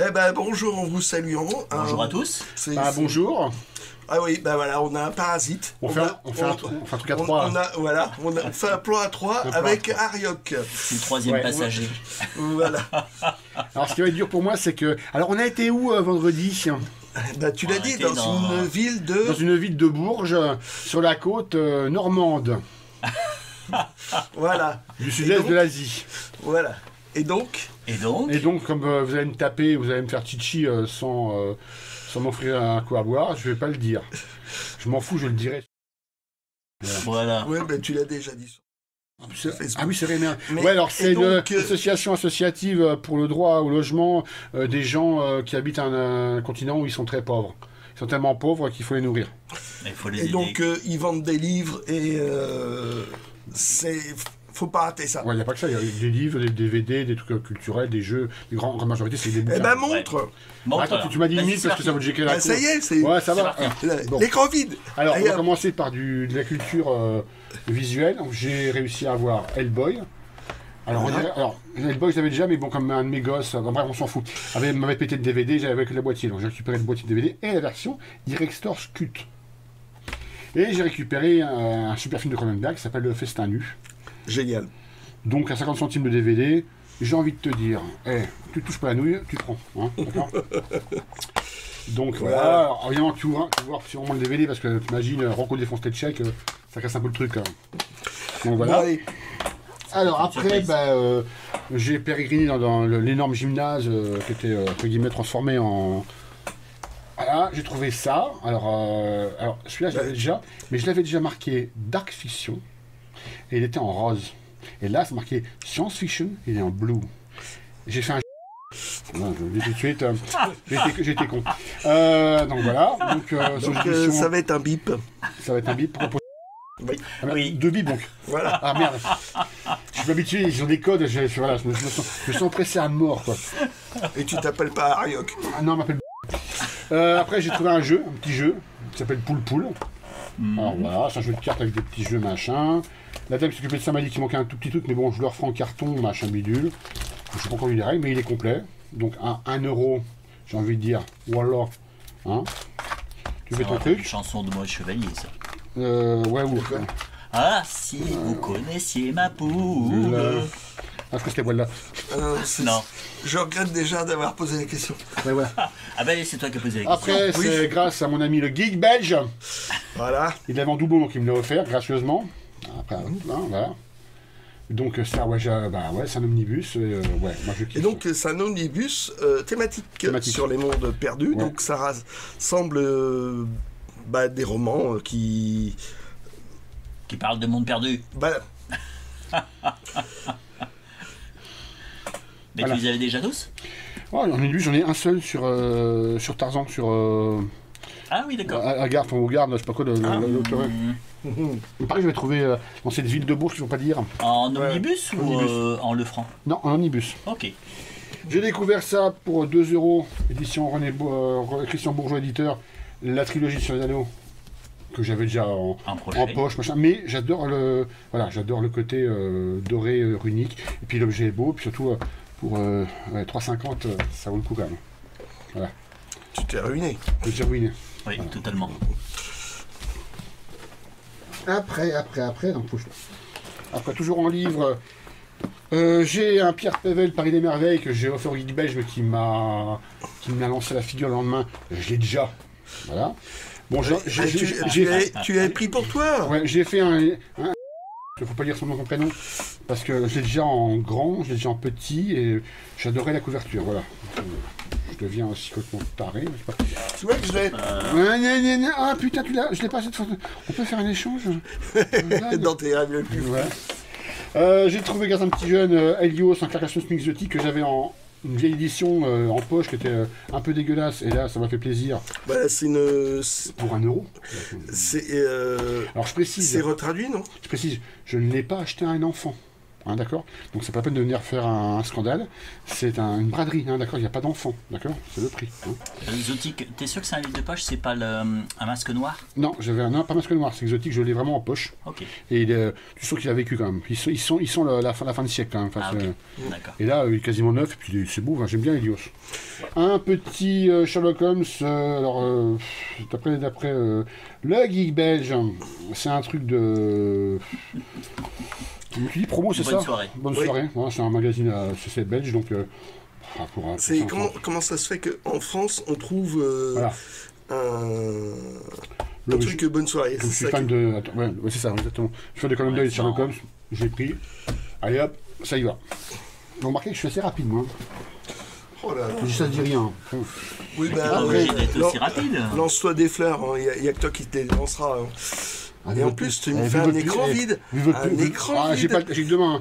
Eh ben bonjour en vous saluant. Bonjour à tous. Bonjour. Ah oui, ben voilà, on a un parasite. On fait un truc à 3. On fait un plan à 3 avec Ariok. C'est le troisième passager. Voilà. Alors ce qui va être dur pour moi, c'est que... Alors on a été où vendredi? Ben, tu l'as dit, dans une ville de... Dans une ville de Bourges, sur la côte normande. Voilà. Du sud-est de l'Asie. Voilà. Et donc, comme vous allez me taper, vous allez me faire chichi sans m'offrir un coup à boire, je vais pas le dire. Je m'en fous, je le dirai. Voilà. ouais, ben tu l'as déjà dit. Ah oui, c'est vrai, merde. Mais, ouais, alors c'est une donc, association associative pour le droit au logement des gens qui habitent un continent où ils sont très pauvres. Ils sont tellement pauvres qu'il faut les nourrir. Il faut les Et aider. donc, ils vendent des livres et faut pas rater ça. Ouais, il n'y a pas que ça, il y a des livres, des DVD, des trucs culturels, des jeux, la grande majorité, c'est des bouquins. Eh ben montre. Bon, Attends, voilà. tu m'as dit Vas-y, 1000 c'est parce que ça va te gérer la Ben, ça y est, c'est Ouais, ça va. Bon. l'écran vide. Alors, on Allez, va commencer par de la culture visuelle. J'ai réussi à avoir Hellboy. Alors, Hellboy, je l'avais déjà, mais bon, comme un de mes gosses, bref, on s'en fout. M'avait pété le DVD, j'avais avec le boîtier. Donc, j'ai récupéré le boîtier de DVD et la version Director's Cut. Et j'ai récupéré un super film de Cronenberg qui s'appelle Le Festin Nu. Génial. Donc, à 50 centimes de DVD, j'ai envie de te dire, tu touches pas la nouille, tu prends. Hein, d'accord. Donc voilà, alors, évidemment tu vois sûrement le DVD parce que tu imagines Rocco défonce tes chèques, ça casse un peu le truc. Donc voilà. Ouais. Alors après, j'ai pérégriné dans l'énorme gymnase qui était entre guillemets transformé en... Voilà, j'ai trouvé ça. Alors celui-là je l'avais déjà, mais je l'avais déjà marqué Dark Fiction et il était en rose. Et là c'est marqué Science Fiction, il est en blue. J'ai fait un... Non, je le dis tout de suite, j'ai été con. Donc voilà. Donc, ça va être un bip. Ça va être un bip. Oui. Oui. Deux bips donc. Voilà. Ah merde. Je suis habitué, ils ont des codes, je me sens pressé à mort quoi. Et tu t'appelles pas Ariok. Ah non, on m'appelle après j'ai trouvé un petit jeu, qui s'appelle Poul Poul. Alors voilà, c'est un jeu de cartes avec des petits jeux machin. La dame qui s'occupait de ça m'a dit qu'il manquait un tout petit truc, mais bon, je leur ferai en carton, machin bidule. Je sais pas encore lu les règles, mais il est complet. Donc à 1 €, j'ai envie de dire, voilà. Hein, tu fais ton truc. Une chanson de moi chevalier, ça. Ouais, ou. Ah, si vous connaissiez ma poule. Ah, je crois que c'était voilà. Non. Je regrette déjà d'avoir posé la question. Ouais, voilà. Ah ben c'est toi qui as posé la question. Après, c'est grâce à mon ami le geek belge. Voilà. Il l'avait en doublon, donc il me l'a offert gracieusement. Après, voilà. Donc ça, c'est un omnibus. Moi je kiffe. Et donc c'est un omnibus thématique sur les mondes perdus. Ouais. Donc ça rassemble des romans qui parle de monde perdu. Voilà. Mais tu les avais déjà tous? En omnibus, j'en ai un seul sur Tarzan, Ah oui, d'accord. à Garde, enfin au Garde, je sais pas quoi, l'auteur. Pareil, je vais trouver dans cette ville de Bourges, ils vont pas dire. En omnibus ou Omnibus. en Lefranc? Non, en omnibus. Ok. J'ai découvert ça pour 2 €, édition Christian Bourgeois éditeur, la trilogie sur les anneaux, que j'avais déjà en poche, machin. Mais j'adore le côté doré, runique. Et puis l'objet est beau, puis surtout pour 3,50, ça vaut le coup quand même. Voilà. Tu t'es ruiné. J'ai ruiné. Oui, voilà. Totalement. Après, donc après toujours en livre, j'ai un Pierre Pével Paris des Merveilles que j'ai offert au Geek Belge mais qui m'a lancé la figure le lendemain. Je l'ai déjà. Voilà. Bon, tu l'avais pris pour toi. Ouais, j'ai fait un il faut pas lire son nom, son prénom, parce que je l'ai déjà en grand, je l'ai déjà en petit, et j'adorais la couverture, voilà. Je deviens aussi complètement taré, mais c'est pas... Tu vois que je l'ai... Ah putain, je l'ai pas cette fois. On peut faire un échange dans tes rêves le plus. Ouais. J'ai trouvé grâce à un petit jeune Helios, un Carcassonne exotique que j'avais en une vieille édition en poche qui était un peu dégueulasse, et là ça m'a fait plaisir. C'est une... Pour 1 €. C'est... Alors je précise... C'est retraduit, non? Je précise, je ne l'ai pas acheté à un enfant. hein, d'accord. Donc c'est pas la peine de venir faire un scandale. C'est une braderie, hein, d'accord. Il n'y a pas d'enfant, d'accord. C'est le prix. Hein. Exotique, t'es sûr que c'est un livre de poche, c'est pas un masque noir? Non, non, pas masque noir. C'est exotique. Je l'ai vraiment en poche. Ok. Et tu sens qu'il a vécu quand même. Ils sont la fin du siècle quand même. Enfin, okay. D'accord. Et là, il est quasiment neuf. Et puis c'est beau. Hein, j'aime bien Helios. Un petit Sherlock Holmes. Alors d'après le geek belge, c'est un truc de. Tu dis promo, c'est ça? Bonne soirée. Bonne soirée. Ouais, c'est un magazine c'est belge, donc. Comment ça se fait qu'en France, on trouve voilà. un truc Bonne soirée? Je suis fan de. Attends, ouais, c'est ça, exactement. Je suis fan de Conan Doyle et Sherlock Holmes. J'ai pris. Allez hop, ça y va. Vous remarquez que je suis assez rapide, moi. Oh là là. Ça se dit rien. Oui, ben après, aussi rapide. Lance-toi des fleurs, il n'y a que toi qui te les lancera. Hein. Ah, et en plus, tu me fais un écran vide. Un écran vide. J'ai que deux mains.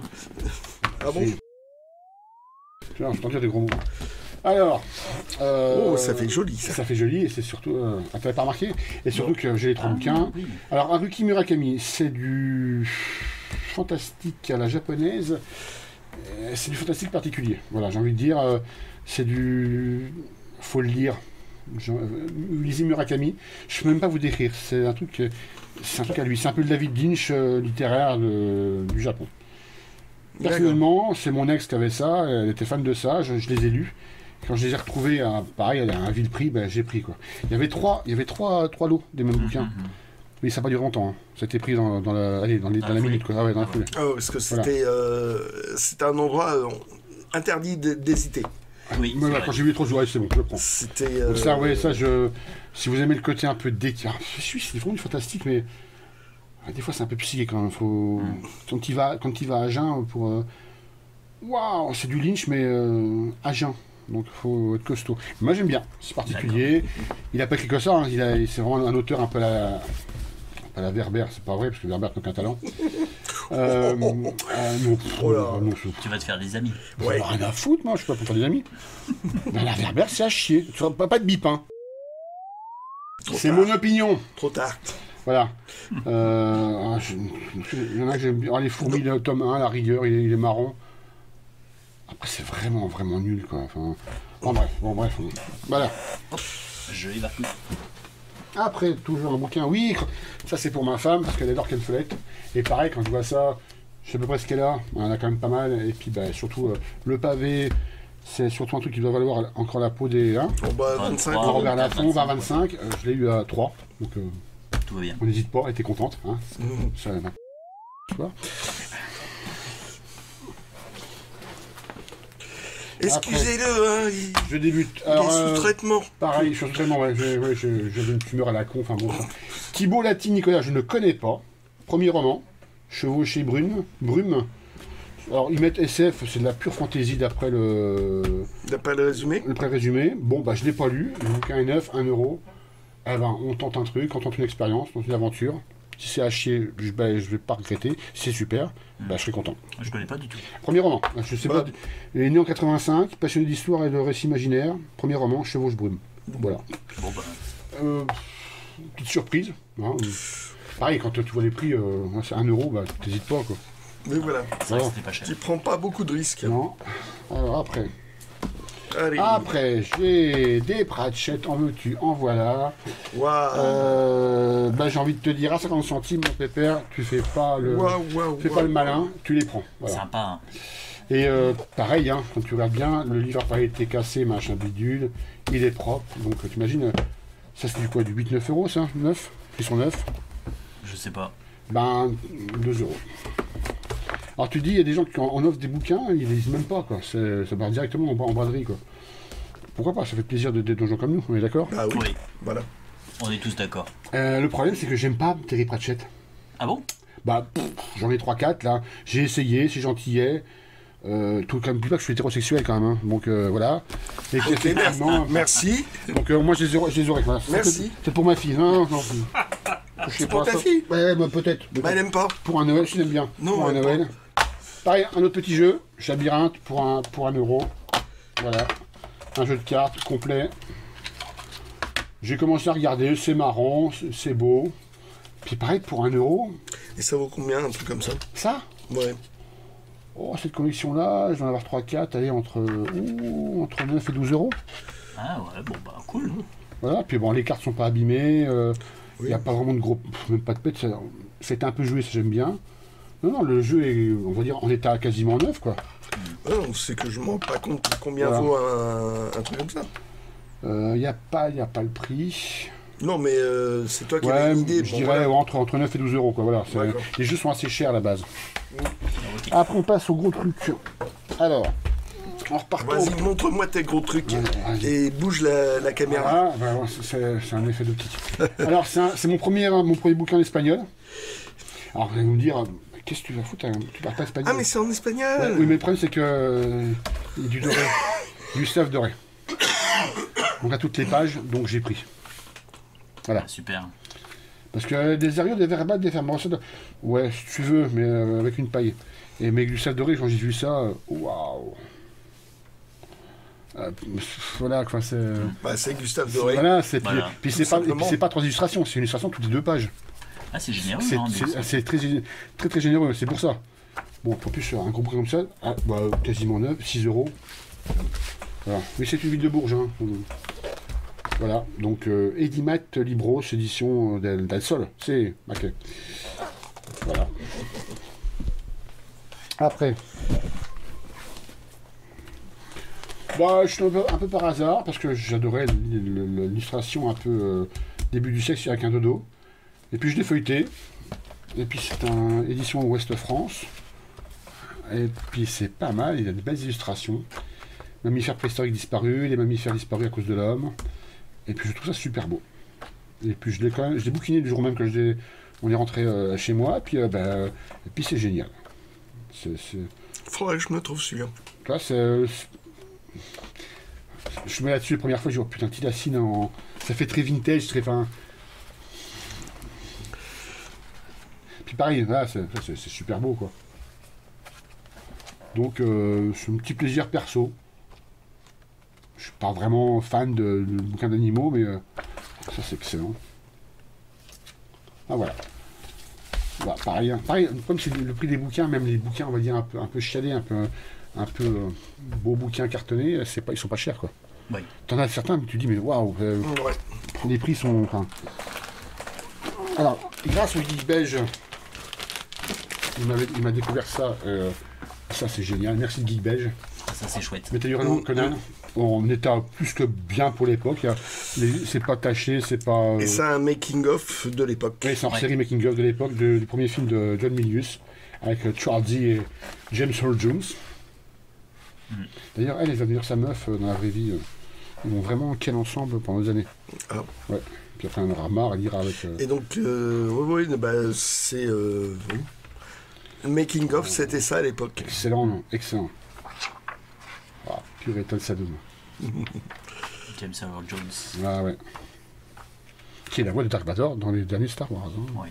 Ah bon? Je t'en dire des gros mots. Alors. Oh, ça fait joli. Ça fait joli et c'est surtout. Tu n'avais pas remarqué? Et surtout que j'ai les 3 bouquins. Oui. Alors, Haruki Murakami, c'est du fantastique à la japonaise. C'est du fantastique particulier. Voilà, j'ai envie de dire. C'est du. Faut le lire. Lisez Murakami. Je peux même pas vous décrire. C'est un truc à lui. C'est un peu le David Lynch littéraire du Japon. Personnellement, c'est mon ex qui avait ça. Elle était fan de ça. Je les ai lus. Quand je les ai retrouvés, pareil, à un vil prix, ben, j'ai pris quoi. Il y avait trois lots des mêmes bouquins. Mais ça n'a pas duré longtemps. Hein. Ça a été pris dans la minute, quoi. Ah ouais, dans la foulée. Ah ouais, parce que c'était un endroit interdit d'hésiter. Oui. Mais quand j'ai vu les 3 jours, c'est bon, je le prends. C'était. Donc ça, ouais, ça, si vous aimez le côté un peu c'est vraiment du fantastique, mais des fois c'est un peu psyché quand même. Faut quand il va à jeun pour. Waouh, c'est du Lynch, mais à jeun. Donc il faut être costaud. Moi j'aime bien, c'est particulier. Il a pas écrit que ça, hein. C'est vraiment un auteur un peu à la Werber, c'est pas vrai, parce que Werber n'a aucun talent. Non, tu vas te faire des amis. Ouais. Rien à foutre, moi, je suis pas pour faire des amis. Ben, la Werber, c'est à chier. Pas de bip, hein. C'est mon opinion. Trop tard. Voilà. Il y en a que j'aime bien. Les fourmis, le tome 1, la rigueur, il est marrant. Après, c'est vraiment, vraiment nul, quoi. Enfin, bon, bref. Voilà. Je y vais. Après, toujours un bouquin. Oui, ça, c'est pour ma femme, parce qu'elle adore Ken Follett. Et pareil, quand je vois ça, je sais à peu près ce qu'elle a. On en a quand même pas mal. Et puis, bah, surtout, le pavé, c'est surtout un truc qui doit valoir encore la peau des... Hein, 25 €. Robert Laffont, 20-25. Je l'ai eu à 3. Donc, tout va bien. On n'hésite pas, elle était contente. Hein. Ça, excusez-le, hein, je débute. Il est sous traitement. Pareil, je suis sous traitement, ouais. J'avais une tumeur à la con, enfin bon. Thibault Latine Nicolas, je ne connais pas. Premier roman, Chevauché Brume. Alors, ils mettent SF, c'est de la pure fantaisie d'après le résumé. Le pré-résumé. Bon, bah, je ne l'ai pas lu. Le bouquin est neuf, 1 €. Eh ben, on tente un truc, on tente une expérience, on tente une aventure. Si c'est à chier, je vais pas regretter. Si c'est super, je serai content. Je connais pas du tout. Premier roman, je sais pas. Il est né en 85, passionné d'histoire et de récits imaginaires. Premier roman, Chevauche Brume. Voilà. Bon, bah. Petite surprise. Hein. Pareil, quand tu vois les prix, c'est 1 €, bah, t'hésites pas, quoi. Mais voilà. C'était pas cher. Tu prends pas beaucoup de risques. Non. Alors après. Allez. Après, j'ai des Pratchett, en veux-tu, en voilà. Wow. Bah, j'ai envie de te dire, à 50 centimes, mon pépère, tu fais pas le, pas le malin, tu les prends. Voilà. Sympa, hein. Et pareil, hein, quand tu regardes bien, le livre n'a pas été cassé, machin bidule, il est propre. Donc tu imagines, ça c'est du quoi, du 8-9 €, ça 9. Ils sont 9. Je sais pas. Ben, 2 €. Alors tu dis, il y a des gens qui en offrent des bouquins, ils les lisent même pas, quoi. Ça part directement en braderie, quoi. Pourquoi pas, ça fait plaisir de gens comme nous, on est d'accord? Ah oui. Voilà. On est tous d'accord. Le problème, c'est que j'aime pas Terry Pratchett. Ah bon? Bah, j'en ai 3-4, là. J'ai essayé, c'est gentillet. Tout comme plus pas que je suis hétérosexuel, quand même. Hein. Donc, voilà. Et okay, merci. Donc, moi, je les aurais. Voilà. Merci. C'est pour ma fille. Non. C'est pour ta fille? Ouais, bah, peut-être. Bah, elle aime pas. Pour un Noël, je l'aime bien. Non, pour un Noël. Pareil, un autre petit jeu, Labyrinthe pour 1 €. Voilà. Un jeu de cartes complet. J'ai commencé à regarder, c'est marrant, c'est beau. Puis pareil, pour 1 €. Et ça vaut combien, un truc comme ça? Ça? Ouais. Oh, cette collection-là, je vais en avoir 3-4, allez, entre 9 et 12 euros. Ah ouais, bon bah cool. Voilà, puis bon, les cartes sont pas abîmées, il n'y a pas vraiment de gros, même pas de pète, c'est un peu joué, ça j'aime bien. Non, le jeu est, on va dire, en état quasiment neuf, quoi. C'est que je ne me rends pas compte combien vaut un truc comme ça. Il n'y a pas le prix. Non, mais c'est toi qui as une idée. Je dirais entre 9 et 12 euros, quoi. Voilà, les jeux sont assez chers à la base. Okay. Après, on passe au gros truc. Alors, en repartant. Vas-y, montre-moi tes gros trucs et bouge la caméra. Voilà, c'est un effet d'optique. Alors, c'est mon premier bouquin en espagnol. Alors, vous allez me dire, qu'est-ce que tu vas foutre? Tu parles pas espagnol? Ah, mais c'est en espagnol. Ouais, oui, mais le problème, c'est que il y a du doré, du stuff doré. Donc, à toutes les pages, donc j'ai pris. Voilà. Ah, super. Parce que des arios, des verbales, des fermentations, ouais, si tu veux, mais avec une paille. Et mais du stuff doré, quand j'ai vu ça, waouh. Voilà, quoi, c'est. Bah, c'est Gustave Doré. Voilà, puis c'est pas 3 illustrations, c'est une illustration toutes les 2 pages. Ah, c'est généreux. C'est très généreux, c'est pour ça. Bon, en plus, un gros prix comme ça, quasiment neuf, 6 euros. Voilà. Mais c'est une ville de Bourges. Hein. Voilà, donc Edimat Libros, édition del Sol, c'est ok. Voilà. Après. Bah, je suis un peu par hasard, parce que j'adorais l'illustration un peu début du siècle avec un dodo. Et puis je l'ai feuilleté. Et puis c'est une édition Ouest France. Et puis c'est pas mal, il y a des belles illustrations. Mammifères préhistoriques disparus, les mammifères disparus à cause de l'homme. Et puis je trouve ça super beau. Et puis je l'ai bouquiné du jour même que on est rentré chez moi. Et puis c'est génial. Faudrait que je me trouve celui-là. Là, je me mets là-dessus la première fois, je dis, oh putain, Tilacine, ça fait très vintage, très fin. Puis pareil, là, c'est super beau, quoi. Donc, c'est un petit plaisir perso. Je suis pas vraiment fan de bouquins d'animaux, mais ça, c'est excellent. Ah, voilà. Voilà, pareil, comme c'est le prix des bouquins, même les bouquins, on va dire, un peu chiadés, un peu beaux bouquins cartonnés, ils sont pas chers, quoi. Oui. T'en as certains, mais tu dis, mais waouh, les prix sont... Enfin... Alors, grâce au Geek Belge, il m'a découvert ça. Ça, c'est génial. Merci le Geek Belge. Ça, c'est chouette. Métal Conan, en état plus que bien pour l'époque. C'est pas taché, c'est pas... Et c'est un making-of de l'époque. Oui, c'est en série making-of de l'époque, du premier film de John Milius, avec Charlie et James Earl Jones. D'ailleurs, elle va devenir sa meuf dans la vraie vie. Ils vont vraiment ken ensemble pendant des années. Ah. Ouais. Puis après, on aura marre, elle ira avec... Et donc, c'est... Le making-of, c'était ça à l'époque. Excellent, excellent. Ah, purée, tel ça donne. James Earl Jones. Ah ouais. Qui est la voix de Dark Vador dans les derniers Star Wars. Hein. Oui.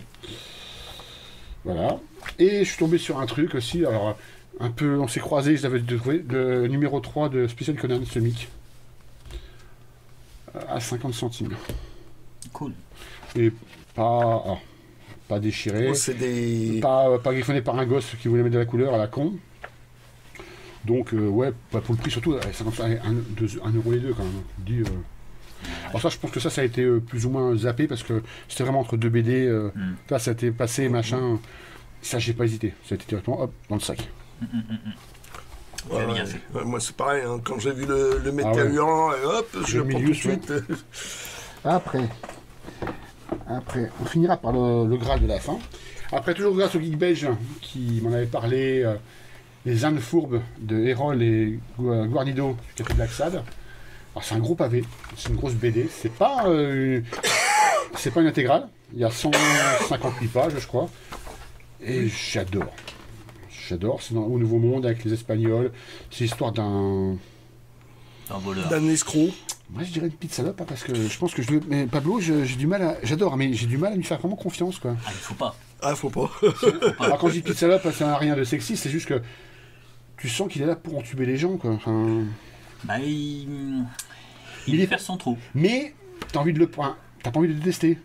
Voilà. Et je suis tombé sur un truc aussi, alors... Un peu, on s'est croisés, je l'avais trouvé, le numéro 3 de Special Conan, Semic. À 50 centimes. Cool. Et pas déchiré. C'est des... Pas griffonné par un gosse qui voulait mettre de la couleur à la con. Donc, ouais, pour le prix surtout, 50 1 euro les deux quand même. Alors ça, je pense que ça a été plus ou moins zappé parce que c'était vraiment entre deux BD. Là, ça a été passé, machin. Ça, j'ai pas hésité. Ça a été directement, hop, dans le sac. Ouais, moi c'est pareil, hein. Quand j'ai vu le métal hurlant, hop, je le prends tout de suite. Après, on finira par le Graal de la fin. Après, toujours grâce au Geek Belge qui m'en avait parlé, les ânes fourbes de Hérol et Guarnido du Café de l'Axad. Alors c'est un gros pavé, c'est une grosse BD, c'est pas une intégrale, il y a 158 pages je crois, et j'adore, c'est au Nouveau Monde avec les Espagnols, c'est l'histoire d'un voleur, d'un escroc. Moi je dirais une petite salope, hein, parce que je pense que mais Pablo, j'ai du mal à... J'adore, mais j'ai du mal à lui faire vraiment confiance, quoi. Ah, il faut pas. Faut pas. Alors quand je dis petite salope, ça n'a rien de sexy, c'est juste que tu sens qu'il est là pour entuber les gens, quoi. Enfin... Bah, il est faire son trou. Mais t'as envie de le... t'as pas envie de le tester.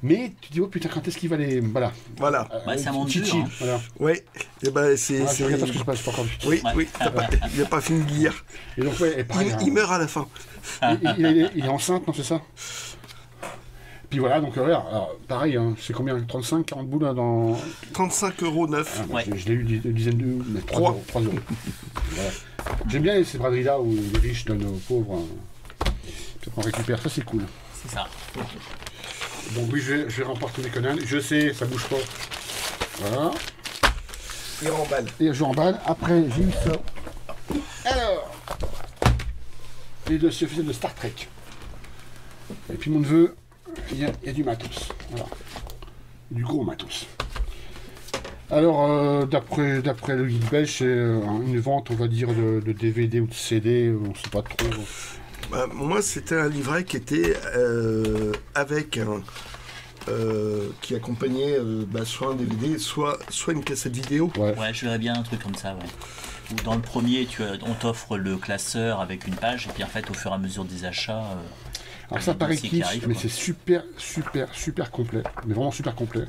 Mais tu dis, oh putain, quand est-ce qu'il va les. Voilà. Voilà. Ça monte dur. Chichi, Hein. voilà. Ouais, et ben c'est. Voilà, je regarde parce que je passe pas encore. Oui, oui, il n'a pas fini de lire. Et donc, ouais, et pareil, Il meurt à la fin. il est enceinte, non, c'est ça? Puis voilà, donc alors, pareil, hein, c'est combien? 35, 40 boules hein, dans. 35,9 €. Ah, bah, je l'ai eu une dizaine de. 3 euros. Voilà. J'aime bien ces braderies-là où les riches donnent aux pauvres. Peut-être qu'on récupère, ça c'est cool. C'est ça. Donc oui, je vais remporter les conneries. Je sais, ça bouge pas. Voilà. Il remballe. Et je remballe. Après, j'ai eu ça. Alors, les dossiers officiels de Star Trek. Et puis mon neveu, il y a du matos. Voilà. Du gros matos. Alors, d'après le guide belge, c'est une vente, on va dire, de DVD ou de CD, on ne sait pas trop. Bah, moi, c'était un livret qui était avec un. Qui accompagnait soit un DVD, soit une cassette vidéo. Ouais, je verrais bien un truc comme ça, ouais. Ou dans le premier, on t'offre le classeur avec une page, et puis en fait, au fur et à mesure des achats. Alors ça paraît kitsch, mais c'est super complet, mais vraiment super complet.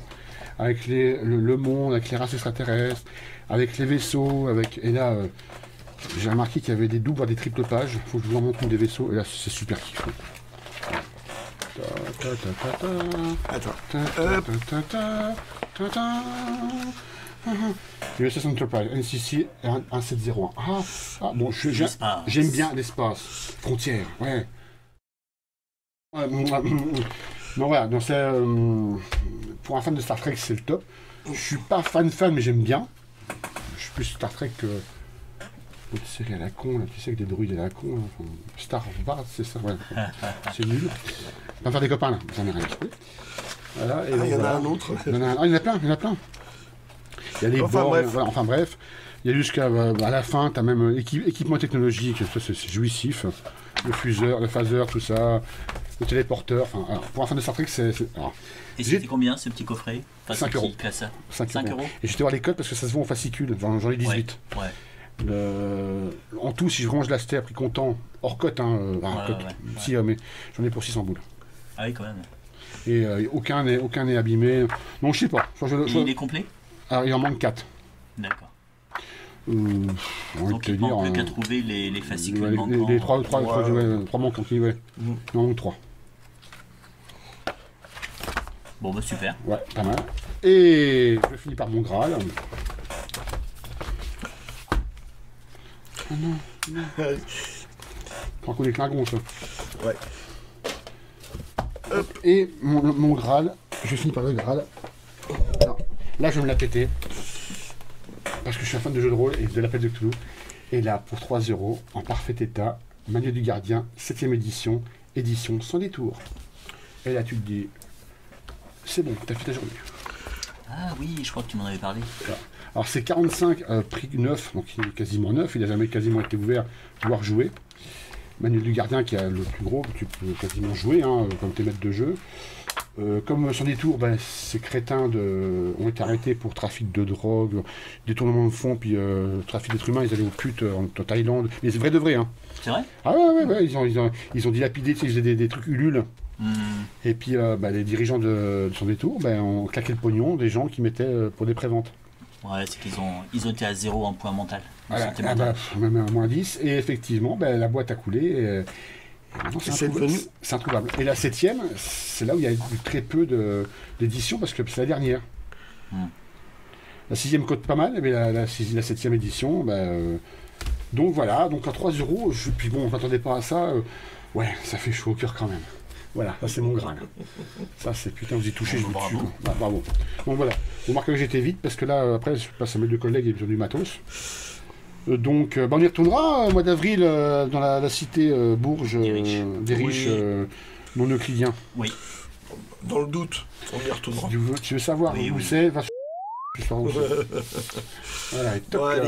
Avec le monde, avec les races extraterrestres, avec les vaisseaux, et là, j'ai remarqué qu'il y avait des doubles, voire des triples pages. Il faut que je vous en montre une des vaisseaux, et là, c'est super kiffant. USS Enterprise, NCC 1701. Bon, j'aime bien l'espace. Frontière, ouais. Non, voilà, donc pour un fan de Star Trek, c'est le top. Je suis pas fan, mais j'aime bien. Je suis plus Star Trek que une série à la con, là, tu sais, avec des druides à la con. Là, enfin, Star Wars, c'est ça, ouais. C'est nul. On va faire des copains, là, ça n'a rien à dire. Voilà, et il y en a un autre. Il y en a plein, Il y a les bords, voilà, enfin bref. Il y a jusqu'à la fin, tu as même équipement technologique, ça c'est jouissif. Le fuseur, le phaser, tout ça. Le téléporteur, enfin, pour un fan de Star Trek, c'est... Et c'était combien ce petit coffret? 5 euros. 5 euros. Et j'étais voir les codes parce que ça se vend au fascicule, j'en ai 18. Ouais. En tout, si je range l'acheter à prix comptant, hors cote, si, mais j'en ai pour 600 boules. Ah oui, quand même. Et aucun n'est abîmé. Non, je sais pas. Il est complet? Alors, il en manque 4. D'accord. Donc il manque plus qu'à trouver les fascicules manquants. Les 3 manquants, ouais. Il en manque 3. Bon, bah super. Ouais, pas mal. Et je finis par mon Graal. Ah non. Prends qu'on est clingons, ça. Ouais. Hop. Et mon Graal, je finis par le Graal. Alors, là, je vais me la péter. Parce que je suis un fan de jeux de rôle et de l'appel de Cthulhu. Et là, pour 3 €, en parfait état, Manuel du Gardien, 7ème édition sans détour. Et là, tu te dis, c'est bon, t'as fait ta journée. Ah oui, je crois que tu m'en avais parlé. Alors c'est 45 prix neuf, donc il est quasiment neuf, il n'a jamais quasiment été ouvert, pouvoir jouer. Manuel du Gardien qui a le plus gros, que tu peux quasiment jouer, comme tes maîtres de jeu. Comme sans détour, ces crétins ont été arrêtés pour trafic de drogue, détournement de fonds, puis trafic d'êtres humains, ils allaient aux putes en Thaïlande. Mais c'est vrai de vrai. Hein. C'est vrai? Ah ouais, ils ont dilapidé, ils faisaient des trucs ulules. Et puis les dirigeants de son détour ont claqué le pognon des gens qui mettaient pour des préventes. Ouais, c'est qu'ils ont été à 0 en point mental. Voilà, même à moins 10. Et effectivement, la boîte a coulé. Et maintenant, c'est introuvable. Et la 7ème, c'est là où il y a eu très peu d'éditions parce que c'est la dernière. La 6ème cote pas mal, mais la 7ème édition, donc voilà, donc à 3 €, puis bon, on ne m'attendait pas à ça. Ouais, ça fait chaud au cœur quand même. Voilà, ça c'est mon Graal. Ça c'est putain, vous y touchez, je vous tue. Bravo. Donc voilà, vous remarquez que j'étais vite parce que là, après, je passe à mes deux collègues et ils ont du matos. Donc, on y retournera au mois d'avril dans la cité Bourges des riches non euclidiens. Oui. Dans le doute, on y retournera. Tu veux savoir où c'est? Va Voilà, et toc.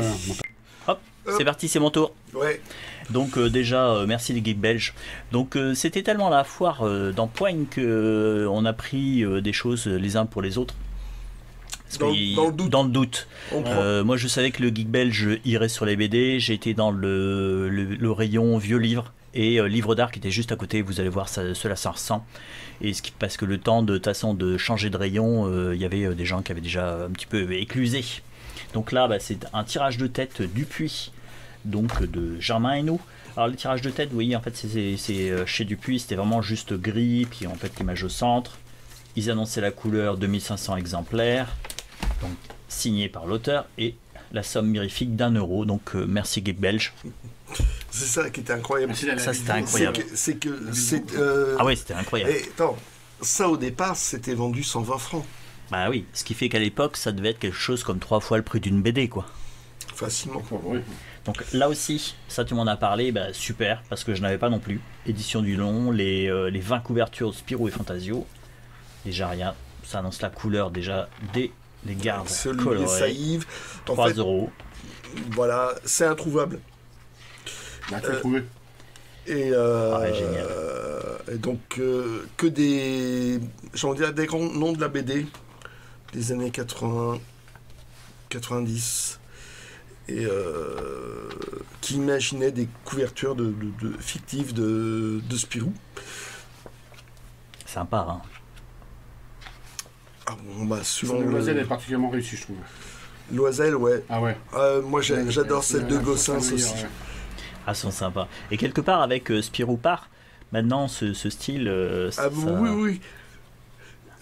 Hop, c'est parti, c'est mon tour. Ouais. Donc déjà, merci les geeks belges. Donc c'était tellement la foire d'Empoigne qu'on a pris des choses les uns pour les autres. Dans le doute. Moi, je savais que le Geek Belge irait sur les BD. J'ai été dans le rayon vieux livres et livres d'art qui était juste à côté. Vous allez voir, cela ça ressent. Et parce que le temps de toute façon de changer de rayon, il y avait des gens qui avaient déjà un petit peu éclusé. Donc là, c'est un tirage de tête Dupuis, donc de Germain Hainaut. Alors le tirage de tête, vous voyez, en fait, c'est chez Dupuis, c'était vraiment juste gris, puis en fait l'image au centre. Ils annonçaient la couleur 2500 exemplaires, donc signé par l'auteur, et la somme mirifique d'1€. Donc merci Geek Belge. C'est ça qui était incroyable. Ça c'était incroyable. Ah ouais, c'était incroyable. Et attends, ça au départ, c'était vendu 120 francs. Bah oui, ce qui fait qu'à l'époque, ça devait être quelque chose comme 3 fois le prix d'une BD, quoi. Facilement. Donc là aussi, ça tu m'en as parlé, super, parce que je n'avais pas non plus. Édition du long, les 20 couvertures de Spirou et Fantasio. Déjà rien, ça annonce la couleur déjà des gardes colorés. Saïve, 3€. Voilà, c'est introuvable. Trouvé. Et, génial. Et donc que des grands noms de la BD des années 80, 90 et qui imaginaient des couvertures fictives de Spirou. Sympa, hein. Ah bon, suivant Loisel est particulièrement réussi, je trouve. Loisel, ouais. Ah ouais. Moi j'adore celle de Gossens aussi. Ouais. Ah, sont sympas. Et quelque part avec Spirou part, maintenant ce style. Oui.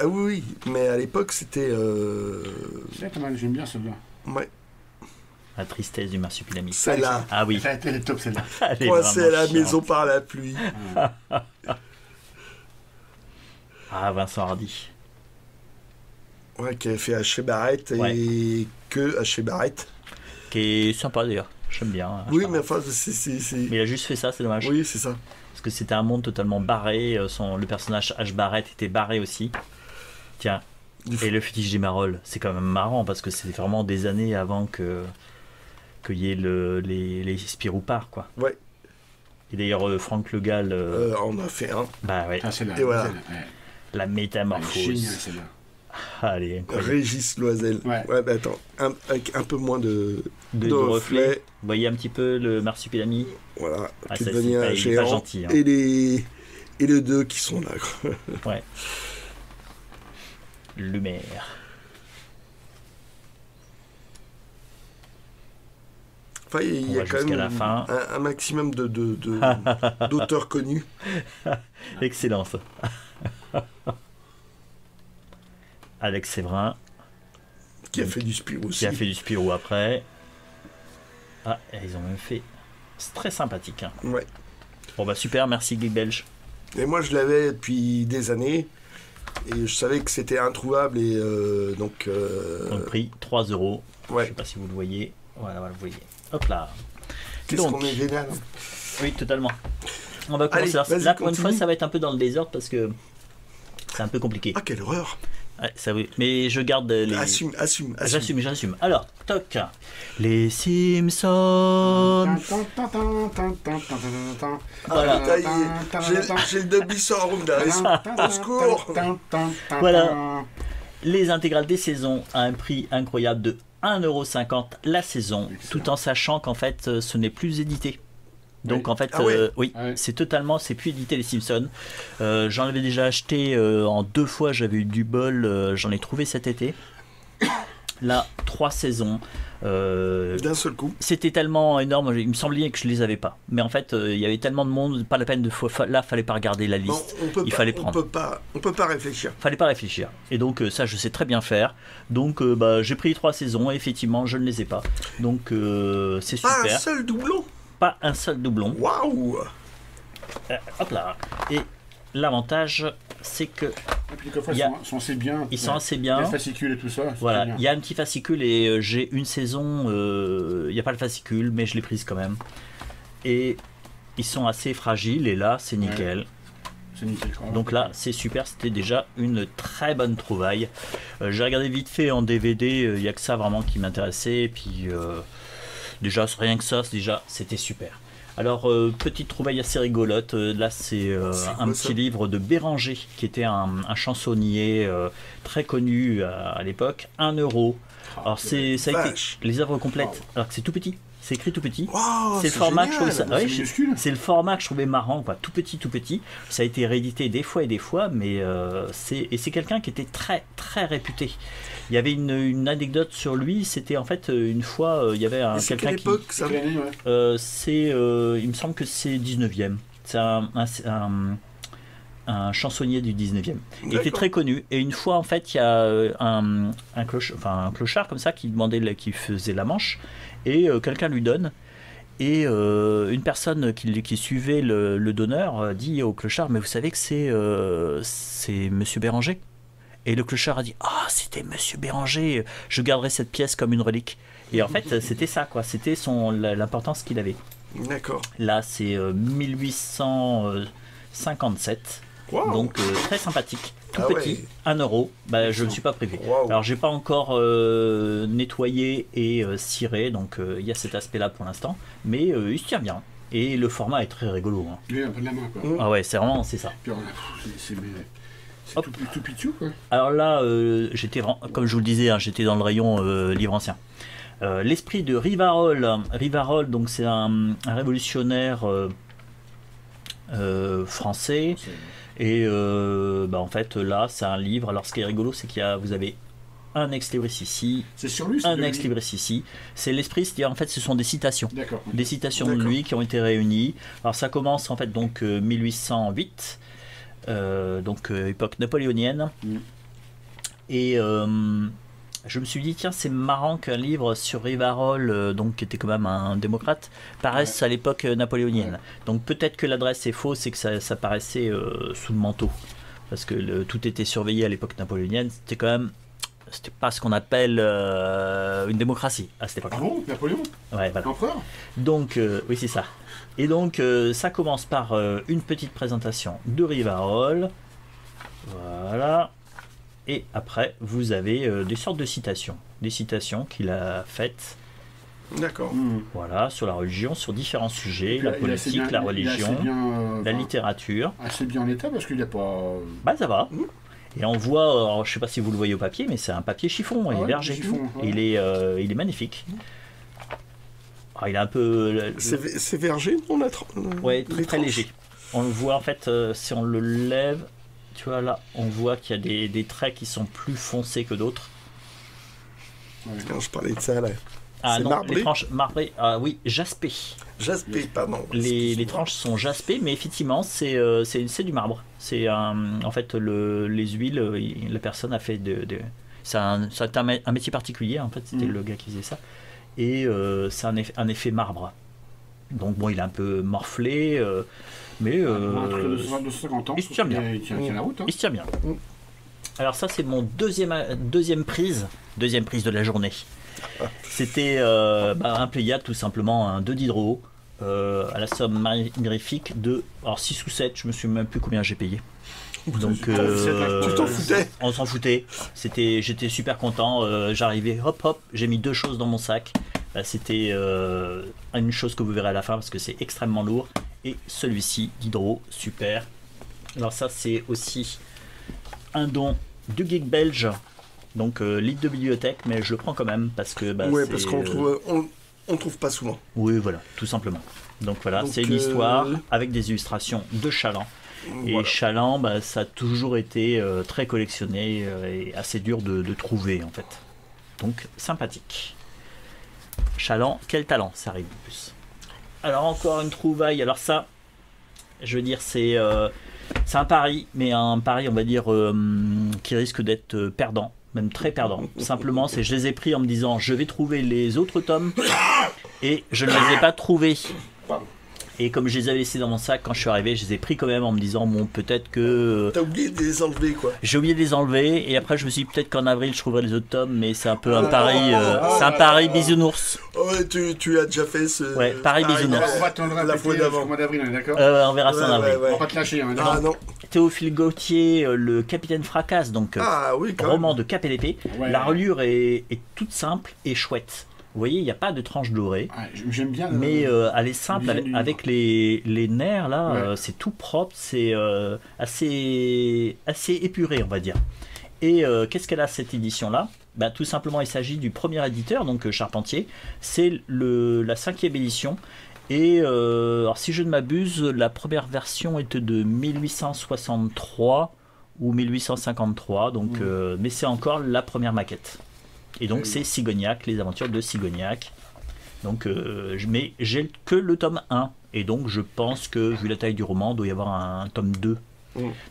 Ah oui, mais à l'époque c'était. C'est pas mal, j'aime bien celle-là. Ouais. La tristesse du marsupilami. Celle-là. Ah oui. Elle est top celle-là. Coincé à la maison par la pluie. Ah, Vincent Hardy. Ouais, qui avait fait H. Barrett et que H. Barrett. Qui est sympa d'ailleurs. J'aime bien. Oui, mais enfin, Mais il a juste fait ça, c'est dommage. Oui, c'est ça. Parce que c'était un monde totalement barré. Le personnage H. Barrett était barré aussi. Tiens. Et le fétiche des marolles, c'est quand même marrant parce que c'était vraiment des années avant qu'il y ait les Spirou part, quoi. Ouais. Et d'ailleurs, Franck Le Gall. On a fait un. Bah ouais. Ah, c'est là. Et voilà. La métamorphose. Génial celle-là. Allez, incroyable. Régis Loisel. Ouais. Attends, avec un peu moins de reflets. Vous voyez un petit peu le marsupilami. Voilà, Ah, qui ça, devient un il est géant. pas gentil, hein. Et les deux qui sont là. Ouais. Lumière. Enfin, il y a quand même un maximum d'auteurs connus. Excellent ça. Alex Séverin. Qui a fait du Spirou aussi. Qui a fait du Spirou après. Ah, ils ont même fait. C'est très sympathique. Hein. Ouais. Bon super, merci Geek Belge. Et moi je l'avais depuis des années. Et je savais que c'était introuvable et donc prix 3€. Ouais. Je sais pas si vous le voyez. Voilà, vous voyez. Hop là. Qu'est-ce qu'on est génial. Oui, totalement. On va commencer. Allez, là, pour une fois, ça va être un peu dans le désordre parce que c'est un peu compliqué. Ah, quelle horreur. Ouais, ça oui. Mais je garde les. Assume. J'assume. Alors, toc. Les Simpsons. Voilà. J'ai le Dolby Surround là. Au secours. Voilà. Les intégrales des saisons à un prix incroyable de 1,50€ la saison, tout en sachant qu'en fait, ce n'est plus édité. Donc en fait, c'est plus édité les Simpsons. J'en avais déjà acheté en 2 fois, j'avais eu du bol, j'en ai trouvé cet été. Là, 3 saisons. D'un seul coup. C'était tellement énorme, il me semblait que je les avais pas. Mais en fait, il y avait tellement de monde, pas la peine de là, fallait pas regarder la liste. Fallait prendre. On peut pas réfléchir. Fallait pas réfléchir. Et donc ça, je sais très bien faire. Donc j'ai pris 3 saisons et effectivement, je ne les ai pas. Donc c'est super. Pas un seul doublon. Pas un seul doublon. Waouh. Hop là. Et l'avantage, c'est que les coffrets sont assez bien. Ils sont assez bien. Les fascicules et tout ça. Voilà, il y a un petit fascicule et j'ai une saison. Il n'y a pas le fascicule, mais je l'ai prise quand même. Et ils sont assez fragiles et là, c'est nickel. Ouais. C'est nickel. Donc là, c'est super. C'était déjà une très bonne trouvaille. J'ai regardé vite fait en DVD. Il n'y a que ça vraiment qui m'intéressait. Et puis déjà, rien que ça, c'était super. Alors, petite trouvaille assez rigolote. Là, c'est un petit livre de Béranger, qui était un chansonnier très connu à l'époque. 1 €. Alors, ça a été les œuvres complètes. Alors que c'est tout petit. C'est écrit tout petit. Wow, c'est le format que je trouvais c'est le format que je trouvais marrant, quoi. Tout petit, tout petit. Ça a été réédité des fois, mais c'est quelqu'un qui était très très réputé. Il y avait une anecdote sur lui. C'était en fait une fois il y avait quelqu'un qui. Époque, ça il me semble que c'est 19e. C'est un chansonnier du 19e. Il était très connu. Et une fois, en fait, il y a un clochard comme ça qui faisait la manche. Et quelqu'un lui donne. Et une personne qui suivait le donneur dit au clochard, mais vous savez que c'est Monsieur Béranger. Et le clochard a dit, ah, c'était Monsieur Béranger, je garderai cette pièce comme une relique. Et en fait, c'était ça, quoi. C'était l'importance qu'il avait. D'accord. Là, c'est 1857. Wow. Donc très sympathique, tout petit, ouais. 1 €. Bah, je ne suis pas privé. Wow. Alors j'ai pas encore nettoyé et ciré, donc il y a cet aspect-là pour l'instant, mais il se tient bien. Et le format est très rigolo. Hein. Il est un peu de la main, quoi. Ah ouais, c'est vraiment ça. Puis, c'est tout pitou, quoi. Alors là, j'étais, comme je vous le disais, hein, j'étais dans le rayon livre ancien. L'esprit de Rivarol. Rivarol, donc c'est un révolutionnaire français. Et en fait là c'est un livre. Alors ce qui est rigolo, c'est vous avez un ex libris ici, c'est sur lui, un ex libris ici. C'est l'esprit, c'est-à-dire en fait ce sont des citations. D'accord. Des citations de lui qui ont été réunies. Alors ça commence en fait donc 1808, donc époque napoléonienne. Et je me suis dit, tiens, c'est marrant qu'un livre sur Rivarol, donc qui était quand même un démocrate, paraisse à l'époque napoléonienne. Ouais. Donc peut-être que l'adresse est fausse et que ça paraissait sous le manteau. Parce que tout était surveillé à l'époque napoléonienne. C'était quand même, c'était pas ce qu'on appelle une démocratie à cette époque. Ah bon, Napoléon? Ouais, voilà. L'empereur? Donc, oui, c'est ça. Et donc, ça commence par une petite présentation de Rivarol. Voilà. Et après, vous avez des sortes de citations. Des citations qu'il a faites. D'accord. Voilà, sur la religion, sur différents sujets, la politique, la religion, la littérature. Assez bien en état parce qu'il n'y a pas... Bah ça va. Et on voit, alors, je ne sais pas si vous le voyez au papier, mais c'est un papier chiffon, il est vergé. Chiffon, ouais. Il est magnifique. Alors, il est un peu... C'est vergé, on a ouais, très léger. On le voit en fait, si on le lève... Tu vois là, on voit qu'il y a des traits qui sont plus foncés que d'autres. Ouais. Quand je parlais de ça là. Ah non, marbré. Les tranches marbrées, ah oui, jaspé. Jaspé, pardon. Les tranches sont jaspées, mais effectivement, c'est du marbre. C'est en fait les huiles, la personne a fait c'est un métier particulier, en fait, c'était le gars qui faisait ça. Et c'est un effet marbre. Donc bon, il est un peu morflé. Mais un truc de 50 ans, il se tient bien. Il tient la route. Hein. Il se tient bien. Alors ça, c'est mon deuxième prise de la journée. C'était un Pléiade, tout simplement, un 2 Diderot, à la somme mirifique de 6 ou 7, je me souviens même plus combien j'ai payé. Donc, tu t'en foutais? On s'en foutait. J'étais super content. J'arrivais, hop, j'ai mis 2 choses dans mon sac. C'était une chose que vous verrez à la fin parce que c'est extrêmement lourd. Et celui-ci, Diderot, super. Alors ça, c'est aussi un don du geek belge. Donc livre de bibliothèque, mais je le prends quand même parce que... ouais, parce qu'on trouve pas souvent. Oui, voilà, tout simplement. Donc voilà, c'est une histoire avec des illustrations de Chaland. Et Chaland, ça a toujours été très collectionné et assez dur de trouver en fait. Donc sympathique. Chaland, quel talent, ça arrive en plus. Alors encore une trouvaille, alors ça, je veux dire, c'est un pari, mais un pari, on va dire, qui risque d'être perdant, même très perdant. Simplement, je les ai pris en me disant, je vais trouver les autres tomes, et je ne les ai pas trouvés. Et comme je les avais laissés dans mon sac quand je suis arrivé, je les ai pris quand même en me disant, bon, peut-être que... T'as oublié de les enlever, quoi. J'ai oublié de les enlever, et après je me suis dit, peut-être qu'en avril je trouverai les autres tomes, mais c'est un peu un pari, c'est un pari bisounours. Ouais, tu as déjà fait ce... Ouais, pari bisounours. On va t'enlever la fois d'avant. Au mois d'avril, on est d'accord? On verra ça en avril. On va pas te lâcher, hein, ah non. Théophile Gautier, le Capitaine Fracasse, donc roman de Cap et l'épée. Ouais. La reliure est toute simple et chouette. Vous voyez, il n'y a pas de tranche dorée. Ouais, j'aime bien. Mais elle est simple, avec les nerfs là, c'est tout propre, c'est assez épuré, on va dire. Et qu'est-ce qu'elle a cette édition là? Bah, tout simplement, il s'agit du premier éditeur, donc Charpentier. C'est la 5e édition. Et alors, si je ne m'abuse, la première version était de 1863 ou 1853, donc, mais c'est encore la première maquette. Et donc c'est Sigognac, les aventures de Sigognac. Donc, mais j'ai que le tome 1. Et donc je pense que, vu la taille du roman, il doit y avoir un tome 2.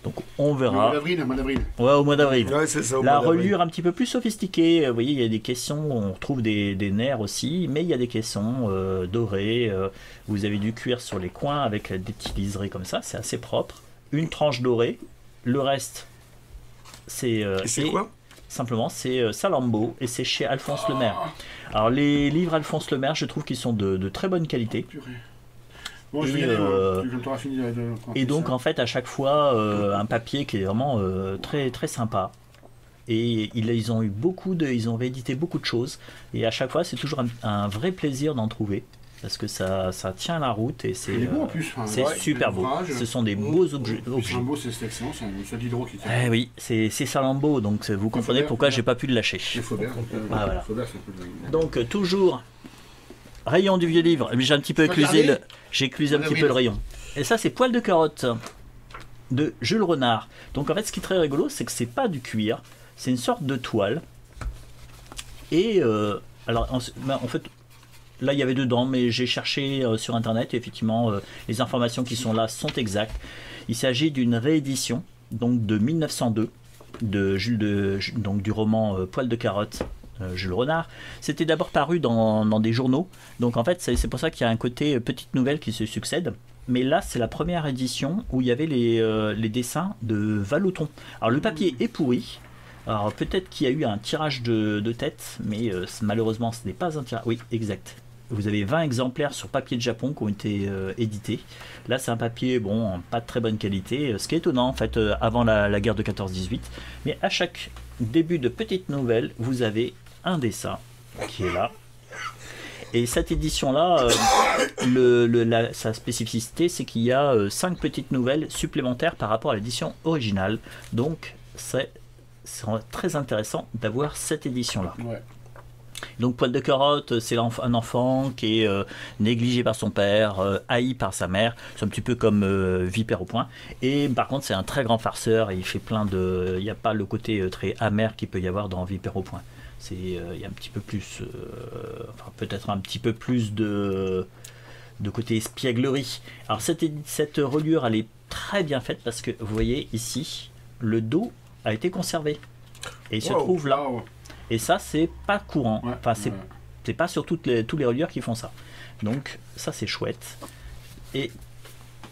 Donc on verra. Au mois d'avril. Ouais, au mois d'avril. Ouais, c'est ça, la reliure un petit peu plus sophistiquée. Vous voyez, il y a des caissons, on retrouve des nerfs aussi, mais il y a des caissons dorés. Vous avez du cuir sur les coins avec des petits liserés comme ça, c'est assez propre. Une tranche dorée. Le reste, c'est. C'est quoi? Simplement, c'est Salammbô et c'est chez Alphonse Lemaire. Alors les livres Alphonse Lemaire, je trouve qu'ils sont de très bonne qualité. Bon, et donc en fait à chaque fois un papier qui est vraiment très très sympa. Et ils ont eu ils ont réédité beaucoup de choses et à chaque fois c'est toujours un vrai plaisir d'en trouver. Parce que ça tient la route et c'est beau en plus. C'est super beau. Ce sont des beaux objets. Salammbô, c'est excellent, c'est l'hydro qui tient. Eh oui, c'est Salammbô, donc vous comprenez pourquoi j'ai pas pu le lâcher. Faubert. Voilà. Donc toujours rayon du vieux livre. J'ai un petit peu éclusé un petit peu le rayon. Et ça c'est Poil de carotte de Jules Renard. Donc en fait ce qui est très rigolo c'est que c'est pas du cuir, c'est une sorte de toile. Et alors en fait là, il y avait dedans, mais j'ai cherché sur internet et effectivement, les informations qui sont là sont exactes. Il s'agit d'une réédition donc de 1902 donc du roman Poil de carotte, Jules Renard. C'était d'abord paru dans des journaux, donc en fait, c'est pour ça qu'il y a un côté petite nouvelle qui se succède. Mais là, c'est la première édition où il y avait les dessins de Vallotton. Alors, le papier est pourri. Alors, peut-être qu'il y a eu un tirage de tête, mais malheureusement, ce n'est pas un tirage. Oui, exact. Vous avez 20 exemplaires sur papier de Japon qui ont été édités. Là, c'est un papier, bon, pas de très bonne qualité. Ce qui est étonnant, en fait, avant la guerre de 14-18. Mais à chaque début de petite nouvelle, vous avez un dessin qui est là. Et cette édition-là, sa spécificité, c'est qu'il y a 5 petites nouvelles supplémentaires par rapport à l'édition originale. Donc, c'est très intéressant d'avoir cette édition-là. Ouais. Donc Poil de carotte, c'est un enfant qui est négligé par son père, haï par sa mère. C'est un petit peu comme Vipère au point. Et par contre, c'est un très grand farceur. Et il fait plein de. Il n'y a pas le côté très amer qu'il peut y avoir dans Vipère au point. Il y a un petit peu plus, enfin peut-être un petit peu plus de côté espièglerie. Alors cette reliure, elle est très bien faite parce que vous voyez ici, le dos a été conservé et il se trouve là. Et ça, c'est pas courant. Ouais, enfin, c'est pas sur tous les reliures qui font ça. Donc, ça, c'est chouette. Et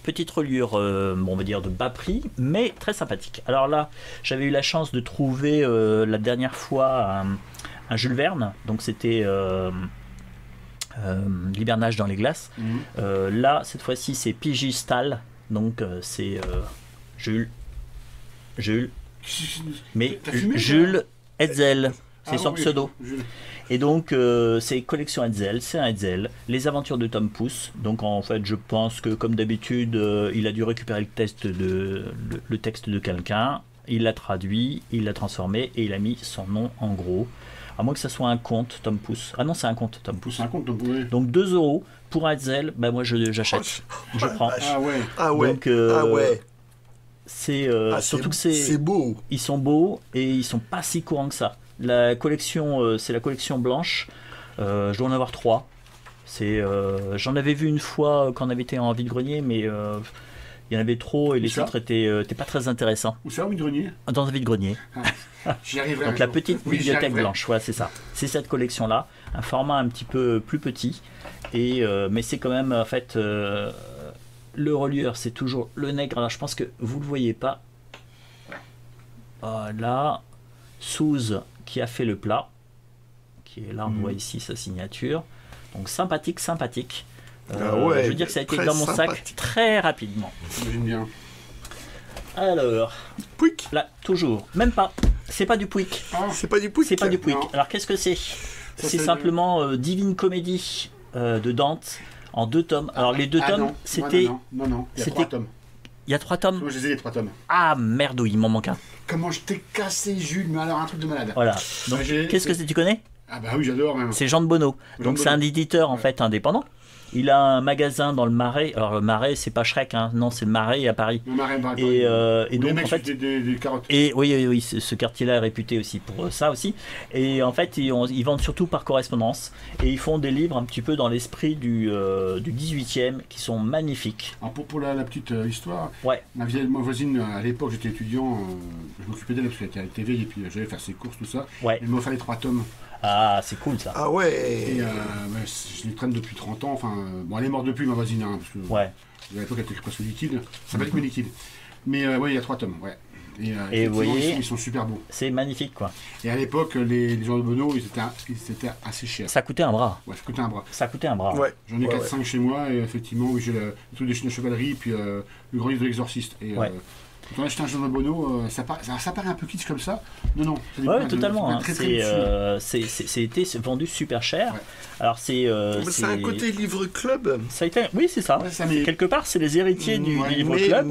petite reliure, on va dire de bas prix, mais très sympathique. Alors là, j'avais eu la chance de trouver la dernière fois un Jules Verne. Donc, c'était l'hibernage dans les glaces. Là, cette fois-ci, c'est Pigistal. Donc, c'est Jules. Mais Jules Hetzel. C'est son pseudo. Et donc, c'est collection Hetzel, c'est un Hetzel. Les aventures de Tom Pouce. Donc, en fait, je pense que, comme d'habitude, il a dû récupérer le texte de quelqu'un. Il l'a traduit, il l'a transformé et il a mis son nom en gros. À moins que ça soit un conte, Tom Pouce. Ah non, c'est un conte, Tom Pouce. C'est un conte, Tom Pouce. Donc, 2 € pour un Hetzel. Ben, moi, j'achète. Je prends. Ah ouais. Ah ouais. Donc, ah ouais. C'est surtout que c'est beau. Ils sont beaux et ils sont pas si courants que ça. La collection, c'est la collection blanche. Je dois en avoir 3. J'en avais vu une fois quand on avait été en vide-grenier, mais il y en avait trop et les titres étaient pas très intéressants. Où ça, au vide-grenier? Dans un vide-grenier. J'y arriverai. Donc la petite bibliothèque blanche, voilà, c'est ça. C'est cette collection-là, un format un petit peu plus petit, mais c'est quand même en fait le relieur, c'est toujours le nègre. Alors je pense que vous le voyez pas. Là, Souze qui a fait le plat, qui est là, on voit ici sa signature. Donc sympathique. Je veux dire que ça a été dans mon sac très rapidement. J'aime bien. Alors, Pouic. Là, toujours, même pas. C'est pas du Pouic. C'est pas du Pouic. C'est pas du Pouic. Alors qu'est-ce que c'est? C'est simplement Divine Comédie de Dante en 2 tomes. Alors les 2 tomes, c'était... Non, il y a 3 tomes. Il y a 3 tomes. Moi, je les ai les 3 tomes. Ah merde, il m'en manque un. Comment je t'ai cassé, Jules, mais alors un truc de malade. Voilà. Donc, qu'est-ce que c'est, tu connais? Ah bah oui, j'adore même. C'est Jean de Bonneau. Donc c'est un éditeur en fait indépendant. Il a un magasin dans le Marais. Alors le Marais, c'est pas Shrek, hein. Non, c'est le Marais à Paris. Le Marais, et donc en fait, des carottes. Et oui, ce quartier-là est réputé aussi pour ça aussi. Et en fait, ils vendent surtout par correspondance. Et ils font des livres un petit peu dans l'esprit du 18e qui sont magnifiques. Alors pour la petite histoire, ouais. Ma voisine, à l'époque, j'étais étudiant, je m'occupais d'elle parce qu'elle était à la TV et puis j'allais faire ses courses, tout ça. Ouais. Elle m'a offert les 3 tomes. Ah, c'est cool ça. Ah ouais. Et je les traîne depuis 30 ans. Enfin, bon, elle est morte depuis, ma voisine, hein, parce que ouais. À l'époque, elle était presque liquide. Ça va être liquide. Mais ouais, il y a 3 tomes, ouais. Et vous voyez, ils sont super beaux. C'est magnifique, quoi. Et à l'époque, les gens de Bonneau, ils étaient assez chers. Ça coûtait un bras. Ouais, ça coûtait un bras. Ça coûtait un bras. Ouais. J'en ai 4-5 chez moi, et effectivement, oui, j'ai le truc de chevalerie, puis le grand livre de l'exorciste. Et ouais. Quand on achète un Jean de Bonneau, ça paraît un peu kitsch comme ça. Non. Ouais, totalement. C'était vendu super cher. Ouais. Alors c'est un côté livre club. Ça a été, oui, c'est ça. Ouais, quelque part, c'est les héritiers du livre club.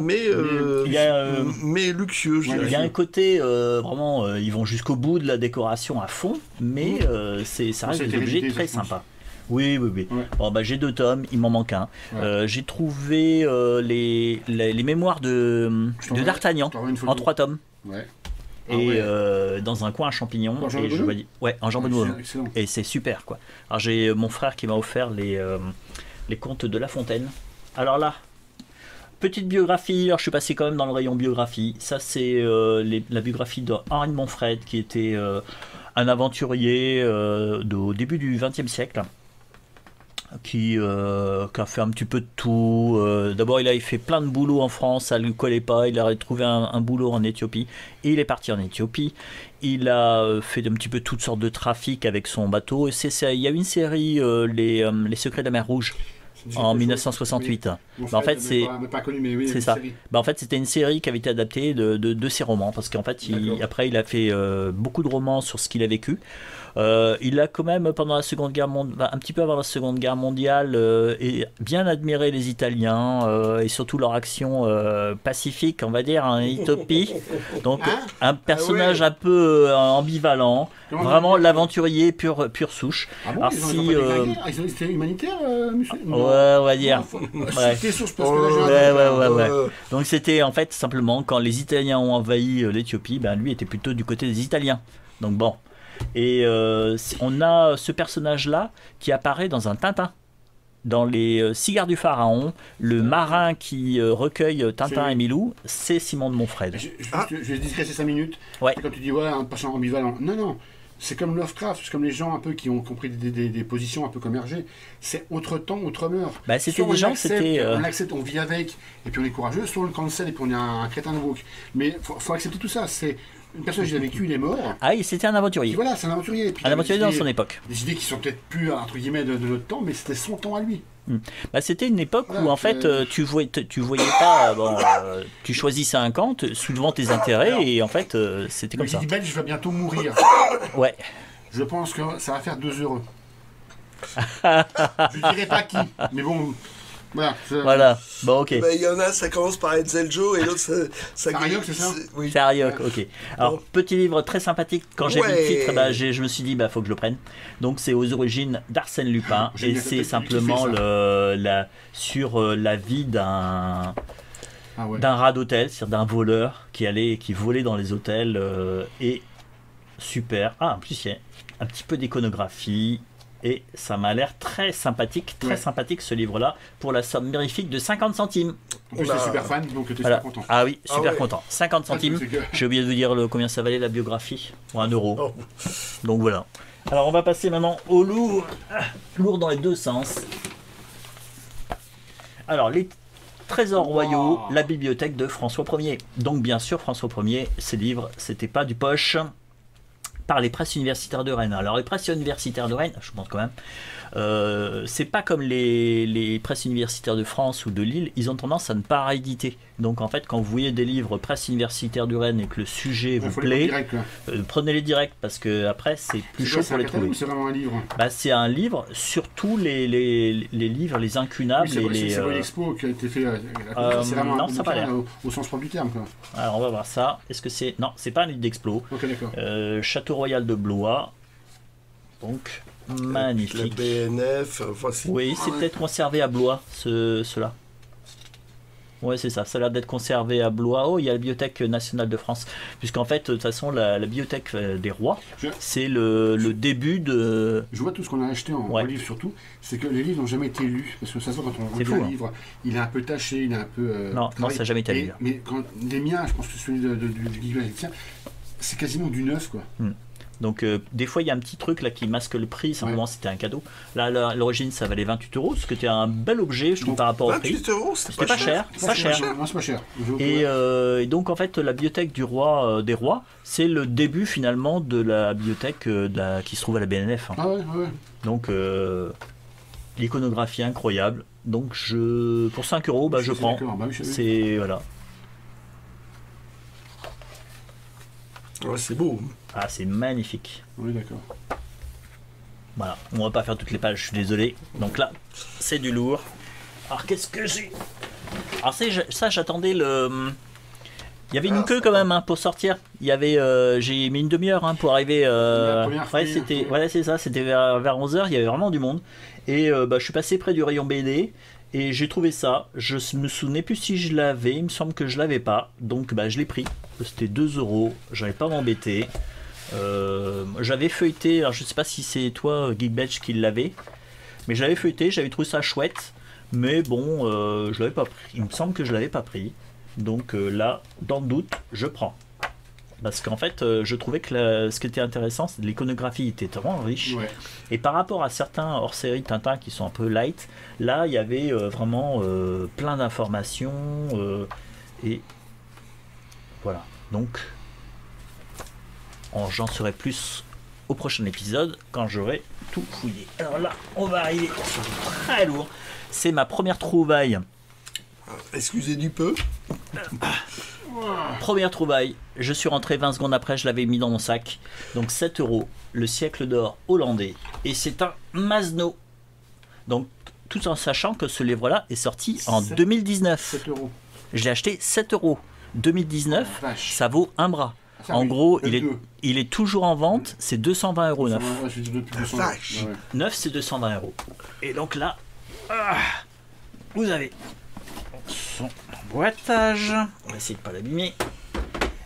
Mais luxueux. Il y a un côté vraiment, ils vont jusqu'au bout de la décoration à fond, mais ça reste des objets très sympas. Oui. Ouais. Bon, bah, j'ai 2 tomes, il m'en manque un. Ouais. J'ai trouvé les mémoires de D'Artagnan en 3 tomes. Ouais. Et dans un coin à champignons. Et je voyais, ouais, en Jean Bonneau. Et c'est super, quoi. Alors j'ai mon frère qui m'a offert les contes de La Fontaine. Alors là, petite biographie. Alors je suis passé quand même dans le rayon biographie. Ça c'est la biographie d'Henri de Montfred, qui était un aventurier au début du XXe siècle. Qui a fait un petit peu de tout. D'abord, il avait fait plein de boulot en France, ça ne lui collait pas. Il a trouvé un boulot en Éthiopie. Et il est parti en Éthiopie. Il a fait un petit peu toutes sortes de trafics avec son bateau. Et il y a une série, les Secrets de la Mer Rouge, en 1968. Oui. Bah, en fait, c'est ça. Bah, en fait, c'était une série qui avait été adaptée de ses romans. Parce qu'en fait, après, il a fait beaucoup de romans sur ce qu'il a vécu. Il a quand même, pendant la Seconde Guerre mondiale, un petit peu avant la Seconde Guerre mondiale, et bien admiré les Italiens et surtout leur action pacifique, on va dire, en Éthiopie. Donc un personnage un peu ambivalent, vraiment l'aventurier pure souche. Ah bon, ils ont été humanitaires, ouais, on va dire. Ouais. Donc c'était en fait simplement quand les Italiens ont envahi l'Éthiopie, ben lui était plutôt du côté des Italiens. Donc bon. Et on a ce personnage-là qui apparaît dans un Tintin. Dans les Cigares du Pharaon, le marin qui recueille Tintin et Milou, c'est Simon de Montfred. Je vais discréter 5 minutes. Ouais. Quand tu dis un personnage ambivalent, non. C'est comme Lovecraft, c'est comme les gens un peu qui ont compris des positions un peu comme Hergé. C'est autre temps, autre mœurs. Bah, c'était des gens, on l'accepte, on vit avec, et puis on est courageux, soit on le cancel et puis on est un crétin de woke. Mais faut accepter tout ça. C'est une personne qui a vécu, il est mort. Ah oui, c'était un aventurier. Puis voilà, c'est un aventurier. Puis un aventurier dans son époque. Des idées qui sont peut-être plus, entre guillemets, de notre temps, mais c'était son temps à lui. Bah, c'était une époque où en fait tu voyais pas, tu choisissais un camp suivant tes intérêts et en fait c'était comme ça. Je dis je vais bientôt mourir. Ouais. Je pense que ça va faire 2 heureux. Je dirais pas qui, mais bon. Voilà. Bon, ok. Il y en a, ça commence par Edsel Joe et l'autre, ça. C'est Ariok, c'est ça? Oui. C'est Ariok, ok. Alors, petit livre très sympathique. Quand j'ai vu le titre, je me suis dit, faut que je le prenne. Donc, c'est aux origines d'Arsène Lupin. Et c'est simplement sur la vie d'un rat d'hôtel, c'est-à-dire d'un voleur qui volait dans les hôtels. Et super. Ah, en plus, il y a un petit peu d'iconographie. Et ça m'a l'air très sympathique ce livre-là, pour la somme mirifique de 50 centimes. En plus, t'es super fan, donc t'es super content. Ah oui, super content. 50 centimes. J'ai oublié de vous dire combien ça valait la biographie. Ou 1 euro. Oh. Donc voilà. Alors on va passer maintenant au lourd. Lourd dans les 2 sens. Alors, les Trésors royaux, la bibliothèque de François Ier. Donc bien sûr, François Ier, ces livres, c'était pas du poche. Par les presses universitaires de Rennes. Alors les presses universitaires de Rennes, je pense quand même, c'est pas comme les presses universitaires de France ou de Lille, ils ont tendance à ne pas rééditer Donc en fait, quand vous voyez des livres presse universitaire du Rennes et que le sujet vous plaît, prenez-les direct parce que après c'est plus chaud pour les trouver. C'est vraiment un livre. Bah, c'est un livre, surtout les livres, les incunables. Oui, c'est l'expo qui a été fait. C'est vraiment non, ça pas l'air. Au sens propre du terme. Quoi. Alors on va voir ça. Est-ce que c'est. Non, c'est pas un livre d'explo. Ok, d'accord. Château Royal de Blois. Donc, magnifique. La BNF, voici. Oui, c'est peut-être conservé à Blois, cela. Ouais, c'est ça. Ça a l'air d'être conservé à Blois. Oh, il y a la Bibliothèque nationale de France. Puisqu'en fait, de toute façon, la Bibliothèque des Rois, c'est le début de. Je vois tout ce qu'on a acheté en livre, surtout. C'est que les livres n'ont jamais été lus. Parce que ça se voit quand on lit un livre. Il est un peu taché, il est un peu. Non, ça n'a jamais été lu. Mais quand les miens, je pense que celui du Guillaume, c'est quasiment du neuf, quoi. Donc des fois il y a un petit truc là qui masque le prix, simplement c'était un cadeau. Là à l'origine ça valait 28 €, ce qui était un bel objet je trouve par rapport au prix. 28 €, c'était pas cher. Pas cher. Non, c'est pas cher. Et donc en fait la bibliothèque du roi des rois, c'est le début finalement de la bibliothèque qui se trouve à la BNF. Ah ouais. Donc l'iconographie incroyable. Donc pour 5 €, je prends. C'est voilà. Ouais, c'est beau. Ah, c'est magnifique. Oui, d'accord. Voilà, on va pas faire toutes les pages, je suis désolé. Donc là, c'est du lourd. Alors qu'est-ce que j'ai? Alors ça, j'attendais le... Il y avait une queue quand même pour sortir. Il y avait, j'ai mis une demi-heure pour arriver. C'était, voilà, c'est ça. C'était vers 11h. Il y avait vraiment du monde. Et je suis passé près du rayon BD et j'ai trouvé ça. Je me souvenais plus si je l'avais. Il me semble que je l'avais pas. Donc je l'ai pris. C'était 2 €. J'avais pas m'embêter. J'avais feuilleté. Alors je sais pas si c'est toi, Geekbench, qui l'avait, mais j'avais feuilleté. J'avais trouvé ça chouette. Mais bon, je l'avais pas pris. Il me semble que je l'avais pas pris. Donc là, dans le doute, je prends. Parce qu'en fait, je trouvais que ce qui était intéressant, c'est que l'iconographie était vraiment riche. Ouais. Et par rapport à certains hors-série Tintin qui sont un peu light, là, il y avait vraiment plein d'informations. Et voilà. Donc, j'en saurai plus au prochain épisode quand j'aurai tout fouillé. Alors là, on va arriver sur du très lourd. C'est ma première trouvaille. Excusez du peu. Première trouvaille, je suis rentré 20 secondes après, je l'avais mis dans mon sac. Donc 7 €, le siècle d'or hollandais. Et c'est un Masno. Donc tout en sachant que ce livre-là est sorti en 2019. 7 €. Je l'ai acheté 7 €. 2019, ça vaut un bras. En gros, il est toujours en vente, c'est 220 € neuf. Neuf, c'est 220 €. Et donc là, vous avez son emboîtage. On va essayer de ne pas l'abîmer.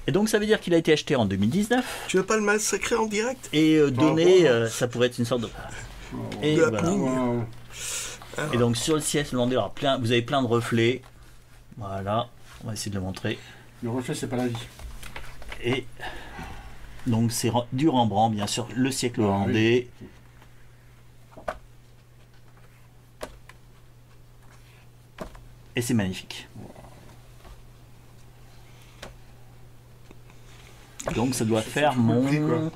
Et donc ça veut dire qu'il a été acheté en 2019. Tu veux pas le massacrer en direct? Et donné, ça pourrait être une sorte de... Et voilà. Et donc sur le siège hollandais, vous avez plein de reflets. Voilà, on va essayer de le montrer. Le reflet, c'est pas la vie. Et donc c'est du Rembrandt, bien sûr, le siècle hollandais. Oui. Et c'est magnifique. Donc ça doit faire mon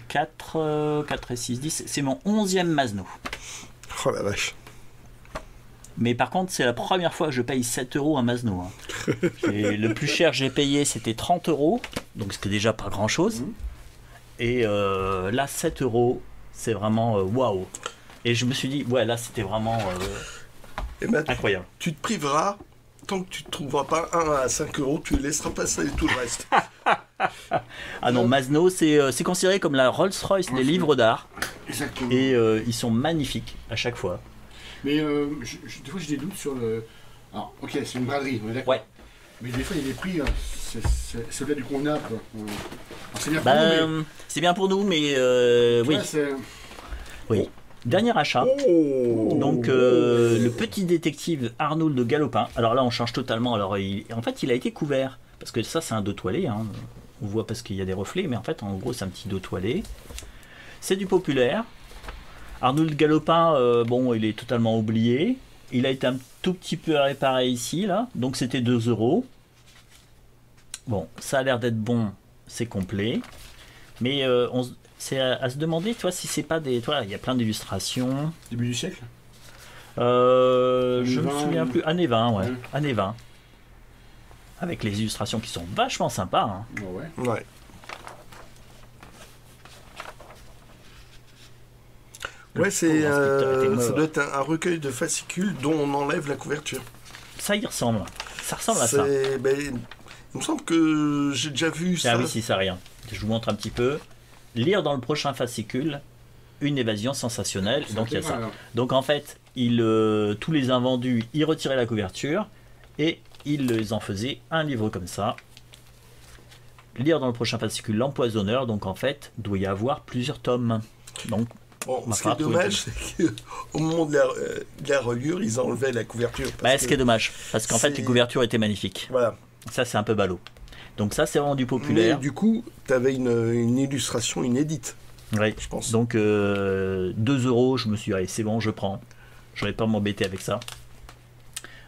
4 et 6, 10. C'est mon 11e Masno. Oh la vache. Mais par contre, c'est la première fois que je paye 7 € un Masno. Et le plus cher que j'ai payé, c'était 30 €. Donc c'était déjà pas grand chose. Et là, 7 €, c'est vraiment waouh. Et je me suis dit, ouais, là, c'était vraiment incroyable. Tu te priveras, tant que tu ne trouveras pas un à 5 €, tu laisseras passer tout le reste. Ah non, Masno, c'est considéré comme la Rolls-Royce des livres d'art. Exactement. Et ils sont magnifiques à chaque fois. Mais des fois, j'ai des doutes sur le... Alors, ok, c'est une braderie, on est d'accord. Ouais. Mais des fois, il y a des prix, c'est au-delà du convenable. C'est bien, bien pour nous, mais oui. Oui. Dernier achat. Donc, le petit détective Arnould de Galopin. Alors là, on change totalement. Alors, en fait, il a été couvert. Parce que ça, c'est un dos toilé. Hein. On voit parce qu'il y a des reflets. Mais en fait, en gros, c'est un petit dos toilé. C'est du populaire. Arnould Galopin, il est totalement oublié. Il a été un tout petit peu réparé ici, là. Donc c'était 2 €. Bon, ça a l'air d'être bon, c'est complet. Mais c'est à se demander, toi, si c'est pas des... Toi, il y a plein d'illustrations. Début du siècle je me souviens plus. Année 20, ouais. Année 20. avec les illustrations qui sont vachement sympas. Hein. Ouais. Ouais. Ouais, c'est ça doit être un recueil de fascicules dont on enlève la couverture. Ça y ressemble. Ça ressemble à ça. Ben, il me semble que j'ai déjà vu ça. Ah oui, si ça rien. Je vous montre un petit peu. Lire dans le prochain fascicule une évasion sensationnelle. Donc il y a ça. Donc en fait, tous les invendus, ils retiraient la couverture et ils les en faisaient un livre comme ça. Lire dans le prochain fascicule l'empoisonneur. Donc en fait, il doit y avoir plusieurs tomes. Donc bon, ce qui est dommage, c'est qu'au moment de la reliure, ils enlevaient la couverture. Ce qui est dommage, parce qu'en fait, les couvertures étaient magnifiques. Voilà. Ça, c'est un peu ballot. Donc ça, c'est vraiment du populaire. Mais du coup, tu avais une illustration inédite. Oui, je pense. Donc 2 €, je me suis dit, allez, c'est bon, je prends. Je ne vais pas m'embêter avec ça.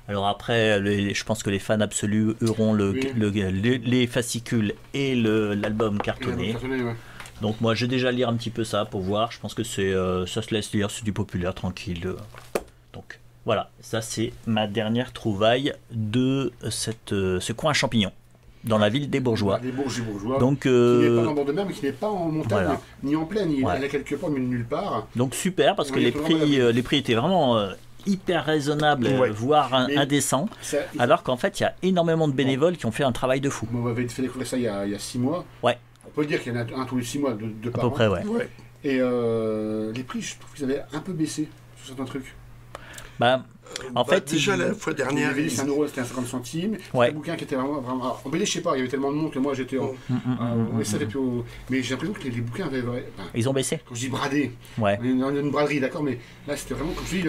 Alors après, je pense que les fans absolus auront les fascicules et l'album cartonné. Ouais. Donc moi, j'ai déjà lire un petit peu ça pour voir. Je pense que ça se laisse lire, c'est du populaire, tranquille. Donc voilà, ça c'est ma dernière trouvaille de ce coin à champignons. Dans la ville des Bourgeois. Des Bourgeois. Donc, qui n'est pas en bord de mer, mais qui n'est pas en montagne, voilà. ni en plaine. Il est quelque part, mais nulle part. Donc super, parce que les prix étaient vraiment hyper raisonnables, voire indécents. Alors qu'en fait, il y a énormément de bénévoles qui ont fait un travail de fou. On m'avait fait découvrir ça il y a 6 mois. Ouais. On peut dire qu'il y en a un tous les 6 mois, de par an. À peu près, ouais. Et les prix, je trouve qu'ils avaient un peu baissé sur certains trucs. En fait, déjà la fois dernière, c'était 1 €, c'était 50 centimes. Un bouquin qui était vraiment. En BD, je sais pas, il y avait tellement de monde que moi j'étais en. Mais j'ai l'impression que les bouquins avaient. Ils ont baissé. Quand je dis bradé, ouais. On a une braderie, d'accord, mais là c'était vraiment comme je dis.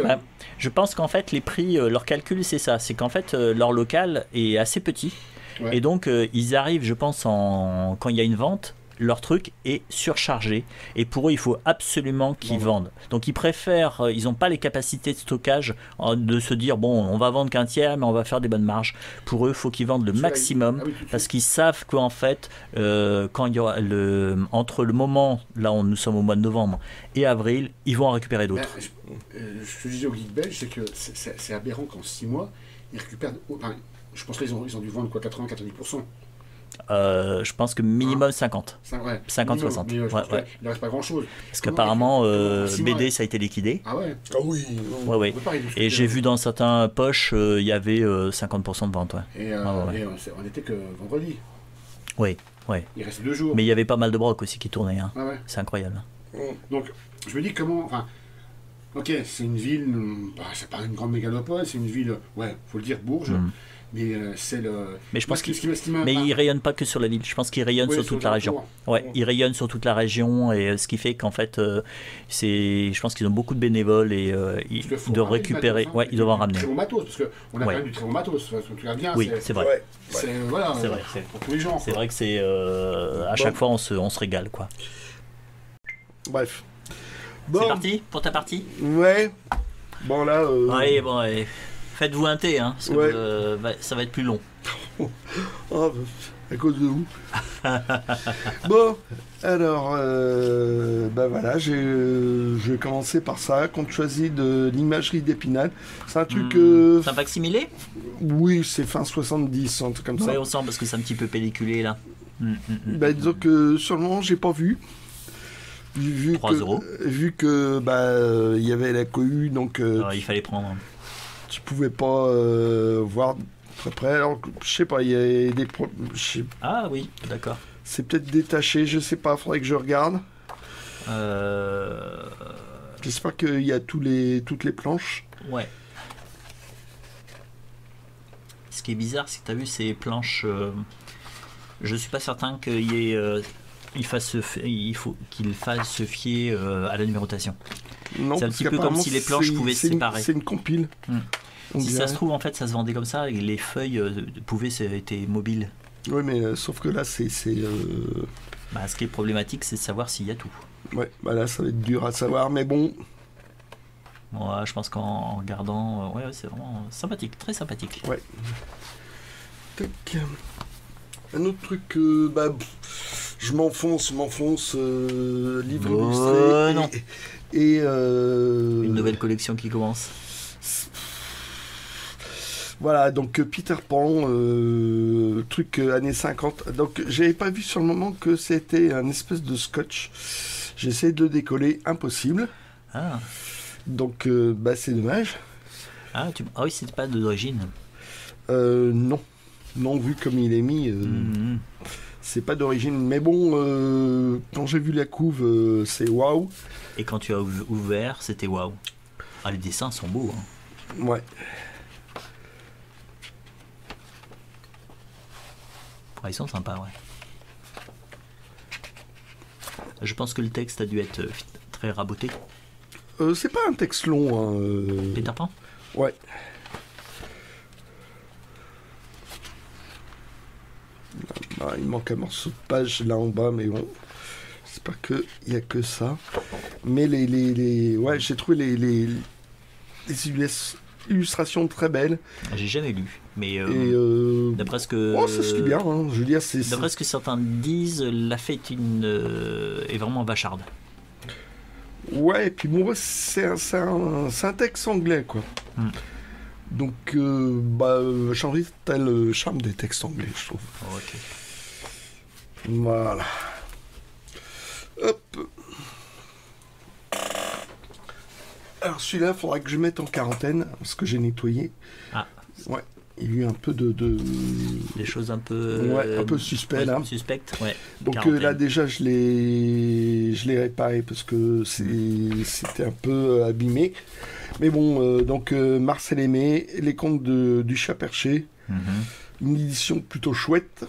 Je pense qu'en fait, les prix, leur calcul, c'est ça. C'est qu'en fait, leur local est assez petit. Ouais. Et donc, ils arrivent, je pense, quand il y a une vente. Leur truc est surchargé et pour eux il faut absolument qu'ils vendent. Donc ils préfèrent, ils n'ont pas les capacités de stockage de se dire bon on va vendre qu'un tiers mais on va faire des bonnes marges. Pour eux il faut qu'ils vendent le maximum parce qu'ils savent qu'en fait quand il y aura entre le moment là où nous sommes au mois de novembre et avril ils vont en récupérer d'autres. Je te disais au Geek Belge c'est que c'est aberrant qu'en 6 mois ils récupèrent, je pense qu'ils ont dû vendre quoi 80-90%. Je pense que minimum 50. 50-60. Il ne reste pas grand chose. Parce qu'apparemment, BD ça a été liquidé. Ah ouais. Ah oui. Ouais. Et j'ai vu dans certains poches, il y avait 50% de vente. Ouais. Et on n'était que vendredi. Oui. Il reste 2 jours. Mais il y avait pas mal de brocs aussi qui tournaient. Hein. Ah ouais. C'est incroyable. Donc, je me dis comment. Enfin, ok, c'est une ville. C'est pas une grande mégalopole, c'est une ville. Ouais, faut le dire, Bourges. Mais c'est le. Mais je pense mais il rayonne pas que sur la ville. Je pense qu'il rayonne sur toute la région. Ouais, il rayonne sur toute la région et ce qui fait qu'en fait, je pense qu'ils ont beaucoup de bénévoles et ils doivent récupérer. Matos, ils doivent en ramener. Très bon matos parce qu'on a quand même du très bon matos. Tu regardes bien. Oui, c'est vrai. C'est voilà. C'est vrai. Pour tous les gens. C'est vrai que c'est à chaque fois on se régale quoi. Bref. C'est parti pour ta partie. Ouais. Bon là. Allez, bon. Faites-vous un thé, hein, parce que ça va être plus long. À cause de vous. Bon, alors, voilà, je vais commencer par ça. Compte choisi de l'imagerie d'Épinal. C'est un truc. C'est un facsimilé ? Oui, c'est fin 70, un truc comme ça. Oui, on sent parce que c'est un petit peu pelliculé là. Disons que sur le moment, j'ai pas vu. 3 €. Vu que il y avait la cohue, donc. Il fallait prendre. Tu pouvais pas voir très près. Alors, je sais pas, il y a des Ah oui, d'accord. C'est peut-être détaché, je sais pas, faudrait que je regarde. J'espère qu'il y a toutes les planches. Ouais. Ce qui est bizarre, c'est que tu as vu ces planches. Je suis pas certain il faut qu'il fasse se fier à la numérotation. Non, c'est un petit peu comme si les planches pouvaient se séparer. C'est une compile. Si ça se trouve, en fait, ça se vendait comme ça et les feuilles étaient mobiles. Oui, mais sauf que là, c'est. Ce qui est problématique, c'est de savoir s'il y a tout. Ouais, là, ça va être dur à savoir, mais bon. Moi, je pense qu'en regardant, c'est vraiment sympathique, très sympathique. Ouais. Tac. Un autre truc, je m'enfonce, livre illustré. Non. Et une nouvelle collection qui commence. Voilà, donc Peter Pan, truc années 50. Donc j'avais pas vu sur le moment que c'était un espèce de scotch. J'essaie de le décoller, impossible. Ah, Donc c'est dommage. ah oui, c'était pas d'origine. Non. Non, vu comme il est mis, c'est pas d'origine. Mais bon, quand j'ai vu la couve, c'est waouh. Et quand tu as ouvert, c'était waouh. Ah, les dessins sont beaux. Hein. Ouais. Ah, ils sont sympas, ouais. Je pense que le texte a dû être très raboté. C'est pas un texte long. Hein, Peter Pan ? Ouais. Ah, il manque un morceau de page là en bas, mais bon. J'espère qu'il n'y a que ça. Mais ouais, j'ai trouvé les illustrations très belles. J'ai jamais lu, mais d'après ce que... Oh, ça se lit bien, hein. Je veux dire, d'après ce que certains disent, la fête est vraiment vacharde. Ouais, et puis bon, c'est un texte anglais, quoi. Donc, changer, t'as le charme des textes anglais, je trouve. Oh, ok. Voilà. Hop. Alors celui-là, il faudra que je mette en quarantaine, parce que j'ai nettoyé. Ah. Ouais. Il y a eu un peu de... Des choses un peu... Ouais, un peu suspect, là. Suspectes, ouais. Donc là, déjà, je l'ai réparé, parce que c'était un peu abîmé. Mais bon, donc Marcel Aimé, Les Contes du Chat Perché. Une édition plutôt chouette.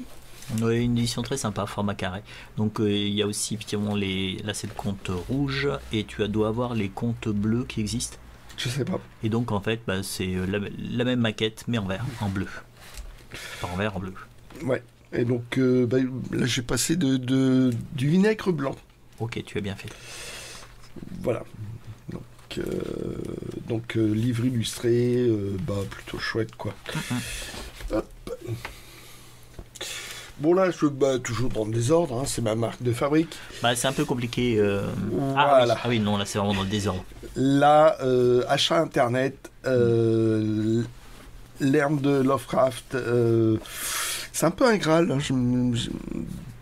Oui, une édition très sympa, format carré. Donc il y a aussi effectivement là c'est le compte rouge et tu dois avoir les comptes bleus qui existent. Je sais pas. Et donc en fait c'est la même maquette mais en vert, en bleu. Pas en vert, en bleu. Ouais. Et donc là j'ai passé du vinaigre blanc. Ok, tu as bien fait. Voilà. Donc livre illustré, plutôt chouette quoi. Hop. Bon là, je toujours dans le désordre, hein, c'est ma marque de fabrique. C'est un peu compliqué. Voilà. Ah oui, non, là c'est vraiment dans le désordre. Là, achat internet, l'herbe de Lovecraft, c'est un peu un Graal hein,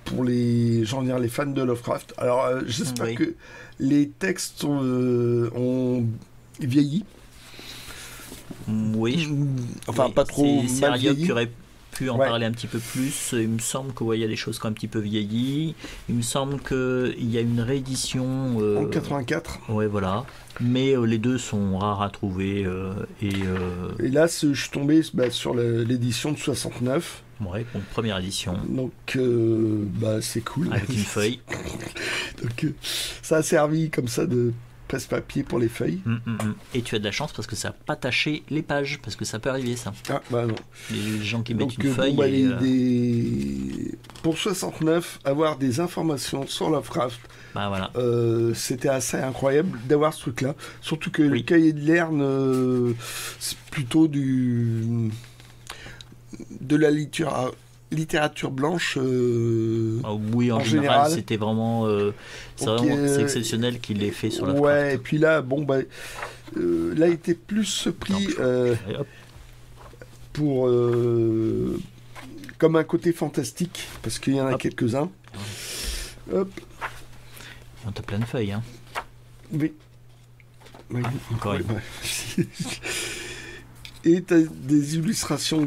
pour les fans de Lovecraft. Alors j'espère que les textes ont vieilli. Oui. Enfin, oui, pas trop c'est mal Ariok vieilli. qui aurait pu en parler un petit peu plus. Il me semble qu'il y a des choses qui ont un petit peu vieilli. Il me semble qu'il y a une réédition... En 84. Ouais, voilà. Mais les deux sont rares à trouver. Et là, je suis tombé sur l'édition de 69. Ouais, donc première édition. Donc, c'est cool. Avec une feuille. Donc, ça a servi comme ça de presse-papier pour les feuilles. Et tu as de la chance parce que ça n'a pas taché les pages, parce que ça peut arriver ça. Ah, bah non. Les gens qui mettent Donc, une feuille... Pour 69, avoir des informations sur Lovecraft, voilà. c'était assez incroyable d'avoir ce truc-là. Surtout que le cahier de Lerne, c'est plutôt de la littérature blanche oui, en général, c'était vraiment c'est exceptionnel qu'il l'ait fait sur la ouais, et puis là, là, il était plus pris pour comme un côté fantastique, parce qu'il y en a quelques-uns. Hop. On a plein de feuilles, hein. Oui. Encore une. Et tu as des illustrations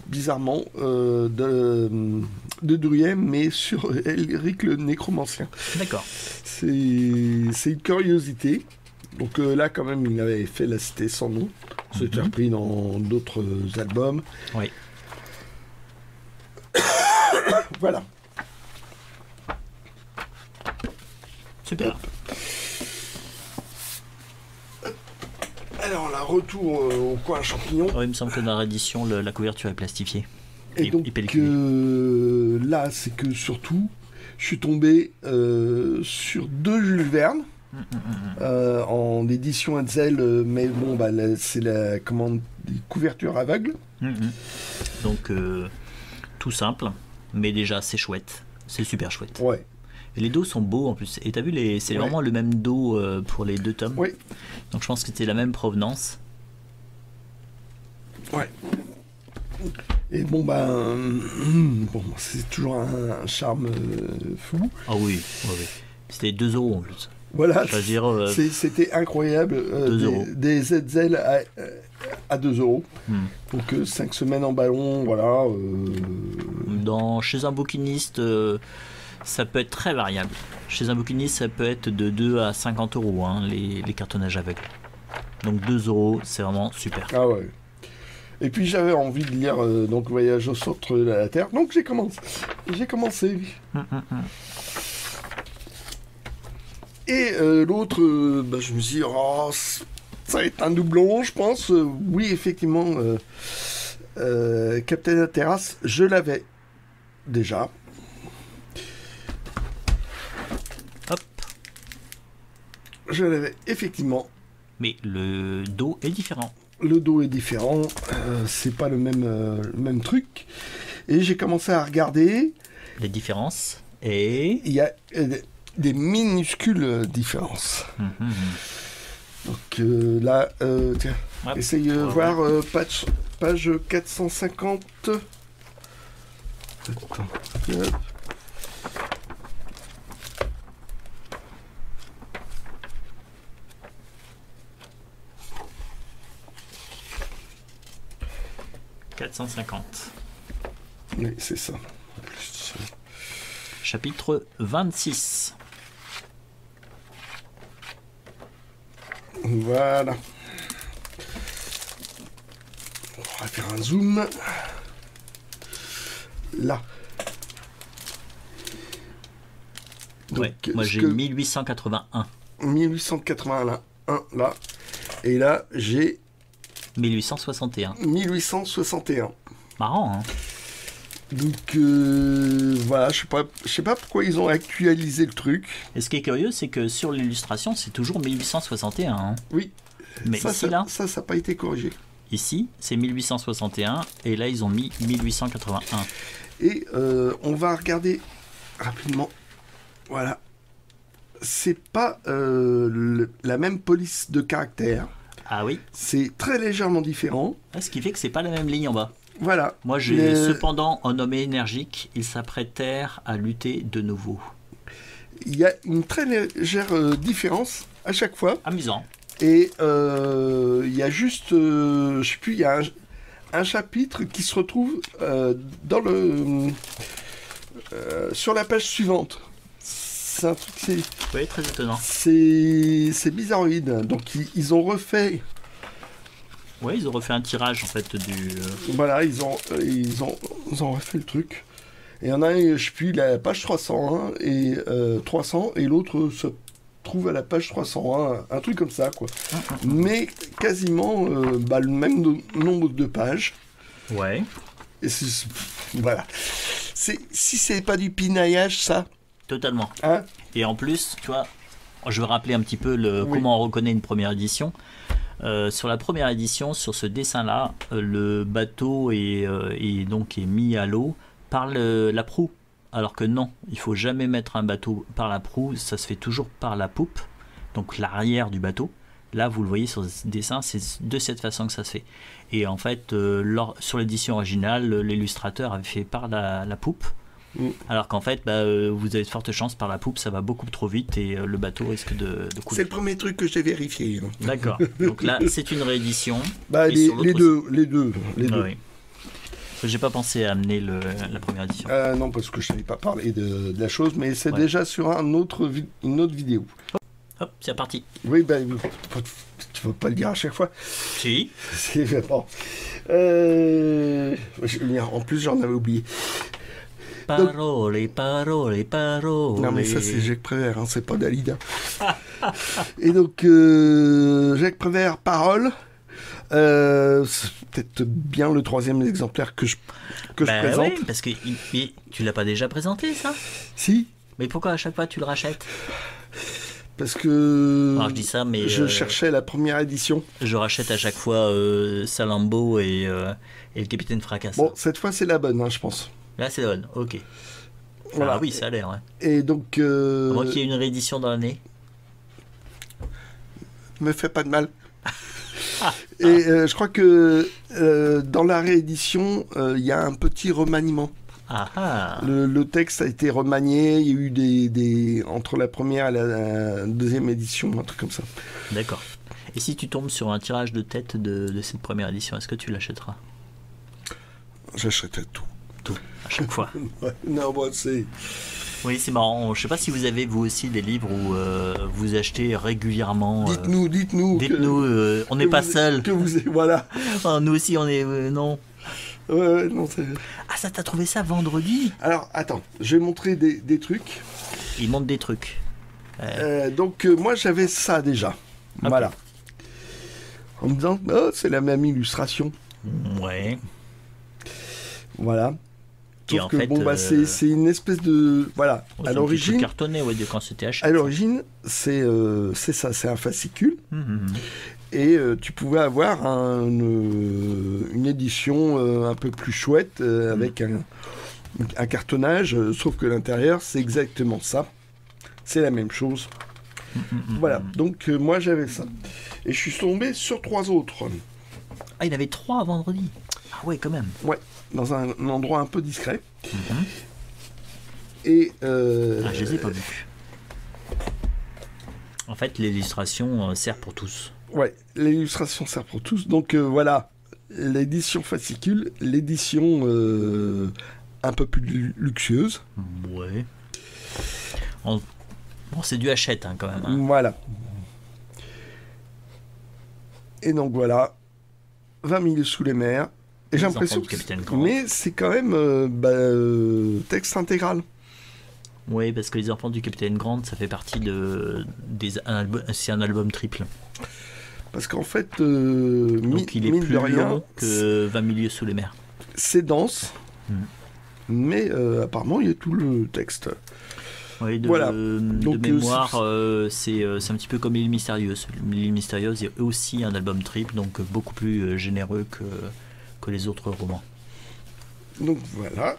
bizarrement de Druyen, mais sur Elric le Nécromancien. D'accord. C'est une curiosité. Donc là, quand même, il avait fait La Cité sans nom. C'était repris dans d'autres albums. Oui. Voilà. Super. Alors là, retour au coin champignon. Il me semble que dans la réédition, la couverture est plastifiée. Et donc là, c'est que surtout, je suis tombé sur 2 Jules Verne en édition Hetzel, mais bon, c'est la commande des couvertures aveugles. Donc tout simple, mais déjà c'est chouette, c'est super chouette. Ouais. Et les dos sont beaux en plus. Et t'as vu, c'est vraiment le même dos pour les 2 tomes. Oui. Donc je pense que c'était la même provenance. Ouais. Et bon, c'est toujours un charme fou. Ah oui, oui. C'était 2 euros en plus. Voilà, C'est-à-dire, c'était incroyable. 2 euros. Des ZZL à 2 euros. Donc 5 semaines en ballon, voilà. Chez un bouquiniste, ça peut être très variable. Chez un bouquiniste, ça peut être de 2 à 50 euros, hein, les cartonnages aveugles. Donc 2 euros, c'est vraiment super. Ah ouais. Et puis j'avais envie de lire donc Voyage au centre de la Terre, donc j'ai commencé. Et l'autre, je me suis dit, oh, ça va être un doublon, je pense. Oui, effectivement, Captain Terrace, je l'avais déjà. Hop. Je l'avais effectivement. Mais le dos est différent. Le dos est différent, c'est pas le même truc. Et j'ai commencé à regarder. Les différences. Et il y a des minuscules différences. Donc là, tiens, essaye de voir page 450. Attends. 450. Oui, c'est ça. Chapitre 26. Voilà. On va faire un zoom. Là. Donc, ouais, moi j'ai 1881. 1881 là. Et là, j'ai 1861. 1861. Marrant, hein. Donc voilà, je sais pas pourquoi ils ont actualisé le truc. Et ce qui est curieux, c'est que sur l'illustration, c'est toujours 1861. Hein. Oui. Mais ça, ici, là, ça n'a pas été corrigé. Ici, c'est 1861 et là, ils ont mis 1881. Et on va regarder rapidement. Voilà. C'est pas la même police de caractère. Ah oui. C'est très légèrement différent. Ce qui fait que c'est pas la même ligne en bas. Voilà. Moi, j'ai cependant un homme énergique. Ils s'apprêtèrent à lutter de nouveau. Il y a une très légère différence à chaque fois. Amusant. Et il y a juste, je sais plus, il y a un chapitre qui se retrouve dans sur la page suivante. C'est un truc, oui, très étonnant. C'est bizarroïde. Donc ils ont refait. Oui, ils ont refait un tirage en fait du. Voilà, ils ont refait le truc. Et il y en a un, je sais plus, la page 301 et 300, et l'autre se trouve à la page 301, un truc comme ça, quoi. Mais quasiment le même nombre de pages. Ouais. Et voilà. Si c'est pas du pinaillage, ça. Totalement. Hein? Et en plus, tu vois, je vais rappeler un petit peu comment on reconnaît une première édition. Sur la première édition, sur ce dessin-là, le bateau est mis à l'eau par la proue. Alors que non, il faut jamais mettre un bateau par la proue, ça se fait toujours par la poupe, donc l'arrière du bateau. Là, vous le voyez sur ce dessin, c'est de cette façon que ça se fait. Et en fait, sur l'édition originale, l'illustrateur avait fait par la poupe. Alors qu'en fait, vous avez de fortes chances par la poupe, ça va beaucoup trop vite et le bateau risque de couler. C'est le premier truc que j'ai vérifié. D'accord. Donc là, c'est une réédition. Les deux. Oui. J'ai pas pensé à amener la première édition. Non, parce que je savais pas parler de la chose, mais c'est déjà sur une autre vidéo. Hop, c'est parti. Oui, tu vas pas le dire à chaque fois. Si. C'est bon. En plus, j'en avais oublié. Parole. Non, mais ça, c'est Jacques Prévert, hein, c'est pas Dalida. Et donc, Jacques Prévert, parole. C'est peut-être bien le troisième exemplaire que je présente. Oui, parce que tu l'as pas déjà présenté, ça? Si. Mais pourquoi à chaque fois tu le rachètes? Parce que alors, je dis ça, mais je cherchais la première édition. Je rachète à chaque fois Salambo et le Capitaine Fracasse. Bon, cette fois c'est la bonne, hein, je pense. Là c'est la bonne, ok. Voilà. Ah oui, ça a l'air. Ouais. Et donc. À moins qu'il y ait une réédition dans l'année. Me fais pas de mal. Et je crois que dans la réédition, il y a un petit remaniement. Le texte a été remanié, il y a eu des entre la première et la deuxième édition, un truc comme ça. D'accord. Et si tu tombes sur un tirage de tête de cette première édition, est-ce que tu l'achèteras? J'achèterai tout. Tout, à chaque fois. Ouais, non, bon, c'est... Oui, c'est marrant. Je sais pas si vous avez vous aussi des livres où vous achetez régulièrement. Dites-nous. Dites-nous, on n'est pas seul. Que vous voilà. Nous aussi, on est non. Ouais, non, c'est... Ah, ça t'as trouvé ça vendredi? Alors, attends, je vais montrer des trucs. Il montre des trucs. Donc, moi, j'avais ça déjà. Okay. Voilà. En me disant, oh, c'est la même illustration. Ouais. Voilà. Et sauf en que fait, bon, bah, c'est une espèce de... Voilà. Ouais, à l'origine... cartonné, ouais, de quand c'était acheté. À l'origine, c'est ça, c'est un fascicule. Et tu pouvais avoir une édition un peu plus chouette avec un cartonnage, sauf que l'intérieur, c'est exactement ça. C'est la même chose. Voilà, donc moi j'avais ça. Et je suis tombé sur 3 autres. Ah, il y en avait 3 vendredi. Ah ouais, quand même. Ouais, dans un endroit un peu discret. Et... je les ai pas vus. En fait, l'illustration sert pour tous. Ouais, l'illustration sert pour tous. Donc voilà, l'édition fascicule, l'édition un peu plus luxueuse. Ouais. Bon, c'est du Hachette quand même. Hein. Voilà. Et donc voilà, 20 milieux sous les mers. Et j'ai l'impression que... Mais c'est quand même texte intégral. Oui, parce que Les Enfants du Capitaine Grant, ça fait partie c'est un album triple. Parce qu'en fait, donc il est plus long que 20 milieux sous les mers. C'est dense, mais apparemment il y a tout le texte. Oui, voilà. Donc, de mémoire, c'est un petit peu comme L'île mystérieuse. L'île mystérieuse, il y a aussi un album triple, donc beaucoup plus généreux que les autres romans. Donc voilà.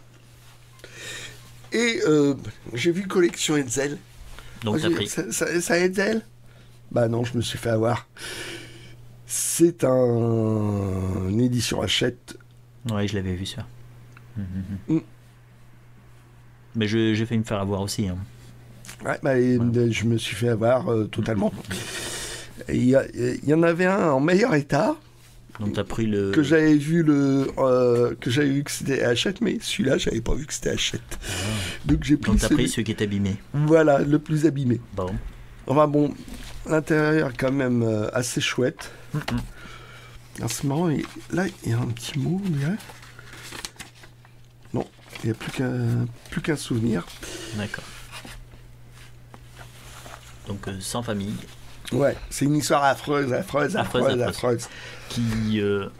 Et j'ai vu Collection Hetzel. Donc t'as pris. Ça Hetzel? Bah non, je me suis fait avoir. C'est une édition Hachette. Ouais, je l'avais vu ça. Mais j'ai failli me faire avoir aussi. Hein. Ouais, je me suis fait avoir totalement. Il y en avait un en meilleur état. Donc t'as pris le... Que j'avais vu que c'était Hachette, mais celui-là, j'avais pas vu que c'était Hachette. Donc j'ai pris. Donc t'as pris celui qui est abîmé. Voilà, le plus abîmé. Bon. Enfin bon, l'intérieur est quand même assez chouette. Alors, c'est marrant, là, il y a un petit mot, on dirait. Non, il n'y a plus qu'un souvenir. D'accord. Donc sans famille. Ouais, c'est une histoire affreuse. Qui est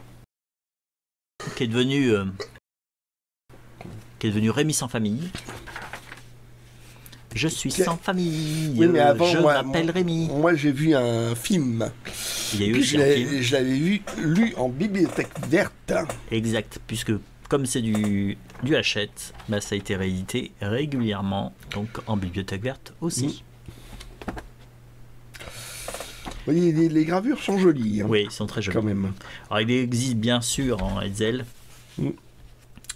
devenu Rémi sans famille. Je suis sans famille. Oui, mais avant, je m'appelle Rémi. Moi, j'ai vu un film. Il y a eu aussi un film. Je l'avais lu en bibliothèque verte. Exact, puisque comme c'est du Hachette, ça a été réédité régulièrement, donc en bibliothèque verte aussi. Oui, les gravures sont jolies. Hein, oui, ils sont très jolies. Quand même. Alors, il existe bien sûr en Hetzel,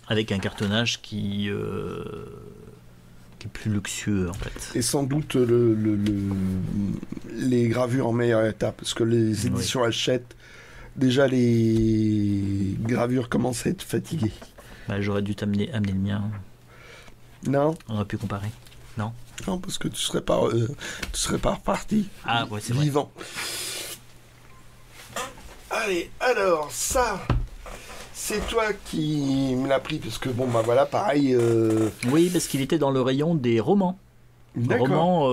avec un cartonnage qui est plus luxueux en fait. Et sans doute les gravures en meilleur état, parce que les éditions Hachette, déjà les gravures commencent à être fatiguées. J'aurais dû amener le mien. Non. On aurait pu comparer. Non. Non, parce que tu serais pas reparti. Ah ouais, c'est vivant. Vrai. Allez, alors ça, c'est toi qui me l'as pris parce que voilà, pareil. Oui, parce qu'il était dans le rayon des romans. D'accord. Romans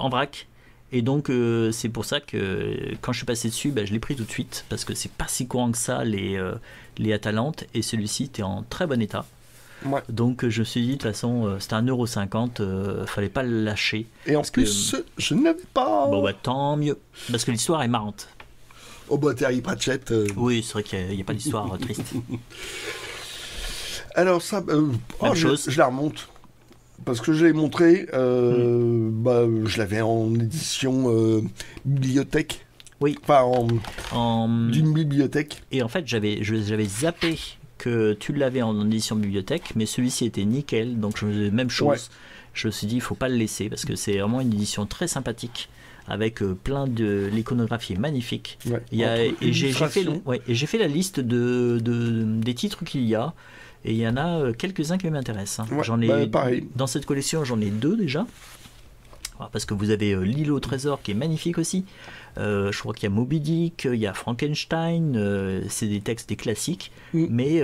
en vrac. Et donc c'est pour ça que quand je suis passé dessus, je l'ai pris tout de suite parce que c'est pas si courant que ça les Atalante et celui-ci était en très bon état. Ouais. Donc je me suis dit de toute façon c'était 1,50€, fallait pas le lâcher. Et en plus je ne l'avais pas. Bon tant mieux, parce que l'histoire est marrante. Oh Terry Pratchett. Oui, c'est vrai qu'il n'y a pas d'histoire triste. Alors ça, chose. Je la remonte. Parce que je l'ai montré, je l'avais en édition bibliothèque. Oui. Enfin, En... d'une bibliothèque. Et en fait, j'avais zappé que tu l'avais en édition bibliothèque, mais celui-ci était nickel, donc même chose. Ouais. Je me suis dit, il faut pas le laisser parce que c'est vraiment une édition très sympathique avec plein de l'iconographie est magnifique. Ouais. Et j'ai fait, Illustration. j'ai fait la liste des titres qu'il y a. Et il y en a quelques-uns qui m'intéressent. Ouais, J'en ai pareil. dans cette collection, j'en ai 2 déjà. Alors, parce que vous avez l'île au trésor qui est magnifique aussi. Je crois qu'il y a Moby Dick, il y a Frankenstein. C'est des textes, des classiques. Mais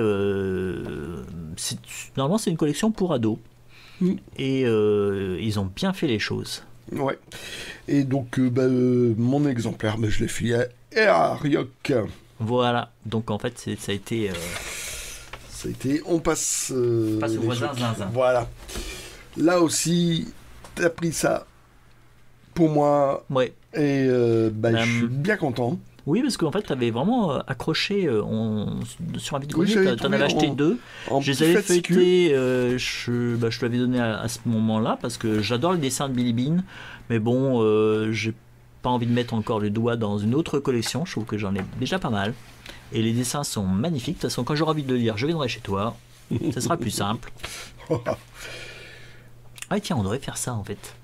normalement, c'est une collection pour ados. Et ils ont bien fait les choses. Ouais. Et donc, mon exemplaire, je l'ai filé à Ryok. Voilà. Donc, en fait, ça a été... Ça a été, on passe au les voisin trucs. zinzin. Voilà. Là aussi, t'as pris ça pour moi. Ouais. Et je suis bien content. Oui, parce qu'en fait, tu avais vraiment accroché sur un vide-grenier, Oui, tu en avais acheté 2. Je les avais feuilletés, je l'avais donné à ce moment-là, parce que j'adore les dessins de Billy Bean, mais bon, j'ai pas envie de mettre encore le doigt dans une autre collection, je trouve que j'en ai déjà pas mal. Et les dessins sont magnifiques, de toute façon, quand j'aurai envie de le lire, je viendrai chez toi, ça sera plus simple. Ah tiens, on devrait faire ça en fait.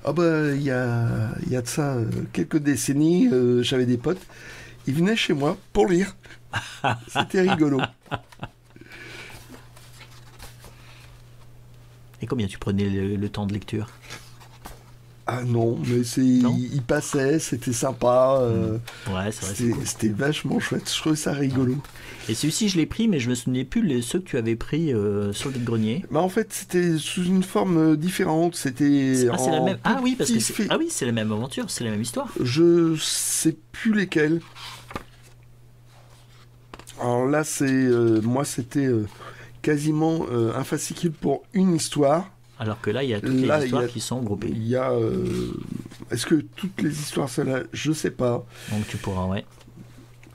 Ah il y a de ça quelques décennies, j'avais des potes, ils venaient chez moi pour lire. C'était rigolo. Et combien tu prenais le temps de lecture? Ah non, mais Non il passait, c'était sympa. Ouais, c'est vrai. C'est cool. C'était vachement chouette, je trouvais ça rigolo. Et celui-ci, je l'ai pris, mais je me souvenais plus ceux que tu avais pris sur le vide-grenier. En fait, c'était sous une forme différente. C'était c'est la même. Ah oui, parce que petit c'est la même aventure, c'est la même histoire. Je sais plus lesquels. Alors là, moi, c'était quasiment un fascicule pour une histoire. Alors que là, il y a toutes les histoires qui sont groupées. Il y a. Est-ce que toutes les histoires sont là? Je sais pas. Donc tu pourras, ouais.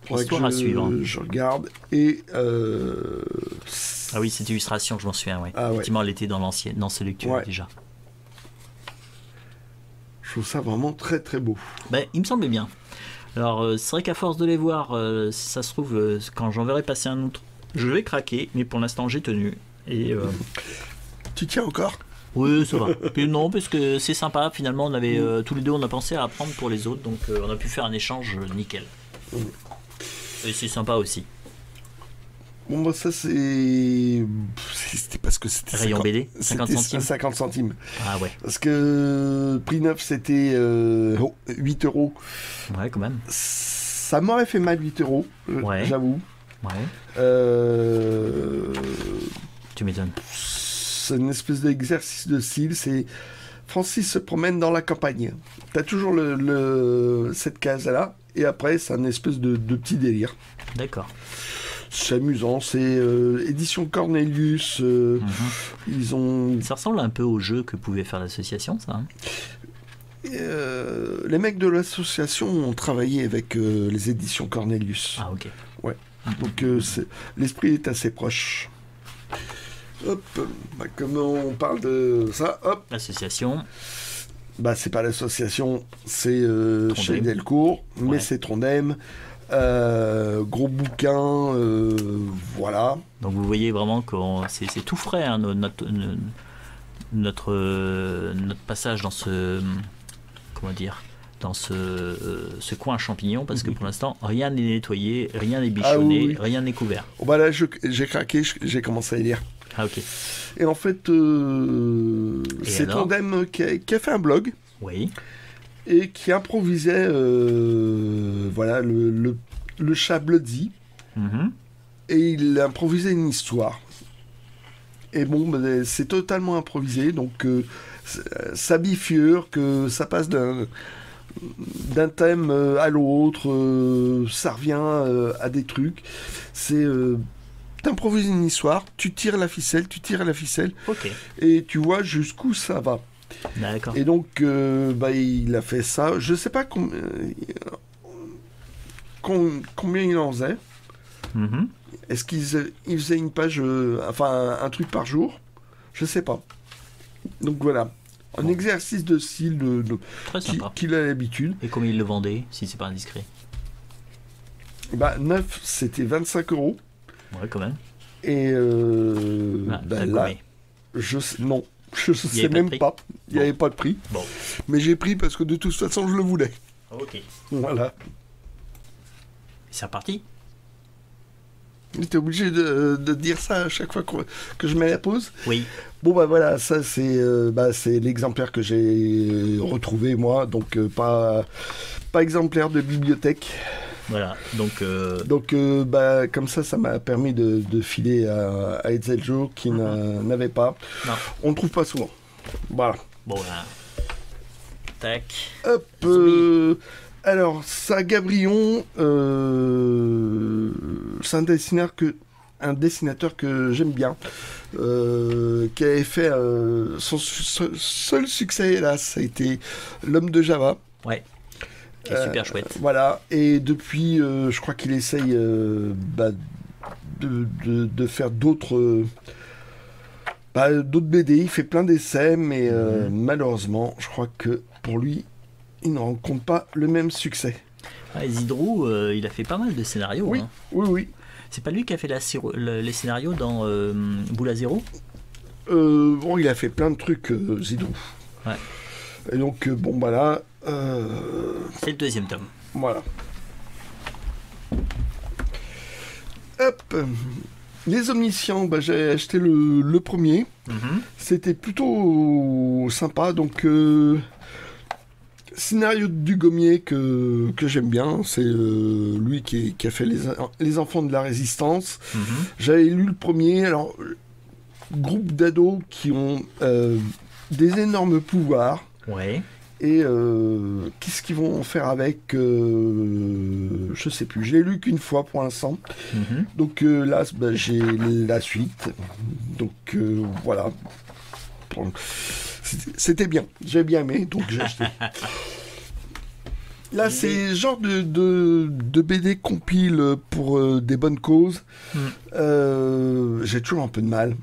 Histoire à suivre. Je regarde et. Ah oui, cette illustration, je m'en souviens, ouais. Ah, effectivement, elle était dans ce lecture déjà. Je trouve ça vraiment très très beau. Il me semblait bien. Alors, c'est vrai qu'à force de les voir, si ça se trouve, quand j'en verrai passer un autre, je vais craquer, mais pour l'instant, j'ai tenu. Et. Tu tiens encore? Oui, ça va. Puis non, parce que c'est sympa. Finalement, on avait tous les deux, on a pensé à prendre pour les autres, donc on a pu faire un échange nickel. Et c'est sympa aussi. Bon, ça c'était parce que c'était rayon BD, 50 centimes. 50 centimes. Ah ouais. Parce que prix neuf c'était 8 €. Ouais, quand même. Ça m'aurait fait mal 8 €, j'avoue. Ouais. Tu m'étonnes. C'est une espèce d'exercice de style. C'est Francis se promène dans la campagne. T'as toujours cette case-là, et après, c'est un espèce de petit délire. D'accord. C'est amusant, c'est édition Cornelius. Ils ont. Ça ressemble un peu au jeu que pouvait faire l'association, ça. Hein. Les mecs de l'association ont travaillé avec les éditions Cornelius. Ah, ok. Ouais. Donc l'esprit est assez proche. Hop, comme on parle de ça, hop. L'association. C'est pas l'association, c'est chez Delcourt, mais c'est Trondheim. Gros bouquin, voilà. Donc vous voyez vraiment que c'est tout frais, hein, notre passage dans ce dans ce coin champignon, parce que pour l'instant rien n'est nettoyé, rien n'est bichonné, rien n'est couvert. Là j'ai craqué, j'ai commencé à lire. Ah ok. Et en fait c'est Trondheim qui a fait un blog. Oui. Et qui improvisait le chat Bloody. Et il improvisait une histoire. Et c'est totalement improvisé, donc ça bifurque, que ça passe d'un thème à l'autre, ça revient à des trucs. C'est t'improvises une histoire, tu tires la ficelle, okay. Et tu vois jusqu'où ça va. D'accord. Et donc, il a fait ça. Je sais pas combien il en faisait. Est-ce qu'il faisait une page, un truc par jour? Je sais pas. Donc voilà. Un exercice de style Très sympa. qu'il a l'habitude. Et combien il le vendait, si c'est pas indiscret? Bah, neuf, c'était 25 €. Ouais, quand même. Et T'as là, combien? je sais avait pas de même prix pas. Il n'y Bon. avait pas de prix. Bon, Mais j'ai pris parce que de toute façon, je le voulais. ok. Voilà. C'est reparti. T'es obligé de dire ça à chaque fois que je mets la pause. Oui. Bon, bah voilà, ça c'est l'exemplaire que j'ai retrouvé moi. Donc, pas exemplaire de bibliothèque. Voilà. Donc, Donc, comme ça m'a permis de filer à Etzeljo qui n'avait pas. Non. On ne trouve pas souvent. Voilà. bon, là. Tac. Hop. Alors, ça, Gabrion, c'est un dessinateur que j'aime bien, qui avait fait son seul succès, hélas, ça a été L'Homme de Java. Ouais. Qui est super chouette. Voilà, et depuis, je crois qu'il essaye de faire d'autres BD. Il fait plein d'essais, mais malheureusement, je crois que pour lui, il ne rencontre pas le même succès. Ah, Zidrou, il a fait pas mal de scénarios. Oui, hein. oui. C'est pas lui qui a fait les scénarios dans Boule à Zéro? Bon, il a fait plein de trucs, Zidrou. Ouais. Et donc, bon, bah là, C'est le deuxième tome. voilà. Hop. Les Omniscients, bah, j'ai acheté le premier. Mhm. C'était plutôt sympa, donc scénario du Gommier que j'aime bien, c'est lui qui a fait les Enfants de la Résistance. Mhm. J'avais lu le premier, alors groupe d'ados qui ont des énormes pouvoirs, Ouais. et qu'est-ce qu'ils vont en faire avec, je sais plus, je l'ai lu qu'une fois pour l'instant. Mhm. Donc là, bah, j'ai la suite. Donc voilà. C'était bien. J'ai bien aimé, donc j'ai acheté. Là, c'est le genre de BD compile pour des bonnes causes. J'ai toujours un peu de mal.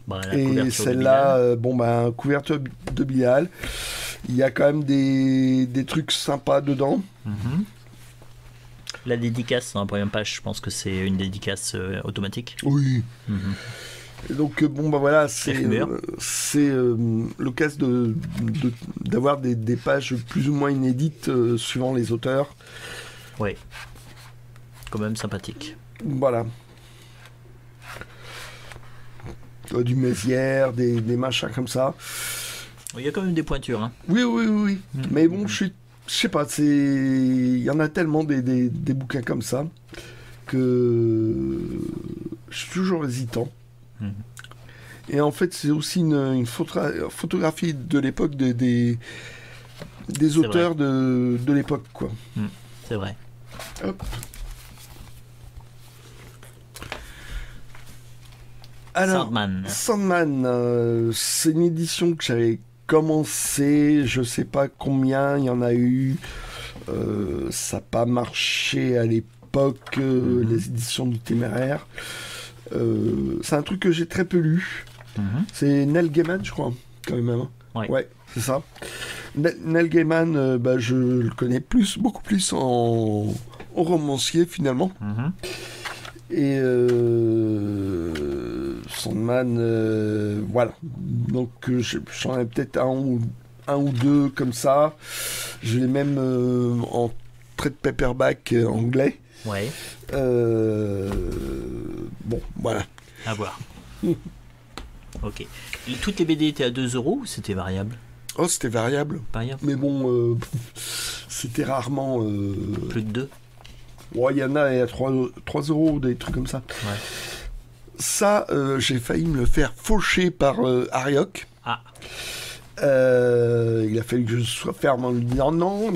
Bah, la Et couverture de celle-là, couverture de Bilal. Il y a quand même des trucs sympas dedans. Bilal. Mhm. La dédicace dans la première page, je pense que c'est une dédicace automatique. Oui. Mhm. Et donc voilà, c'est fumeur. l'occasion d'avoir des pages plus ou moins inédites suivant les auteurs. Ouais. Quand même sympathique. Voilà. Du Mézières, des machins comme ça. Il y a quand même des pointures. Hein. Oui. Mais bon, je sais pas, il y en a tellement des bouquins comme ça que je suis toujours hésitant. Mhm. Et en fait, c'est aussi une photographie de l'époque des auteurs de l'époque, quoi. C'est vrai. Hop. Alors, Sandman, c'est une édition que j'avais commencé, je sais pas combien il y en a eu. Ça n'a pas marché à l'époque, les éditions du Téméraire. C'est un truc que j'ai très peu lu. C'est Neil Gaiman, je crois, quand même. Hein. Ouais, c'est ça. Neil Gaiman, je le connais beaucoup plus en romancier, finalement. Et Sandman, voilà. Donc j'en ai peut-être un ou deux comme ça. Je l'ai même en trade paperback anglais. Ouais. Bon, voilà. À voir. Ok. Et toutes les BD étaient à 2 € ou c'était variable? Oh, c'était variable. Variable. Mais bon, c'était rarement... Plus de 2? Ouais, il y en a à 3 €, des trucs comme ça. Ouais. Ça, j'ai failli me le faire faucher par Ariok. Ah. Il a fallu que je sois ferme en lui disant non,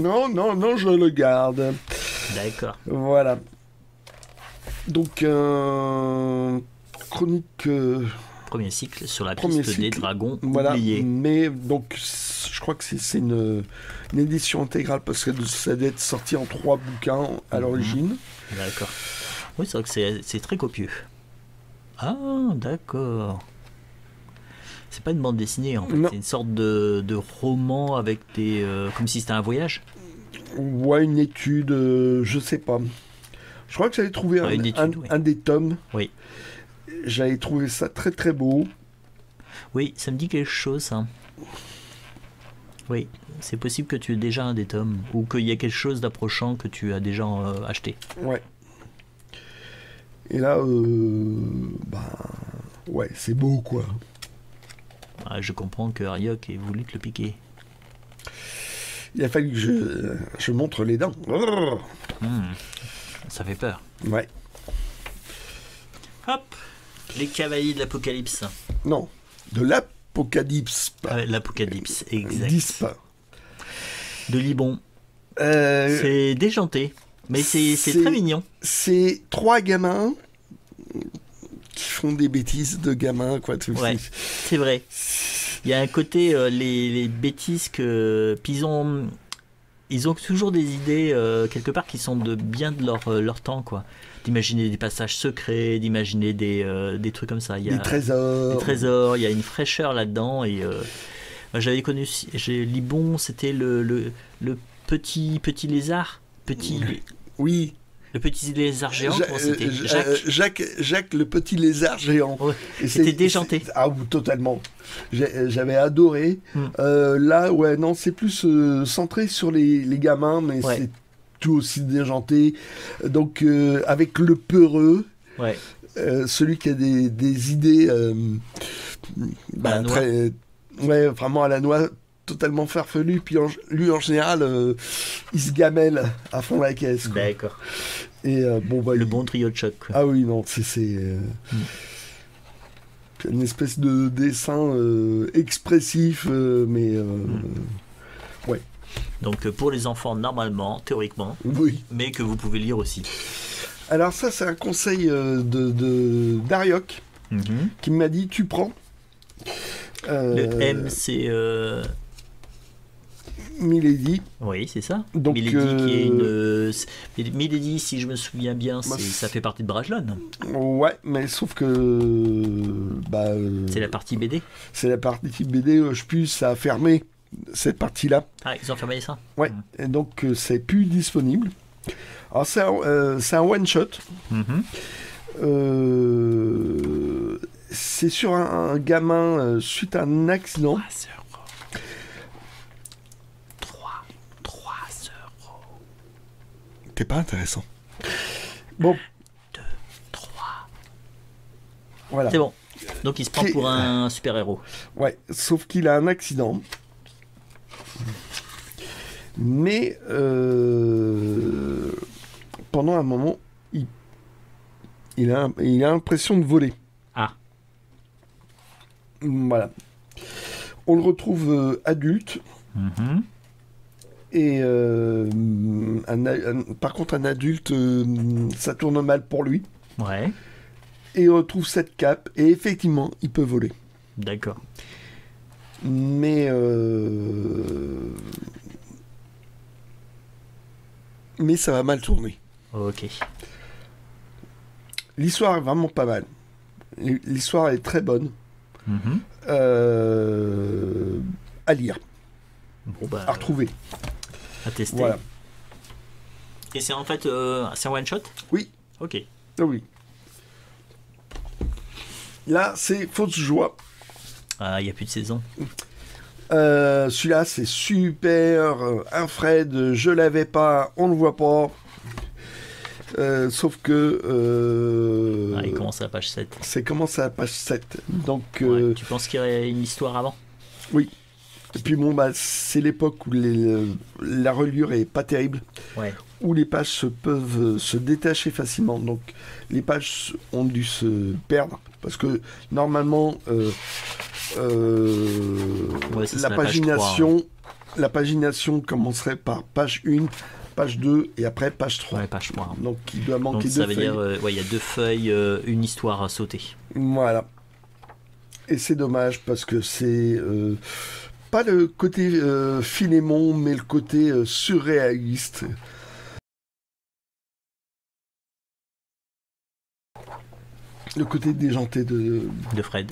je le garde. D'accord. Voilà. Donc, chronique... Premier cycle sur la Premier piste des cycle. dragons Voilà, oubliés. mais donc je crois que c'est une édition intégrale parce que ça doit être sorti en 3 bouquins à l'origine. D'accord. Oui, c'est vrai que c'est très copieux. Ah, d'accord. C'est pas une bande dessinée en fait, Non. c'est une sorte de roman avec des. Comme si c'était un voyage. Ouais, une étude, je sais pas. Je crois que j'avais trouvé Une étude, oui. un des tomes. Oui. J'avais trouvé ça très très beau. Oui, ça me dit quelque chose, ça. Oui, c'est possible que tu aies déjà un des tomes, ou qu'il y a quelque chose d'approchant que tu as déjà acheté. Ouais. Et là, ouais, c'est beau quoi. Ah, je comprends que Ryok ait voulu te le piquer. Il a fallu que je montre les dents. Ça fait peur. Ouais. Hop, les cavaliers de l'Apocalypse. Non, de l'Apocalypse. L'Apocalypse, exact. Dispe. De Libon. C'est déjanté, mais c'est très mignon. C'est 3 gamins qui font des bêtises de gamins, quoi. Ouais, c'est vrai. Il y a un côté, les bêtises que... Puis ils ont toujours des idées, quelque part, qui sont bien de leur temps, quoi. D'imaginer des passages secrets, d'imaginer des trucs comme ça. Il y a des trésors. Des trésors, il y a une fraîcheur là-dedans. Et j'avais connu... Libon, c'était le petit lézard. Oui. Le petit lézard géant, comment c'était Jacques, le petit lézard géant. Ouais. C'était déjanté. Ah, totalement. J'avais adoré. Là, ouais, non, c'est plus centré sur les gamins, mais c'est tout aussi déjanté. Donc, avec le peureux, celui qui a des idées très, vraiment à la noix, totalement farfelu, puis lui en général il se gamelle à fond la caisse, quoi. D'accord. Et le bon trio de choc, quoi. Ah oui, non, c'est une espèce de dessin expressif, mais ouais. Donc pour les enfants normalement, théoriquement, oui, mais que vous pouvez lire aussi. Alors ça, c'est un conseil de Dariok qui m'a dit tu prends. Le M, c'est Milady. Oui, c'est ça. Donc, Milady qui est une... Milady, si je me souviens bien, ça fait partie de Brajlon. Ouais, mais sauf que... c'est la partie BD. C'est la partie BD, je pense, ça a fermé cette partie-là. Ah, ils ont fermé ça. Ouais, et donc c'est plus disponible. Alors c'est un one-shot. C'est sur un gamin suite à un accident. 3 euros. T'es pas intéressant. Bon. 2, 3. Voilà. C'est bon. Donc il se prend pour un super-héros. Ouais, sauf qu'il a un accident. Mais pendant un moment, il a l'impression de voler. Ah. Voilà. On le retrouve adulte. Et par contre, un adulte, ça tourne mal pour lui. Ouais. Et il retrouve cette cape. Et effectivement, il peut voler. D'accord. Mais ça va mal tourner. Ok. L'histoire est vraiment pas mal. L'histoire est très bonne. À lire. Bon, à retrouver. À tester. Voilà. Et c'est en fait c'est un one shot? Oui. Ok. Ah oui. Là, c'est Fausse Joie. Ah, il n'y a plus de saison. Celui-là, c'est super. Un Fred, je l'avais pas, on le voit pas. Sauf que... il commence à la page 7. C'est commencé à la page 7. Donc, tu penses qu'il y aurait une histoire avant? Oui. Et puis bon, c'est l'époque où la reliure est pas terrible. Ouais. Où les pages peuvent se détacher facilement. Donc les pages ont dû se perdre. Parce que normalement, la pagination commencerait par page 1, page 2 et après page 3. Ouais, page 3. Donc il doit manquer 2 feuilles. Ça veut dire, il y a 2 feuilles, une histoire à sauter. Voilà. Et c'est dommage parce que c'est pas le côté Philémon, mais le côté surréaliste. le côté déjanté de Fred.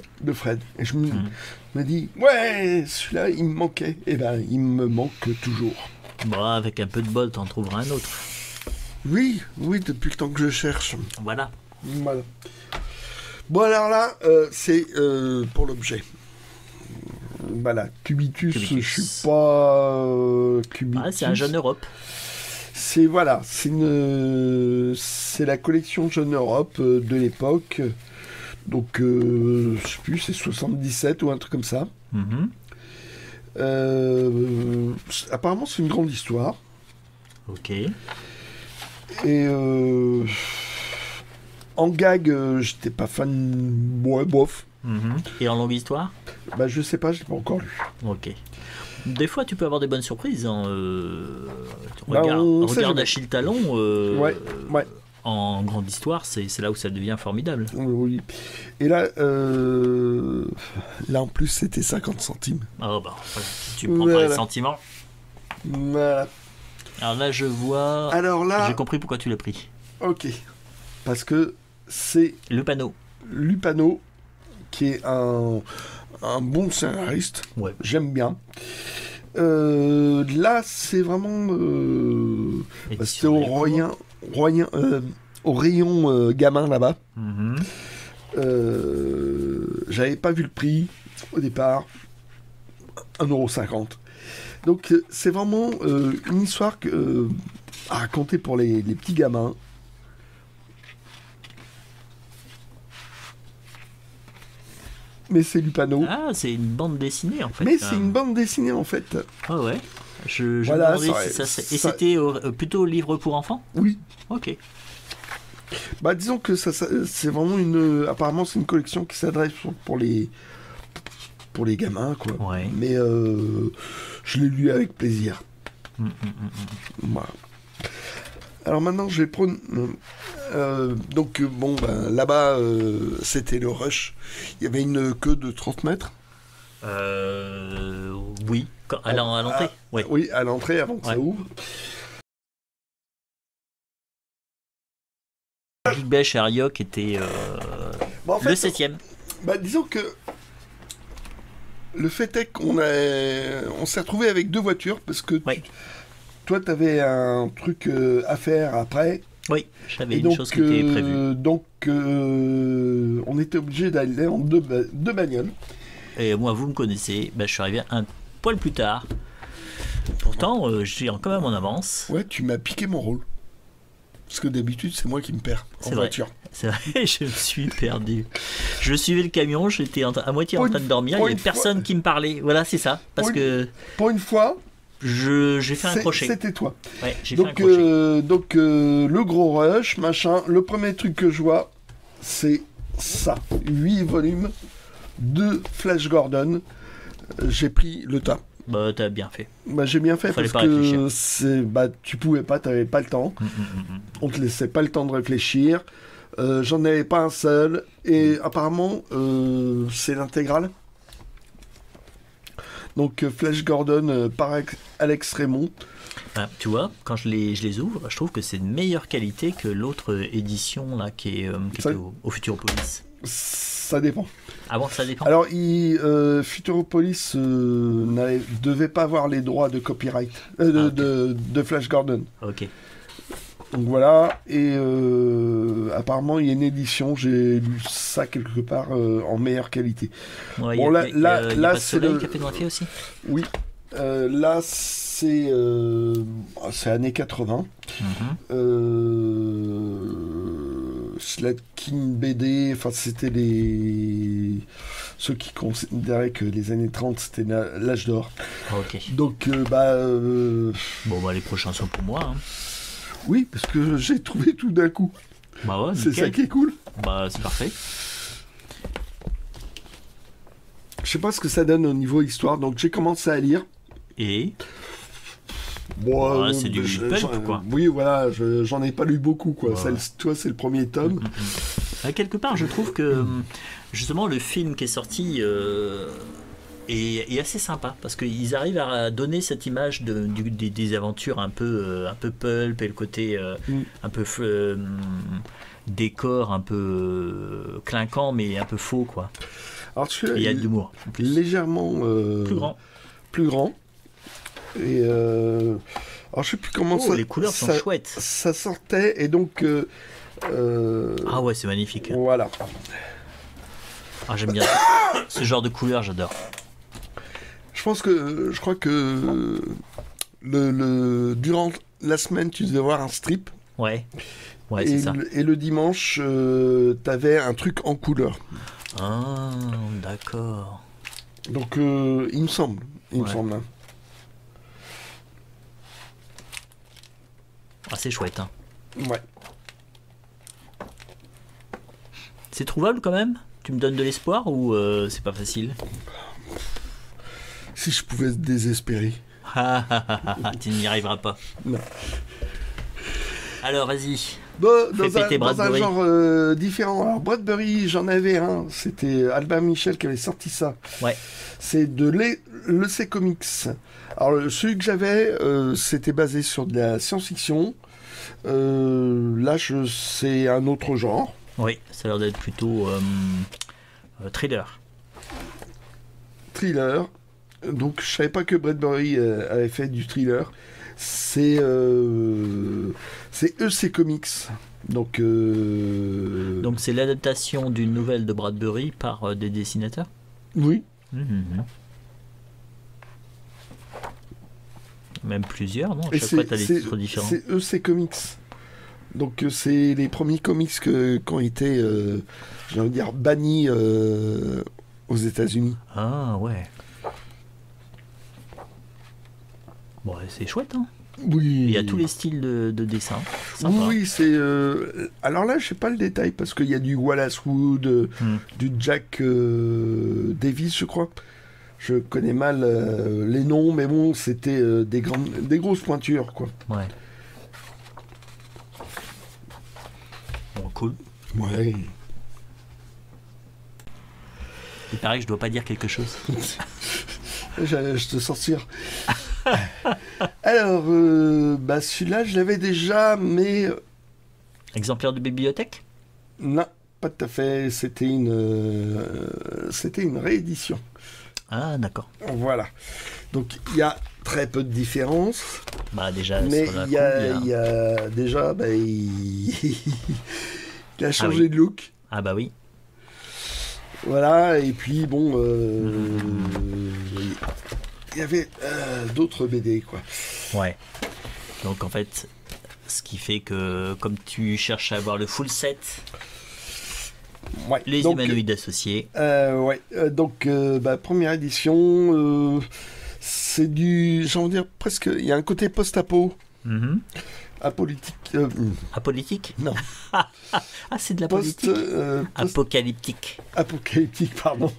Et je me dis, ouais, celui-là, il me manquait. Et ben, il me manque toujours. Bon, avec un peu de bol, t'en trouveras un autre. Oui, depuis le temps que je cherche. Voilà. Bon, alors là, c'est pour l'objet. Voilà, Cubitus, je suis pas Cubitus. Ah, c'est un Jeune Europe. C'est la collection Jeune Europe de l'époque. Donc, je sais plus, c'est 77 ou un truc comme ça. Apparemment, c'est une grande histoire. Ok. Et en gag, j'étais pas fan. Ouais, bof. Et en longue histoire? Bah, je sais pas, j'ai pas encore lu. Ok. Des fois, tu peux avoir des bonnes surprises. Hein. Regarde Achille Talon. Ouais. En grande histoire, c'est là où ça devient formidable. Oui. Et là, en plus, c'était 50 centimes. Oh bah, tu prends par les sentiments. Voilà. Alors là, je vois. Alors là, j'ai compris pourquoi tu l'as pris. Ok. Parce que c'est Lupano, qui est un bon scénariste. Ouais. J'aime bien. Là, c'est vraiment. C'était au rayon gamin là-bas. J'avais pas vu le prix au départ. 1,50 €. Donc, c'est vraiment une histoire à raconter pour les petits gamins. Mais c'est Lupano. Ah, c'est une bande dessinée en fait. Mais c'est une bande dessinée en fait. Ah ouais. Je Voilà, me demandais si et c'était plutôt livre pour enfants? Oui. Ok. Bah disons que c'est vraiment apparemment c'est une collection qui s'adresse pour les gamins quoi. Ouais. Mais je l'ai lu avec plaisir. Voilà. Alors maintenant je vais prendre là-bas c'était le rush. Il y avait une queue de 30 mètres. Oui, à l'entrée. Ouais. Oui, à l'entrée avant que ça ouvre. Big Bêche et Arioc était en fait, le 7e. Bah, disons que le fait est qu'on s'est retrouvé avec 2 voitures parce que toi, tu avais un truc à faire après. Oui, j'avais une chose qui était prévue. Donc, on était obligé d'aller en deux bagnoles. Et moi, vous me connaissez, je suis arrivé un poil plus tard. Pourtant, je suis quand même en avance. Ouais, tu m'as piqué mon rôle. Parce que d'habitude, c'est moi qui me perds en voiture. C'est vrai, je me suis perdu. Je suivais le camion, j'étais à moitié en train de dormir, il n'y avait personne qui me parlait. Voilà, c'est ça. Pour une fois, j'ai fait un crochet. C'était toi. Ouais, j'ai fait un crochet. Donc, le gros rush, machin. Le premier truc que je vois, c'est ça. 8 volumes de Flash Gordon. J'ai pris le tas. Bah, t'as bien fait. Bah, j'ai bien fait parce que tu pouvais pas, t'avais pas le temps. On te laissait pas le temps de réfléchir. J'en avais pas un seul. Et apparemment, c'est l'intégrale. Donc, Flash Gordon par Alex Raymond. Tu vois, quand je les ouvre, je trouve que c'est de meilleure qualité que l'autre édition là, qui est au Futuropolis. Ça dépend. Ah bon, ça dépend. Alors, Futuropolis devait pas avoir les droits de copyright de Flash Gordon. Ok. Donc voilà, et apparemment il y a une édition, j'ai lu ça quelque part en meilleure qualité. Ouais, bon, là c'est le qui a fait Noirfier aussi. Oui, là c'est années 80. Slatkin BD, enfin c'était ceux qui considéraient que les années 30 c'était l'âge d'or. Ok. Donc les prochains sont pour moi. Hein. Oui, parce que j'ai trouvé tout d'un coup. Bah ouais, c'est ça qui est cool. Bah c'est parfait. Je sais pas ce que ça donne au niveau histoire, donc j'ai commencé à lire. Et bon, c'est du pulp, quoi. Oui, voilà, j'en ai pas lu beaucoup, quoi. Ouais. Toi, c'est le premier tome. Quelque part, je trouve que justement le film qui est sorti et assez sympa parce qu'ils arrivent à donner cette image des aventures un peu pulp et le côté un peu décor un peu clinquant mais un peu faux quoi. Alors celui-là, il y a de l'humour. Légèrement plus grand. Et alors je sais plus comment ça. Les couleurs sont chouettes. Ça sortait et donc. Ah ouais, c'est magnifique. Voilà. Ah, j'aime bien ce genre de couleurs, j'adore. Je crois que durant la semaine, tu devais voir un strip. Ouais, c'est ça. Et le dimanche, t'avais un truc en couleur. Ah, d'accord. Donc, il me semble. Hein. Ah, c'est chouette, hein. Ouais. C'est trouvable quand même ? Tu me donnes de l'espoir ou c'est pas facile ? Si je pouvais désespérer. Tu n'y arriveras pas. Non. Alors, vas-y. Dans un genre différent. Alors, Bradbury, j'en avais un. C'était Albin Michel qui avait sorti ça. Ouais. C'est de l'EC Comics. Alors, celui que j'avais, c'était basé sur de la science-fiction. Là, c'est un autre genre. Oui, ça a l'air d'être plutôt thriller. Thriller. Donc, je savais pas que Bradbury avait fait du thriller. C'est EC Comics. Donc c'est l'adaptation d'une nouvelle de Bradbury par des dessinateurs ? Oui. Même plusieurs, non ? Chaque fois, tu as des titres différents. C'est EC Comics. Donc c'est les premiers comics qui ont été, j'ai envie de dire, bannis aux États-Unis. Ah ouais. Bon, c'est chouette, hein. Oui. Il y a tous les styles de dessin. Sympa. Oui, c'est. Alors là, je sais pas le détail parce qu'il y a du Wallace Wood, du Jack Davis, je crois. Je connais mal les noms, mais bon, c'était des grosses pointures, quoi. Ouais. Bon, cool. Ouais. Il paraît que je dois pas dire quelque chose. Je te sortir. Alors, celui-là, je l'avais déjà, mais... Exemplaire de bibliothèque ? Non, pas tout à fait. C'était une réédition. Ah, d'accord. Voilà. Donc, il y a très peu de différence. Bah, déjà, mais sur la il y a déjà... il a changé de look. Ah bah oui. Voilà, et puis, bon... Il y avait d'autres BD, quoi. Ouais. Donc en fait, ce qui fait que comme tu cherches à avoir le full set, ouais. Les humanoïdes associés. Ouais. Donc première édition, c'est du, j'ai envie de dire presque, il y a un côté post-apo, apolitique. Apolitique ? Non. Ah, c'est de la politique. Apocalyptique. Apocalyptique, pardon.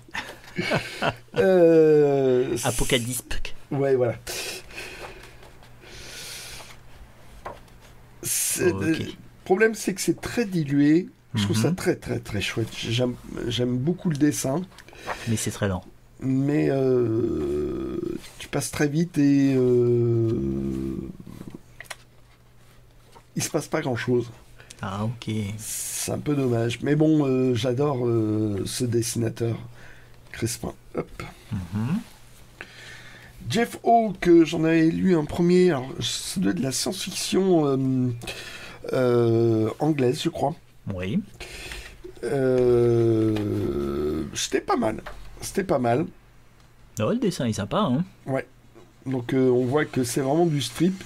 Apocalypse. Ouais, voilà. Okay. Le problème, c'est que c'est très dilué. Je trouve ça très, très, très chouette. J'aime beaucoup le dessin. Mais c'est très lent. Mais tu passes très vite et il se passe pas grand-chose. Ah, ok. C'est un peu dommage. Mais bon, j'adore ce dessinateur. Crespin. Hop. Jeff Hawke, j'en avais lu un premier. Alors, c'est de la science-fiction anglaise, je crois. Oui. C'était pas mal. Oh, le dessin est sympa, hein. Ouais. Donc, on voit que c'est vraiment du strip.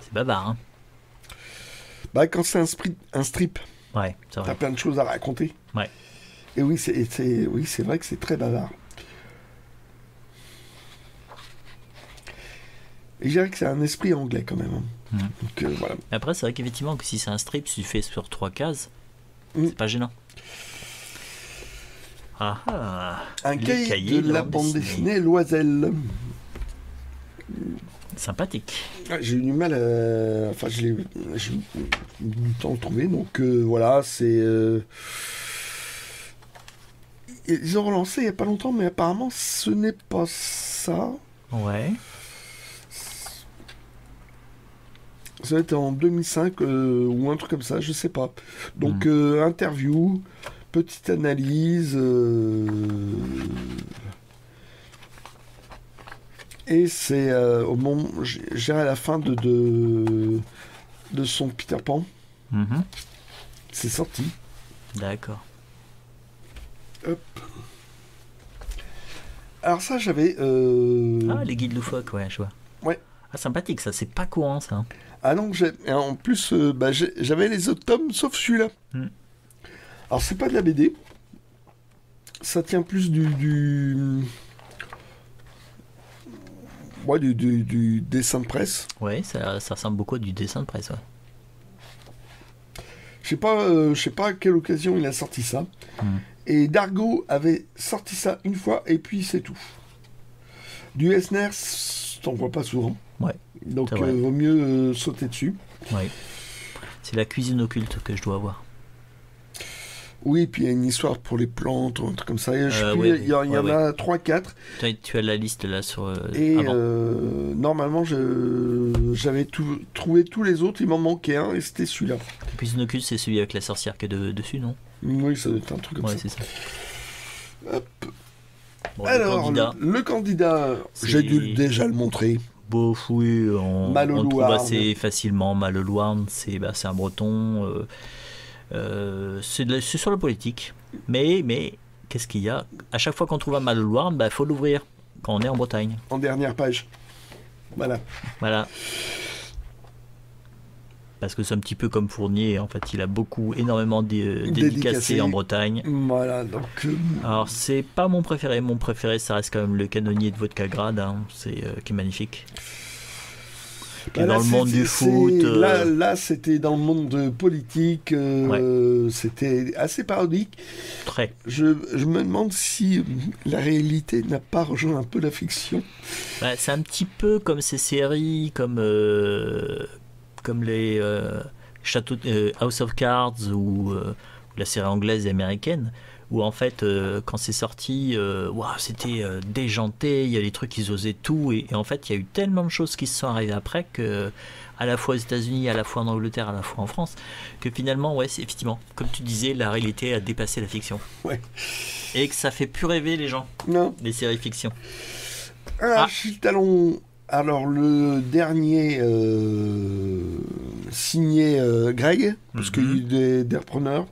C'est bavard, hein. Bah, quand c'est un strip. Ouais, c'est vrai. T'as plein de choses à raconter. Ouais. Et oui, c'est vrai que c'est très bavard. Et je dirais que c'est un esprit anglais quand même. Donc voilà. Après, c'est vrai qu'effectivement, que si c'est un strip, si tu fais sur 3 cases, c'est pas gênant. Un cahier de la bande dessinée Loisel. Sympathique. J'ai eu du mal à... Enfin, j'ai eu du temps de trouver. Donc voilà, c'est... ils ont relancé il n'y a pas longtemps, mais apparemment ce n'est pas ça. Ouais. Ça va être en 2005 ou un truc comme ça, je sais pas. Donc interview, petite analyse, et c'est au moment, j'ai à la fin de son Peter Pan. C'est sorti. D'accord. Hop. Alors ça, j'avais... Ah, les guides loufoques, ouais, je vois. Ouais. Ah, sympathique, ça, c'est pas courant, ça. Ah non, en plus, j'avais les autres tomes, sauf celui-là. Alors, c'est pas de la BD. Ça tient plus du dessin de presse. Ouais, ça ressemble beaucoup à du dessin de presse, ouais. Je sais pas à quelle occasion il a sorti ça. Et Dargo avait sorti ça une fois, et puis c'est tout. Du Eisner, t'en vois pas souvent. Ouais. Donc, vaut mieux sauter dessus. Ouais. C'est la cuisine occulte que je dois avoir. Oui, puis il y a une histoire pour les plantes, ou un truc comme ça. Il y en a 3-4. Tu as la liste là sur... et normalement, j'avais trouvé tous les autres, il m'en manquait un, et c'était celui-là. La cuisine occulte, c'est celui avec la sorcière qui est dessus, non? Oui, ça doit être un truc comme ça. Ouais, c'est ça. Hop. Bon, alors, le candidat, j'ai dû déjà le montrer. Bof, oui, on trouve assez facilement Malelouarn, c'est un breton, c'est sur la politique. Mais qu'est-ce qu'il y a? À chaque fois qu'on trouve un Malelouarn, faut l'ouvrir quand on est en Bretagne. En dernière page. Voilà. Parce que c'est un petit peu comme Fournier, en fait, il a énormément dédicacé en Bretagne. Voilà, donc... Alors, c'est pas mon préféré. Mon préféré, ça reste quand même le canonnier de Vodkagrad, qui est magnifique. Qui est dans le monde du foot. Là, c'était dans le monde politique. C'était assez parodique. Très. Je me demande si la réalité n'a pas rejoint un peu la fiction. C'est un petit peu comme ces séries, comme les châteaux House of Cards ou la série anglaise et américaine, où en fait quand c'est sorti c'était déjanté, il y a des trucs qu'ils osaient tout, et en fait il y a eu tellement de choses qui se sont arrivées après, que à la fois aux États-Unis, à la fois en Angleterre, à la fois en France, que finalement c'est effectivement, comme tu disais, la réalité a dépassé la fiction, et que ça fait plus rêver les gens, les séries fiction. Achille Talon. Alors, le dernier signé Greg, parce qu'il y a eu des repreneurs.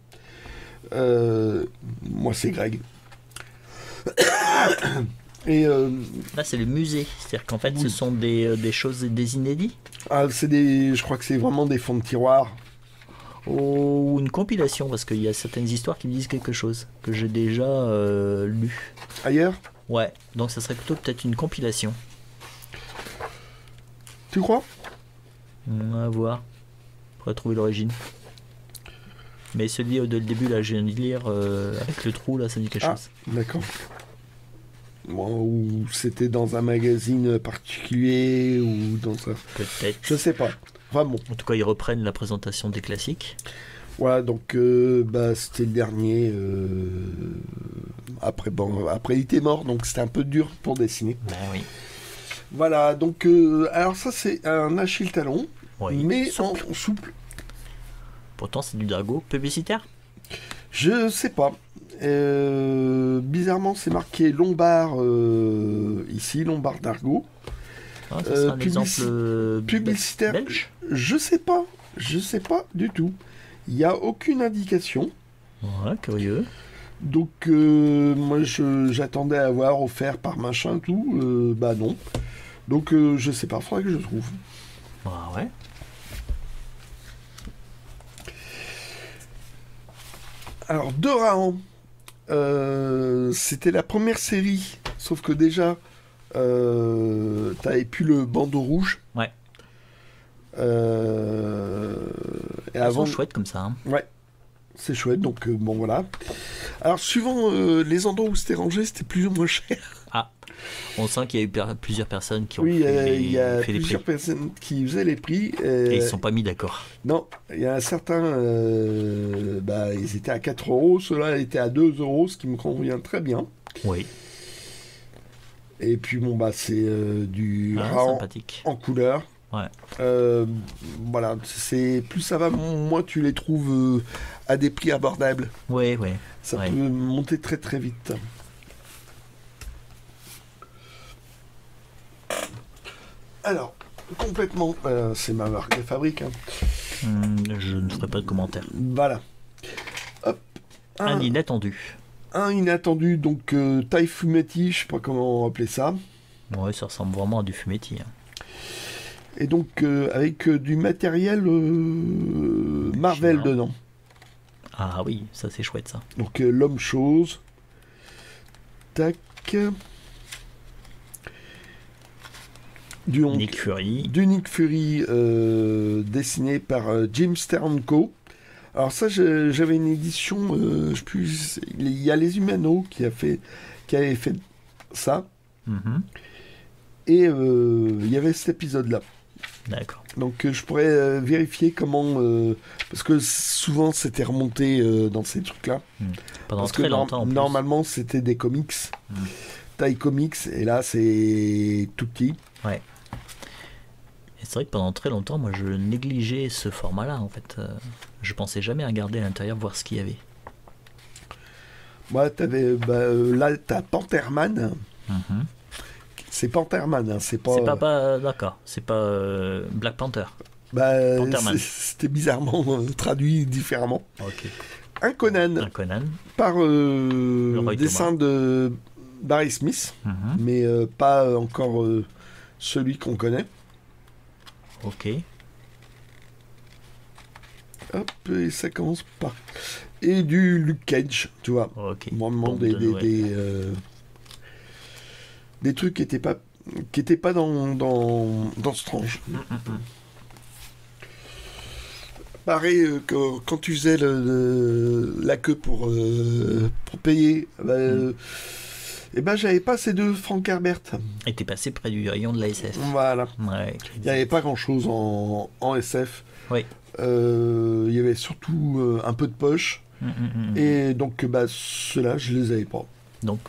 Moi, c'est Greg. Et là, c'est le musée. C'est-à-dire qu'en fait, ce sont des choses, des inédits. Je crois que c'est vraiment des fonds de tiroir. Ou une compilation, parce qu'il y a certaines histoires qui me disent quelque chose, que j'ai déjà lu. Ailleurs? Ouais, donc ça serait plutôt peut-être une compilation. Tu crois? À voir. Pour trouver l'origine. Mais celui de le début, là, je viens de lire avec le trou, là, ça me dit quelque chose. D'accord. Ou c'était dans un magazine particulier, ou dans ça. Peut-être. Je sais pas. Enfin bon. En tout cas, ils reprennent la présentation des classiques. Voilà, donc c'était le dernier. Après, il était mort, donc c'était un peu dur pour dessiner. Oui. Voilà, donc alors ça c'est un Achille Talon, mais souple. En souple. Pourtant c'est du Dargo publicitaire. Je sais pas. Bizarrement c'est marqué Lombard ici, Lombard Dargo. Ça sera un exemple publicitaire. Belge. Je sais pas du tout. Il n'y a aucune indication. Ouais, curieux. Donc moi j'attendais à avoir offert par machin tout, non. Donc je sais pas, faudrait que je trouve. Ouais. Alors Dorahan, c'était la première série, sauf que déjà t'avais plus le bandeau rouge. Ouais. Et avant, c'est chouette comme ça. Hein. Ouais. C'est chouette, donc voilà. Alors suivant les endroits où c'était rangé, c'était plus ou moins cher. On sent qu'il y a eu plusieurs personnes qui ont Oui, fait, il y a fait les prix. plusieurs personnes qui faisaient les prix. Et ils ne sont pas mis d'accord. Non, il y a un certain... ils étaient à 4 euros, ceux-là étaient à 2 euros, ce qui me convient très bien. Oui. Et puis bon, c'est du rat sympathique. en couleur. Ouais. Voilà, plus ça va, moins tu les trouves à des prix abordables. Oui, oui. Ça peut monter très très vite. Alors, complètement, c'est ma marque de fabrique. Hein. Je ne ferai pas de commentaire. Voilà. Hop. Un inattendu. Un inattendu, donc taille fumetti, je sais pas comment appeler ça. Ouais, ça ressemble vraiment à du fumetti. Hein. Et donc avec du matériel Marvel Chinois. dedans. Ah oui, ça c'est chouette ça. Donc l'homme chose. Tac. Nick Fury. Du Nick Fury dessiné par Jim Steranko. Alors ça, j'avais une édition, je sais plus, il y a les Humano qui avait fait ça. Mm-hmm. Et il y avait cet épisode-là. D'accord. Donc je pourrais vérifier comment... parce que souvent c'était remonté dans ces trucs-là. Pendant parce très que longtemps en plus. Normalement c'était des comics. Taille comics, et là c'est tout petit. Ouais. Et c'est vrai que pendant très longtemps, moi je négligeais ce format-là en fait. Je pensais jamais regarder à l'intérieur, voir ce qu'il y avait. Moi, là t'as Pantherman. Mm-hmm. C'est Pantherman, hein, c'est pas... C'est pas d'accord, c'est pas Black Panther. Pantherman. C'était bizarrement traduit différemment. Ok. Un Conan. Un Conan. Par dessin de Barry Smith, mais pas encore celui qu'on connaît. Ok. Hop, et ça commence par... Et du Luke Cage, tu vois. Ok. Vraiment des trucs qui étaient pas dans Strange. Pareil, quand tu faisais la queue pour payer, j'avais pas ces deux Frank Herbert. Et t'es passé près du rayon de la SF. Voilà. Ouais. Il n'y avait pas grand chose en SF. Oui. Il y avait surtout un peu de poche. Et donc, ceux-là, je les avais pas. Donc,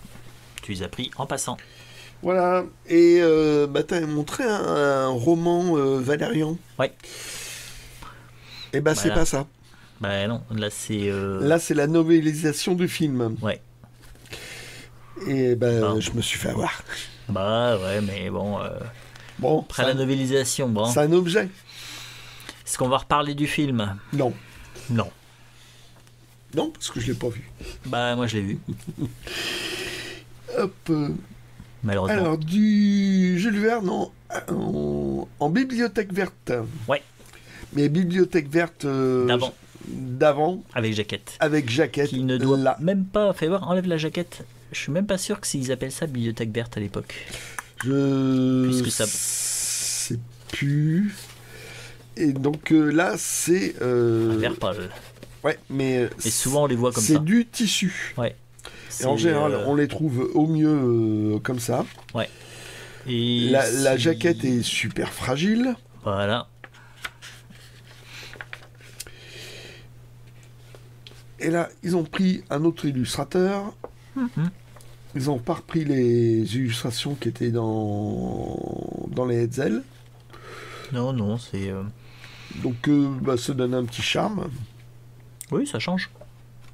tu les as pris en passant. Voilà. Et t'as montré un roman Valérian. Ouais. Et Voilà. C'est pas ça. Bah non, là c'est... Là, c'est la novélisation du film. Ouais. Et je me suis fait avoir. Bah ouais, mais bon... Bon, après la novélisation, bon... C'est un objet. Est-ce qu'on va reparler du film? Non. Non. Non, parce que je l'ai pas vu. Bah moi je l'ai vu. Hop. Malheureusement. Alors, du Jules Verne en bibliothèque verte. Ouais. Mais bibliothèque verte... D'avant. Avec jaquette. Avec jaquette. Qui ne doit même pas... Fais voir, enlève la jaquette. Je suis même pas sûr que s'ils appellent ça bibliothèque verte à l'époque. Puisque ça... C'est plus... Et donc là, c'est... Un vert pâle. Ouais, mais... Et souvent, on les voit comme ça. C'est du tissu. Ouais. Et en général, on les trouve au mieux comme ça. Ouais. Et la jaquette est super fragile. Voilà. Et là, ils ont pris un autre illustrateur. Ils ont pas repris les illustrations qui étaient dans les Hetzel. Non, c'est... Donc, ça donne un petit charme. Oui, ça change.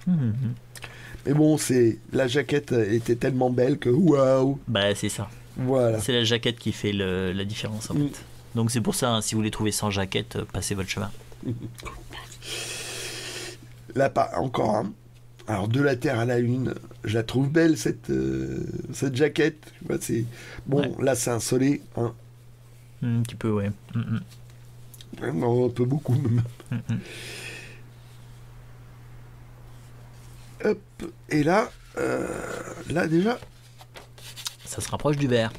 Mais bon, la jaquette était tellement belle que waouh. Bah, c'est ça. Voilà. C'est la jaquette qui fait la différence, en fait. Donc, c'est pour ça, hein, si vous les trouvez sans jaquette, passez votre chemin. Là, encore un. Alors, de la Terre à la Lune, je la trouve belle, cette jaquette. Bon, ouais. Là, c'est un soleil. Hein. Un petit peu, ouais. Non, un peu beaucoup, même. Hop. Et là, déjà... Ça se rapproche du vert.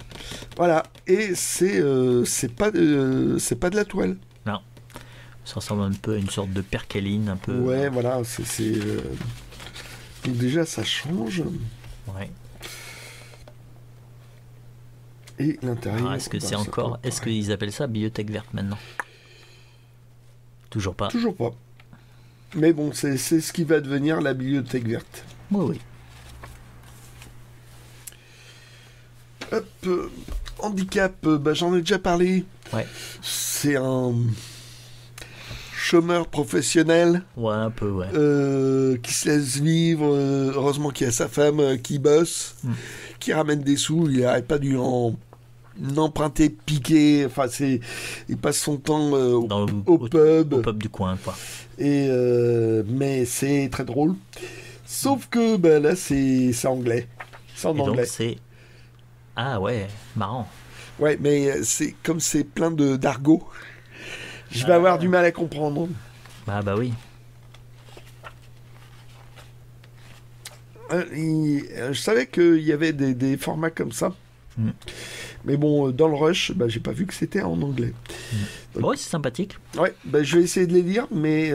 Voilà. Et c'est pas de la toile. Non. Ça ressemble un peu à une sorte de percaline, un peu... Ouais, voilà. Donc déjà, ça change. Ouais. Et l'intérieur. Alors, est-ce que c'est encore... Est-ce qu'ils appellent ça bibliothèque verte maintenant? Toujours pas. Toujours pas. Mais bon, c'est ce qui va devenir la bibliothèque verte. Oui, oui. Hop, handicap, j'en ai déjà parlé. Ouais. C'est un chômeur professionnel. Ouais, un peu, ouais. Qui se laisse vivre. Heureusement qu'il y a sa femme qui bosse, qui ramène des sous. Il n'arrête pas d'emprunter, piquer. Enfin, il passe son temps au pub. Au pub du coin, quoi. Et, mais c'est très drôle. Sauf que là, c'est anglais. C'est en anglais. Donc, c'est... Ah ouais, marrant. Ouais, mais c'est plein d'argot. Je vais avoir du mal à comprendre. Bah oui. Je savais qu'il y avait des formats comme ça. Mais bon, dans le rush, j'ai pas vu que c'était en anglais. Donc, ouais, c'est sympathique. Ouais, je vais essayer de les lire, mais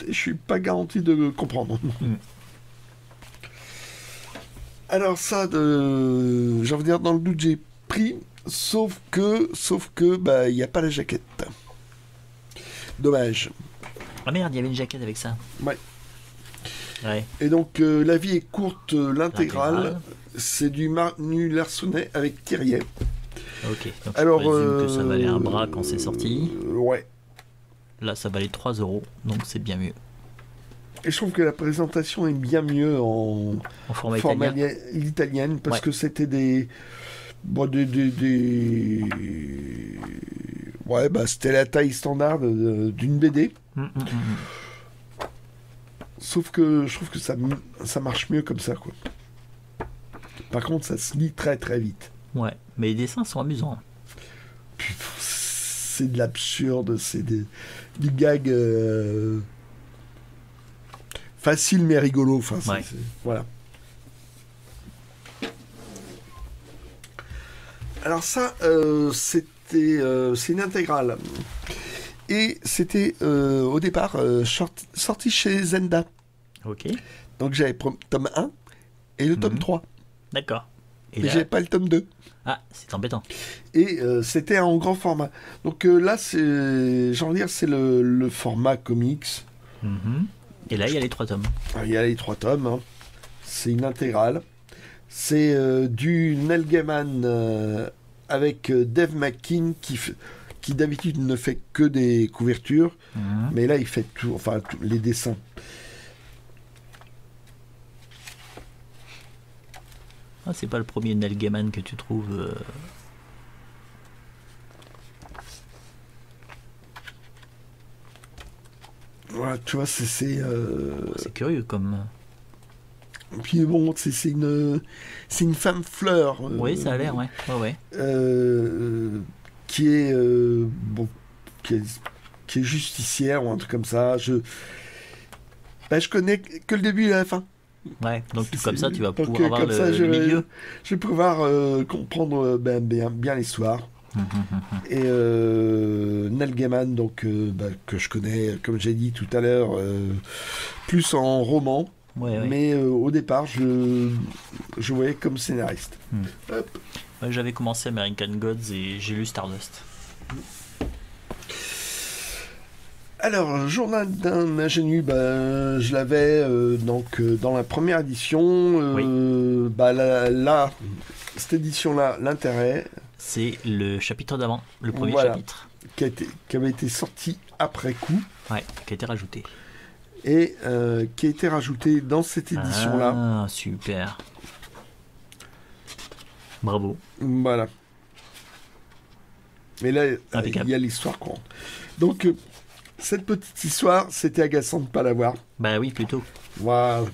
je suis pas garanti de comprendre. Alors ça, j'ai envie de dire, dans le doute, j'ai pris, sauf que, il n'y a pas la jaquette. Dommage. Ah merde, il y avait une jaquette avec ça. Ouais. Ouais. Et donc, La vie est courte, l'intégrale, c'est du Manu Larsonnet avec Thiriet. Ok, donc alors, je présume que ça valait un bras quand c'est sorti. Ouais. Là, ça valait 3 €, donc c'est bien mieux. Et je trouve que la présentation est bien mieux en format italienne, parce que c'était c'était la taille standard d'une BD. Sauf que je trouve que ça marche mieux comme ça, quoi. Par contre, ça se lit très très vite. Ouais, mais les dessins sont amusants. C'est de l'absurde, c'est du gag facile mais rigolo. Enfin, voilà. Alors ça, c'est une intégrale. Et c'était au départ sorti chez Zenda. Ok. Donc j'avais tome 1 et le tome 3. D'accord. Et j'avais pas le tome 2. Ah, c'est embêtant. Et c'était en grand format. Donc là, c'est le format comics. Et là, il y a les 3 tomes. Il y a les 3 tomes. Hein. C'est une intégrale. C'est du Neil Gaiman avec Dave McKean qui d'habitude ne fait que des couvertures. Mais là, il fait tous les dessins. Ah, c'est pas le premier Neil Gaiman que tu trouves. Voilà, tu vois, c'est curieux comme. Puis bon, c'est une femme fleur. Oui, ça a l'air, ouais. Qui est justicière ou un truc comme ça. Je connais que le début et la fin. Ouais, donc comme ça, tu vas pouvoir avoir le milieu. Je vais pouvoir comprendre bien l'histoire. Et Neil Gaiman, donc, que je connais, comme j'ai dit tout à l'heure, plus en roman. Mais au départ, je voyais comme scénariste. Hop. Ouais, j'avais commencé American Gods et j'ai lu Stardust. Alors, Journal d'un ingénu, je l'avais dans la première édition. Là, cette édition-là, l'intérêt... C'est le chapitre d'avant, le premier chapitre. Qui avait été sorti après coup. Ouais, qui a été rajouté. Et qui a été rajouté dans cette édition-là. Ah, super. Bravo. Voilà. Mais là, il y a l'histoire courante. Donc... cette petite histoire, c'était agaçant de ne pas l'avoir. Bah oui, plutôt. Waouh.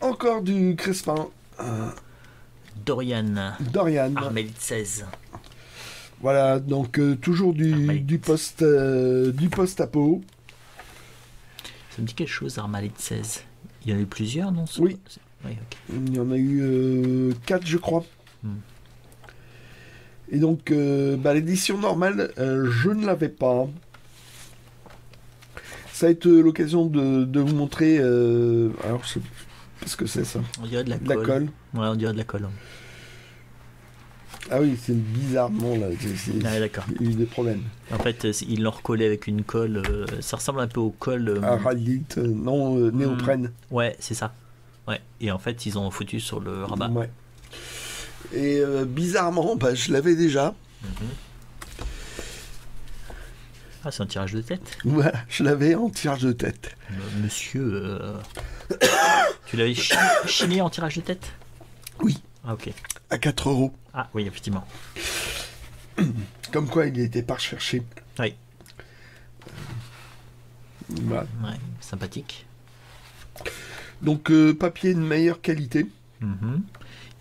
Encore du Crespin. Dorian. Armélite 16. Voilà, donc toujours du post-apo. Ça me dit quelque chose, Armélite 16. Il y en a eu plusieurs, non? Oui. Oui, okay. Il y en a eu 4, je crois. Et donc, l'édition normale, je ne l'avais pas. Ça va être l'occasion de vous montrer. Alors, je sais pas ce que c'est ça. On dirait de la De la colle. colle. Ouais, on dirait de la colle. Ah oui, c'est bizarrement là. Ah, d'accord. Il y a eu des problèmes. En fait, ils l'ont recollé avec une colle. Ça ressemble un peu aux colles. Araldite, non, néoprène. Ouais, c'est ça. Ouais. Et en fait, ils ont foutu sur le rabat. Ouais. Et bizarrement, je l'avais déjà. Ah, c'est un tirage de tête. Voilà, je l'avais en tirage de tête. Monsieur, tu l'avais chiné en tirage de tête? Oui. Ah, ok. À 4 €. Ah, oui, effectivement. Comme quoi, il n'était pas recherché. Oui. Voilà. Ouais, sympathique. Donc, papier de meilleure qualité. Il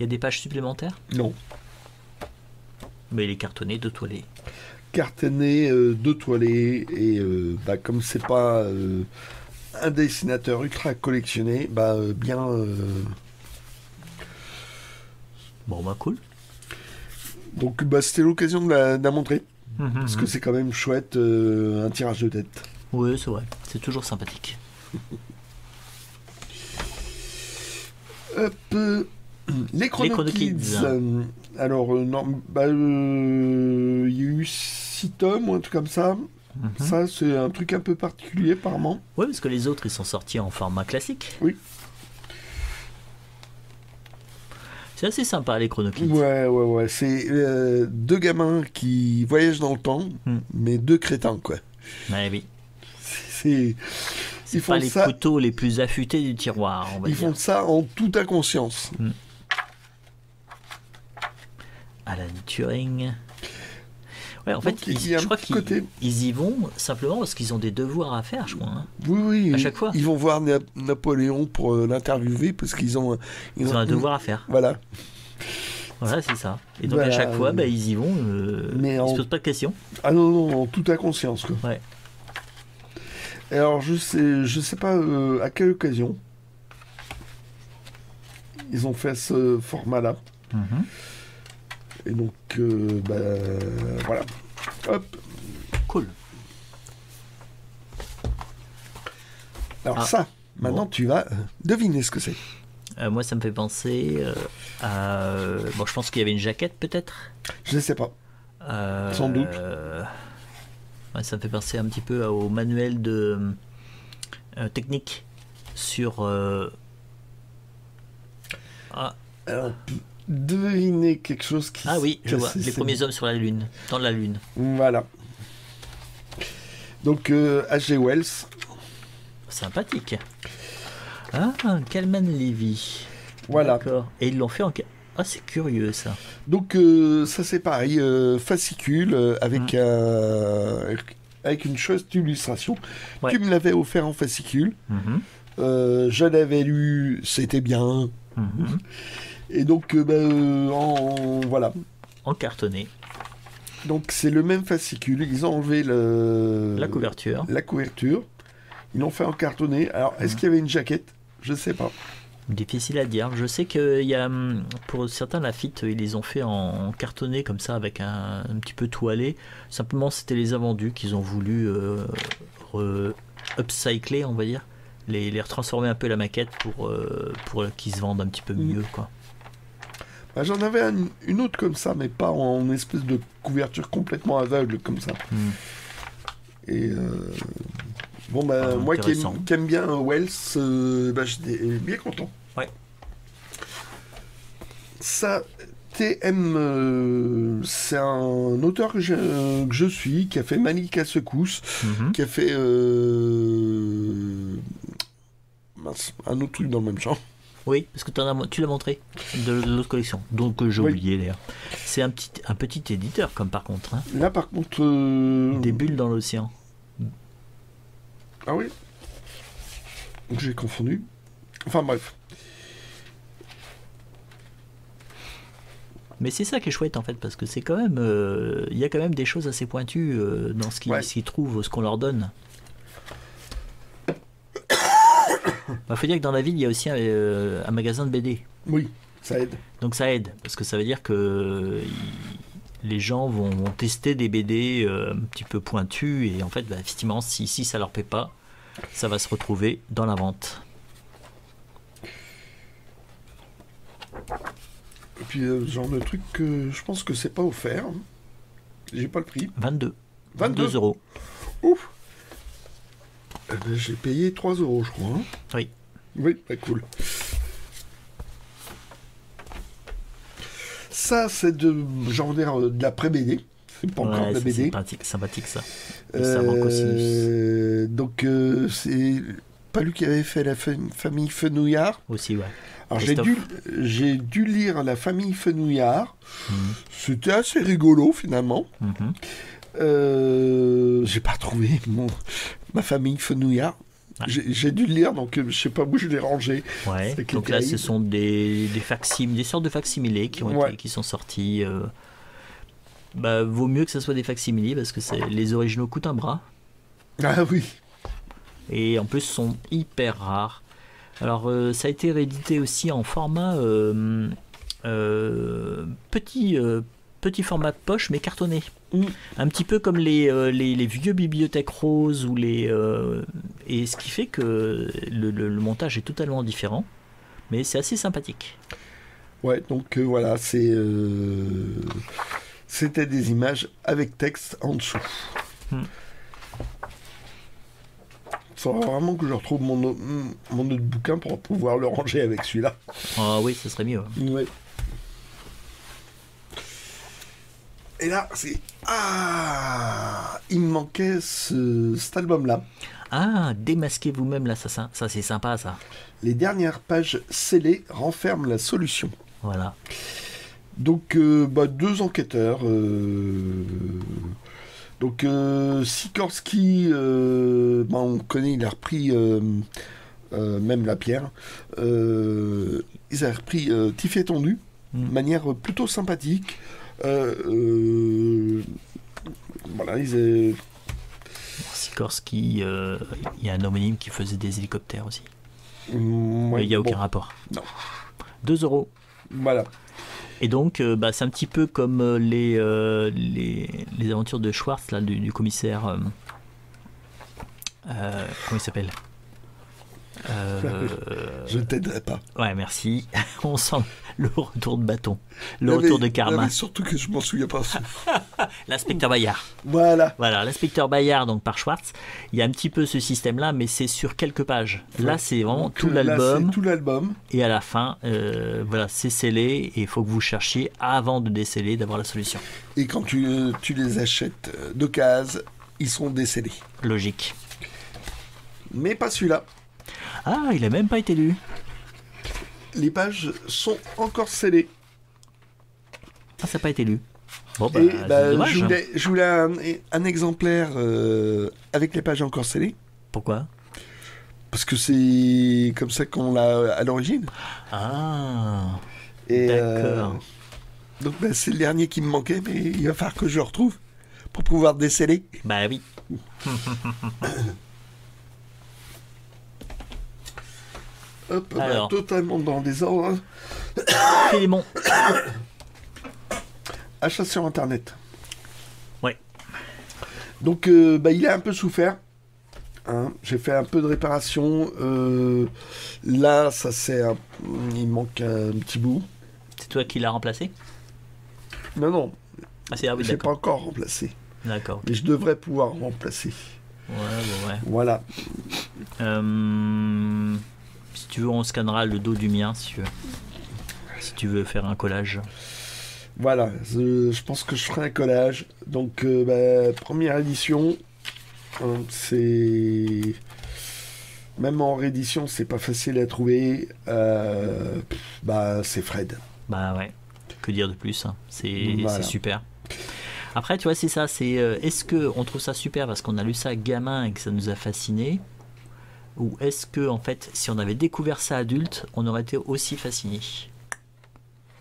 y a des pages supplémentaires? Non. Mais il est cartonné, 2 toilets. Cartonné, 2 toilets. Et comme c'est pas un dessinateur ultra collectionné, bien. Bon, cool. Donc, c'était l'occasion de la montrer. Parce que c'est quand même chouette, un tirage de tête. Oui, c'est vrai. C'est toujours sympathique. Hop, les Chrono Kids. Alors, non, il y a eu 6 tomes ou un truc comme ça. Ça, c'est un truc un peu particulier, apparemment. Oui, parce que les autres, ils sont sortis en format classique. Oui. C'est assez sympa, les Chrono Kids. Ouais. C'est 2 gamins qui voyagent dans le temps, mais 2 crétins, quoi. Ouais, oui. Ils font pas les ça. couteaux les plus affûtés du tiroir, on va Ils dire. font ça en toute inconscience. Alan Turing. Ouais, en Donc, fait, il y a je un crois petit côté. qu'ils y vont simplement parce qu'ils ont des devoirs à faire, je crois. Hein. Oui. À chaque fois. Ils vont voir Napoléon pour l'interviewer parce qu'ils ont un devoir à faire. Voilà. Voilà, c'est ça. Et donc à chaque fois, ils y vont. Mais ils se posent pas de questions. Ah non, en toute inconscience, quoi. Ouais. Et alors, je sais pas à quelle occasion ils ont fait ce format-là. Et donc, voilà. Hop. Cool. Alors ça, maintenant tu vas deviner ce que c'est. Moi, ça me fait penser à... Bon, je pense qu'il y avait une jaquette, peut-être. Je ne sais pas. Sans doute. Ouais, ça me fait penser un petit peu au manuel de technique sur... Alors, deviner quelque chose qui... Ah oui, je vois. Les premiers hommes sur la Lune. Dans la Lune. Voilà. Donc, H.G. Wells. Sympathique. Ah, Calman Levy. Voilà. D'accord. Et ils l'ont fait en... Ah, c'est curieux, ça. Donc, ça c'est pareil. Fascicule avec une chouette illustration. Ouais. Tu me l'avais offert en fascicule. Je l'avais lu, c'était bien. Et donc, voilà. En cartonné. Donc, c'est le même fascicule. Ils ont enlevé la couverture. Ils l'ont fait en cartonné. Alors, est-ce qu'il y avait une jaquette? Je ne sais pas. Difficile à dire. Je sais qu'il y a, pour certains, Lafitte, ils les ont fait en cartonné comme ça, avec un petit peu toilé. Simplement, c'était les invendus qu'ils ont voulu upcycler, on va dire. Les retransformer un peu la maquette pour qu'ils se vendent un petit peu mieux, quoi. J'en avais une autre comme ça, mais pas en espèce de couverture complètement aveugle comme ça. Et moi qui aime bien Wells, j'étais bien content. Ouais. Ça, TM, c'est un auteur que je suis, qui a fait Malika Secousse, qui a fait un autre truc dans le même genre. Oui, parce que tu l'as montré de l'autre collection, donc j'ai oublié d'ailleurs. C'est un petit éditeur, comme par contre. Hein. Là, par contre... Des bulles dans l'océan. Ah oui. Donc j'ai confondu. Enfin bref. Mais c'est ça qui est chouette en fait, parce que c'est quand même... Il y a quand même des choses assez pointues dans ce qu'ils trouvent, ce qu'on leur donne. Faut dire que dans la ville, il y a aussi un magasin de BD. Oui, ça aide. Donc ça aide, parce que ça veut dire que les gens vont tester des BD un petit peu pointus, et en fait, effectivement, si ça leur plaît pas, ça va se retrouver dans la vente. Et puis, genre de truc que je pense que c'est pas offert. J'ai pas le prix. 22 22 euros. Ouf. Eh ben, j'ai payé 3 euros, je crois. Hein. Oui. Oui, bah, cool. Ça, c'est de la pré-BD. C'est pas encore de la BD. C'est sympathique ça. Et ça manque aussi. Donc, c'est pas lui qui avait fait la famille Fenouillard. Aussi, ouais. Alors, j'ai dû lire La famille Fenouillard. C'était assez rigolo, finalement. J'ai pas trouvé ma famille Fenouillard. J'ai dû le lire, donc je sais pas où je l'ai rangé. Ouais. Donc là, ce sont des sortes de facsimilés qui sont sortis. Vaut mieux que ce soit des facsimilés parce que les originaux coûtent un bras. Ah oui. Et en plus, sont hyper rares. Alors, ça a été réédité aussi en format petit format poche, mais cartonné. Un petit peu comme les vieux bibliothèques roses et ce qui fait que le montage est totalement différent, mais c'est assez sympathique. Ouais, donc voilà, c'était des images avec texte en dessous. Il faudra vraiment que je retrouve mon autre bouquin pour pouvoir le ranger avec celui-là. Ah oui, ce serait mieux. Ouais. Et là, il me manquait cet album-là. Ah, démasquez vous-même l'assassin. Ça, c'est sympa, ça. Les dernières pages scellées renferment la solution. Voilà. Donc, 2 enquêteurs. Donc, Sikorsky, on connaît, il a repris même la pierre. Ils avaient repris Tiff et Tondu, de manière plutôt sympathique. Voilà, Sikorsky, il y a un homonyme qui faisait des hélicoptères aussi. Il n'y a aucun rapport. Non. 2 euros. Voilà. Et donc, c'est un petit peu comme les aventures de Schwartz, là, du commissaire. Comment il s'appelle Je ne t'aiderai pas. Ouais, merci. On sent le retour de bâton, retour de karma. Mais surtout que je m'en souviens pas. L'inspecteur Bayard. Voilà, l'inspecteur Bayard, donc par Schwartz. Il y a un petit peu ce système-là, mais c'est sur quelques pages. Là, c'est vraiment tout l'album. C'est tout l'album. Et à la fin, c'est scellé. Et il faut que vous cherchiez, avant de déceler, d'avoir la solution. Et quand tu les achètes d'occasion, ils sont décellés. Logique. Mais pas celui-là. Ah, il a même pas été lu. Les pages sont encore scellées. Ah, ça n'a pas été lu. Bon, c'est dommage. Je voulais un exemplaire avec les pages encore scellées. Pourquoi ? Parce que c'est comme ça qu'on l'a à l'origine. Ah, et d'accord. Donc c'est le dernier qui me manquait, mais il va falloir que je le retrouve pour pouvoir déceler. Bah oui. Hop, totalement dans des ordres. Philémon. Achat sur Internet. Ouais. Donc, il a un peu souffert. Hein. J'ai fait un peu de réparation. Là, il manque un petit bout. C'est toi qui l'as remplacé ? Non. Oui, j'ai pas encore remplacé. D'accord. Mais je devrais pouvoir remplacer. Ouais. Voilà. Si tu veux, on scannera le dos du mien, si tu veux faire un collage. Voilà, je pense que je ferai un collage. Donc, première édition, c'est... Même en réédition, c'est pas facile à trouver. C'est Fred. Bah ouais, que dire de plus, hein. C'est super. Après, tu vois, c'est ça, est-ce qu'on trouve ça super parce qu'on a lu ça gamin et que ça nous a fasciné ? Ou est-ce que, en fait, si on avait découvert ça adulte, on aurait été aussi fasciné ?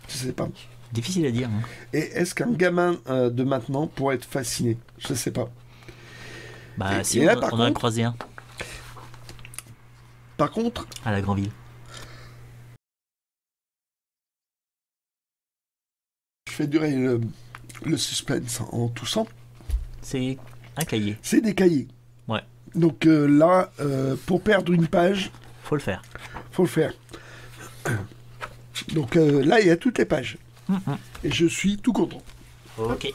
Je sais pas. Difficile à dire. Hein. Et est-ce qu'un gamin de maintenant pourrait être fasciné ? Je sais pas. Si, on en a croisé un. Par contre... À la Grandville. Je fais durer le suspense en toussant. C'est un cahier. C'est des cahiers. Ouais. Donc là, pour perdre une page, Faut le faire. faut le faire. Donc là, il y a toutes les pages. Et je suis tout content. Ok.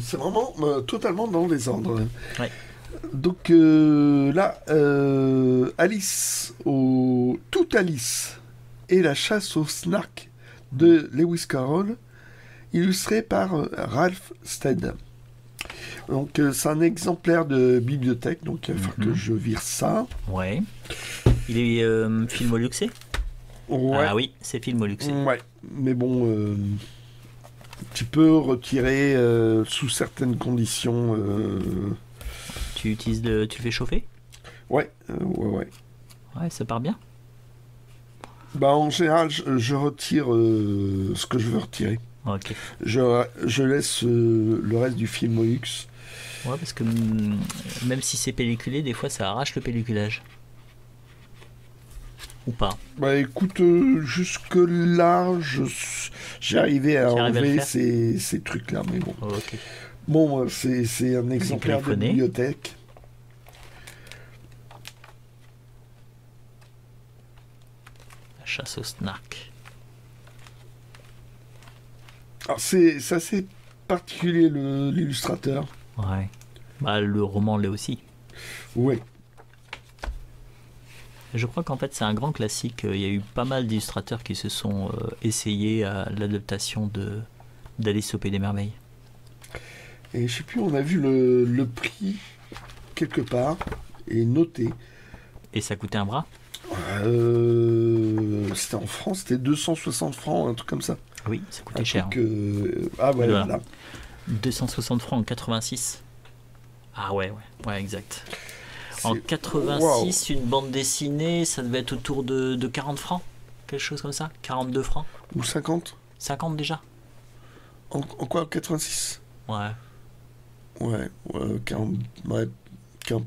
C'est vraiment totalement dans les ordres. Ouais. Donc là, Alice, toute Alice et la chasse au snark de Lewis Carroll, illustré par Ralph Stead. Donc c'est un exemplaire de bibliothèque, donc il va falloir que je vire ça. Ouais. Il est Filmoluxé. Ouais. Ah oui, c'est Filmoluxé. Ouais, mais bon, tu peux retirer sous certaines conditions. Tu utilises tu le fais chauffer? Ouais. Ouais, ça part bien. Bah en général, je retire ce que je veux retirer. Ok. Je laisse le reste du Filmolux. Ouais, parce que même si c'est pelliculé, des fois ça arrache le pelliculage. Ou pas. Bah écoute, jusque là, j'ai arrivé à Tu arrives à le enlever faire ces trucs-là, mais bon. Ok. Bon, c'est un exemplaire de téléphoné. bibliothèque. La chasse au snark. Alors c'est assez particulier l'illustrateur. Ouais. Bah, le roman l'est aussi. Ouais. Je crois qu'en fait c'est un grand classique. Il y a eu pas mal d'illustrateurs qui se sont essayés à l'adaptation d'Alice au Pays des Merveilles. Et je sais plus, on a vu le prix quelque part et noté. Et ça coûtait un bras? C'était en France, c'était 260 francs, un truc comme ça. Oui, ça coûtait Un cher. truc, ah ouais, Voilà. voilà. 260 francs en 86. Ah ouais, exact. En C'est- 86, une bande dessinée, ça devait être autour de 40 francs. Quelque chose comme ça. 42 francs. Ou 50 50 déjà. en quoi 86 Ouais. Ouais, 40, ouais,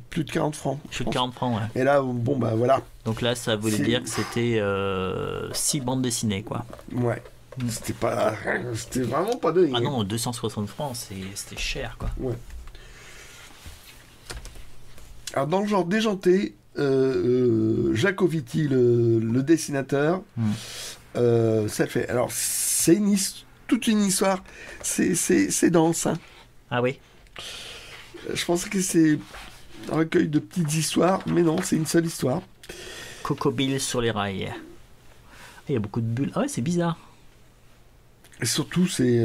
plus de 40 francs. je Plus de pense. 40 francs, ouais. Et là, bon, bah voilà. Donc là, ça voulait C'est- dire que c'était 6 bandes dessinées, quoi. Ouais. Mm. C'était vraiment pas donné. Ah non, 260 francs, c'était cher, quoi. Ouais. Alors, dans le genre déjanté, Jacoviti, le dessinateur, ça le fait. Alors, c'est toute une histoire. C'est dense. Hein. Ah oui. Je pensais que c'est un recueil de petites histoires, mais non, c'est une seule histoire. Coco Bill sur les rails. Il y a beaucoup de bulles. Ah ouais, c'est bizarre. Et surtout, c'est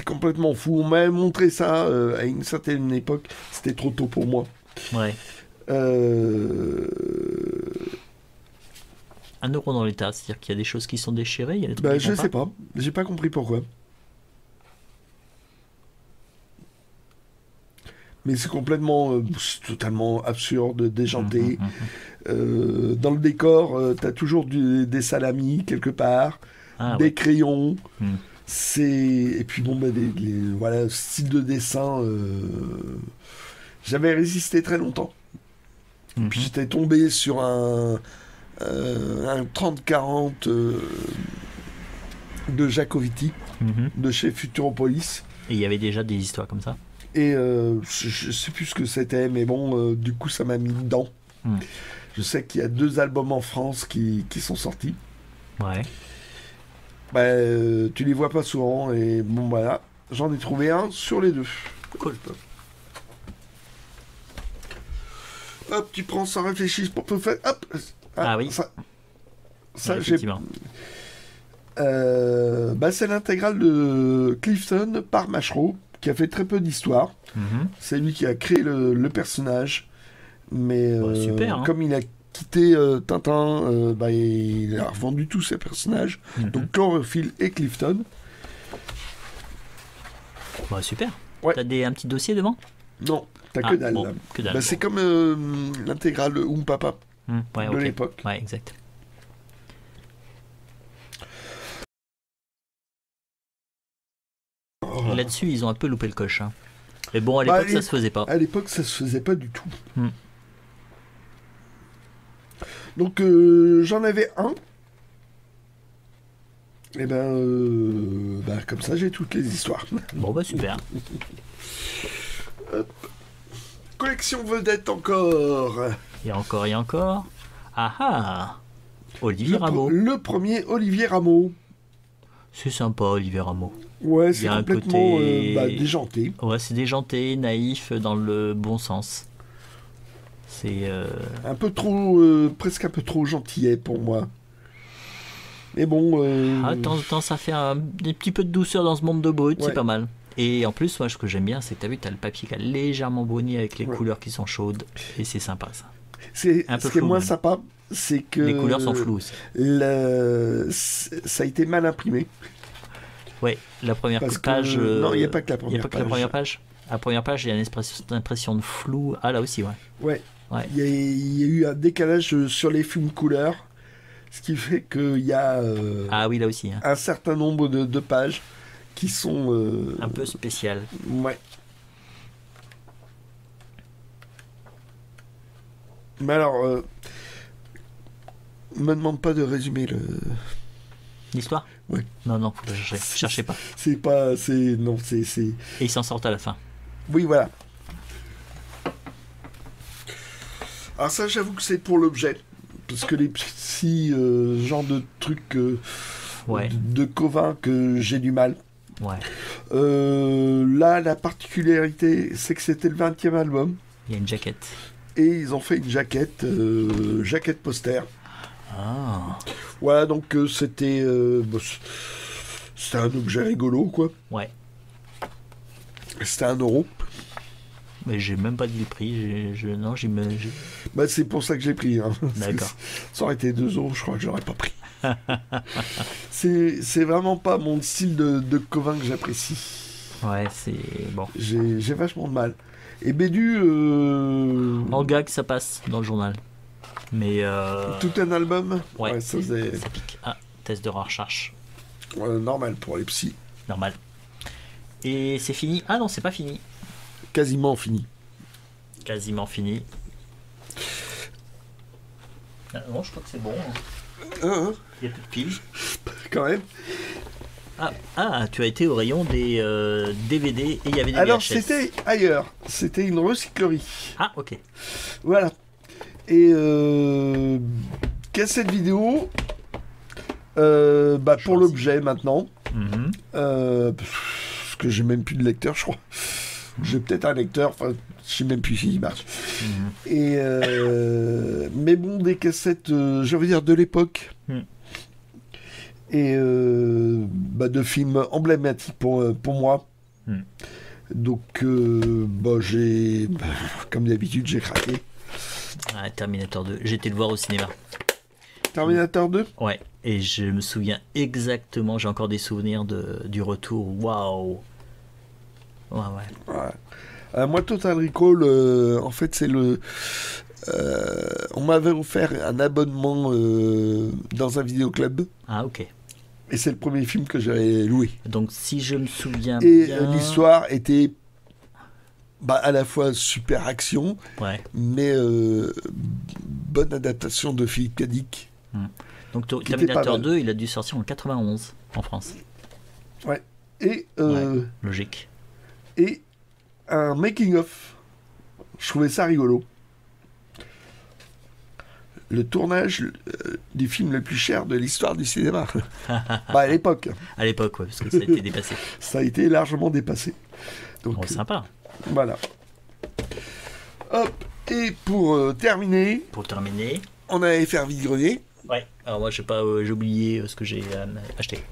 complètement fou. On m'avait montré ça à une certaine époque. C'était trop tôt pour moi. Ouais. 1 euro dans l'état, c'est-à-dire qu'il y a des choses qui sont déchirées, il y a des trucs qui Je vont sais pas. J'ai pas compris pourquoi. Mais c'est complètement, c'est totalement absurde, déjanté. Dans le décor, t'as toujours des salamis quelque part, Ah des ouais. crayons. Mm. Et puis bon, voilà, style de dessin. J'avais résisté très longtemps. Mhm. Puis j'étais tombé sur un 30-40 de Jacoviti, Mhm. de chez Futuropolis. Et il y avait déjà des histoires comme ça. Et je sais plus ce que c'était, mais bon, du coup, ça m'a mis dedans. Mm. Je sais qu'il y a 2 albums en France qui sont sortis. Ouais. Tu les vois pas souvent, et bon, voilà. J'en ai trouvé un sur les 2. Cool. Hop, tu prends sans réfléchir pour faire. Hop. Ah oui. Ça, Ouais, j'ai. effectivement. C'est l'intégrale de Clifton par Machereau, qui a fait très peu d'histoire. Mhm. C'est lui qui a créé le personnage. Mais super, hein. comme il a quitté Tintin, il a revendu tous ses personnages. Mhm. Donc Chlorophylle et Clifton. Bah, super. Ouais. T'as un petit dossier devant? Non, t'as Ah, que dalle. bon, là. que dalle. C'est comme l'intégrale de Papa Ouais, de ok. l'époque. Ouais, exact. Oh. Là-dessus, ils ont un peu loupé le coche. Hein. Mais bon, à l'époque, ça se faisait pas. À l'époque, ça se faisait pas du tout. Mm. Donc, j'en avais un. Et comme ça, j'ai toutes les histoires. Bon, bah super. Collection vedette encore. Et encore. Ah ah. Olivier Rameau. Le premier Olivier Rameau. C'est sympa, Olivier Rameau. Ouais, c'est Il y a un complètement côté- déjanté. Ouais, c'est déjanté, naïf, dans le bon sens. C'est... Un peu trop, presque un peu trop gentillet pour moi. Mais bon... Ah, de temps en temps, ça fait des petits peu de douceur dans ce monde de brut, Ouais. c'est pas mal. Et en plus, moi, ce que j'aime bien, c'est que t'as vu, t'as le papier qui a légèrement bruni avec les Ouais. couleurs qui sont chaudes. Et c'est sympa, ça. C'est, un peu ce qui est flou, moins même. sympa, c'est que... Les couleurs sont floues aussi. Ça a été mal imprimé. Ouais, la première Parce que... page... non, il n'y a pas que la il y première a pas que la première page. À la première page, il y a une impression de flou. Ah, là aussi, ouais. Ouais. Ouais. Il y a eu un décalage sur les films couleurs, ce qui fait qu'il y a Ah oui, là aussi. Hein. un certain nombre de pages qui sont... Un peu spécial. Ouais. Mais alors, me demande pas de résumer le... L'histoire? Ouais. Non, faut pas chercher. Cherchez pas. C'est pas... C'est... Non, c'est... Et ils s'en sortent à la fin. Oui, voilà. Alors ça, j'avoue que c'est pour l'objet. Parce que les petits genres de trucs Ouais. de Covin que j'ai du mal. Ouais. Là, la particularité, c'est que c'était le 20e album. Il y a une jaquette. Et ils ont fait une jaquette, jaquette poster. Ah. Voilà, donc c'était un objet rigolo, quoi. Ouais. C'était 1 euro. Mais j'ai même pas dit le prix. Non, Bah, c'est pour ça que j'ai pris. Hein. D'accord. Ça aurait été 2 euros, je crois que j'aurais pas pris. c'est vraiment pas mon style de Covin que j'apprécie. Ouais, c'est bon. J'ai vachement de mal. Et Bédu... En gag, ça passe dans le journal. Mais tout un album. ouais, Ça faisait ça pique. Ah, test de recherche. normal pour les psys. Normal. Et c'est fini? Ah non, c'est pas fini. Quasiment fini. Quasiment fini. Ah, non, je crois que c'est bon. Hein, Il y a plus de piles. quand même. Ah, tu as été au rayon des DVD et il y avait des Alors, VHS. c'était ailleurs. C'était une recyclerie. Ah, ok. Voilà. Et cassette vidéo, pour l'objet maintenant. Mhm. Parce que j'ai même plus de lecteur, je crois. J'ai peut-être un lecteur, enfin, je sais même plus s'il marche. Mhm. Et mais bon, des cassettes, je veux dire, de l'époque. Mm. Et de films emblématiques pour moi. Mm. Donc, j'ai, comme d'habitude, j'ai craqué. Ah, Terminator 2. J'ai été le voir au cinéma. Terminator 2. Ouais. Et je me souviens exactement, j'ai encore des souvenirs du retour. Waouh. Ouais. Moi, Total Recall, en fait, c'est le... on m'avait offert un abonnement dans un vidéoclub. Ah, ok. Et c'est le premier film que j'avais loué. Donc, si je me souviens Et bien... l'histoire était à la fois super action, Ouais. mais bonne adaptation de Philippe Cadic. Donc, Qui était pas Terminator mal. 2, il a dû sortir en 91 en France. Et, Logique. et un making-of. Je trouvais ça rigolo. Le tournage du film le plus cher de l'histoire du cinéma. À l'époque, À l'époque, ouais, parce que ça a été dépassé. ça a été largement dépassé. Donc, Bon, sympa. voilà. Hop, et pour terminer, Pour terminer... on avait fait un vide-grenier. Ouais. Alors moi, j'ai oublié ce que j'ai acheté.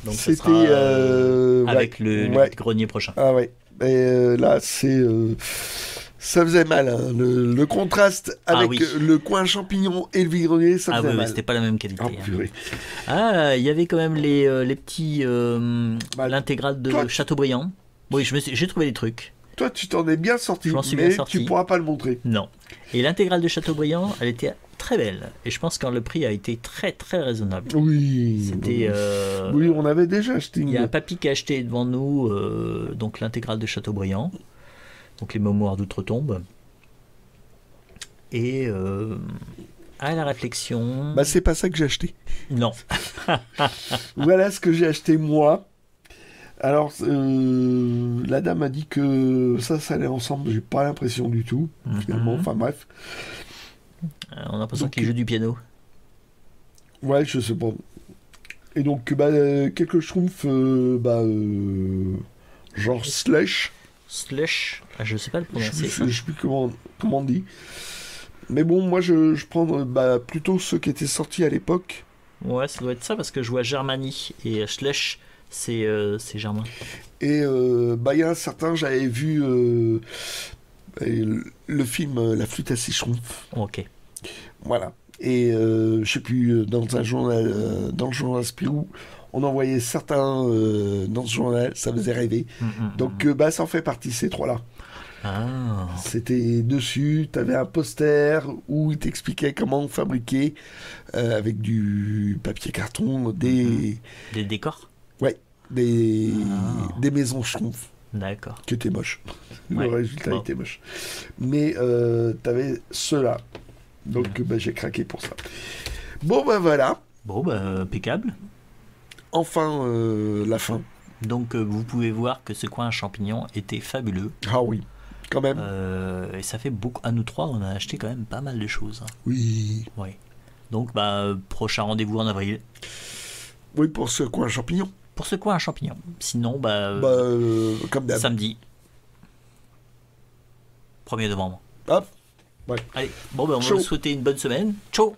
Donc ça C'était sera avec le ouais. grenier prochain. Ah ouais. Et là, ça faisait mal. Hein. Le contraste avec oui. le coin champignon et le vide-grenier, ça Ah faisait oui, mal. c'était pas la même qualité. Oh, hein. purée. Ah, il y avait quand même les petits l'intégrale de toi, Chateaubriand. Oui, j'ai trouvé des trucs. Toi, tu t'en es bien sorti, Je m'en suis mais bien sorti. tu pourras pas le montrer. Non. Et l'intégrale de Chateaubriand, elle était très belle. Et je pense que le prix a été très très raisonnable. Oui. C'était. Oui, on avait déjà acheté Il y a un une. papy qui a acheté devant nous donc l'intégrale de Chateaubriand, donc les mémoires d'outre-tombe. Et à la réflexion. C'est pas ça que j'ai acheté. Non. Voilà ce que j'ai acheté moi. Alors, la dame a dit que ça allait ensemble. J'ai pas l'impression du tout, finalement. Enfin, bref. On a l'impression qu'il Donc, joue du piano. Ouais, je sais pas. Et donc, quelques schtroumpfs, genre Slush. Slush, je sais pas le prononcer. Je sais plus comment on dit. Mais bon, moi, je prends plutôt ceux qui étaient sortis à l'époque. Ouais, ça doit être ça parce que je vois Germany et Slush, c'est germain. Et il y a un certain, j'avais vu le film La flûte à six schtroumpfs. Ok. Voilà. Et je sais plus, dans le journal Spirou, on envoyait certains dans ce journal, ça faisait rêver. Donc ça en fait partie, ces trois-là. Ah. C'était dessus, tu avais un poster où il t'expliquait comment fabriquer avec du papier carton Des décors. Ouais, des maisons schtroumpfs. D'accord. Qui étaient moches. Ouais. Le résultat était moche. Mais tu avais ceux-là. Donc j'ai craqué pour ça. Bon voilà. Bon impeccable. Enfin la fin. Donc vous pouvez voir que ce coin à champignons était fabuleux. Ah oui, quand même. Et ça fait beaucoup. À nous trois, on a acheté quand même pas mal de choses. Oui. Ouais. Donc prochain rendez-vous en avril. Oui, pour ce coin champignon. Pour ce coin à champignons. Sinon, comme d'hab. samedi. 1er novembre. Hop. Ouais. Allez, on va vous souhaiter une bonne semaine. Ciao.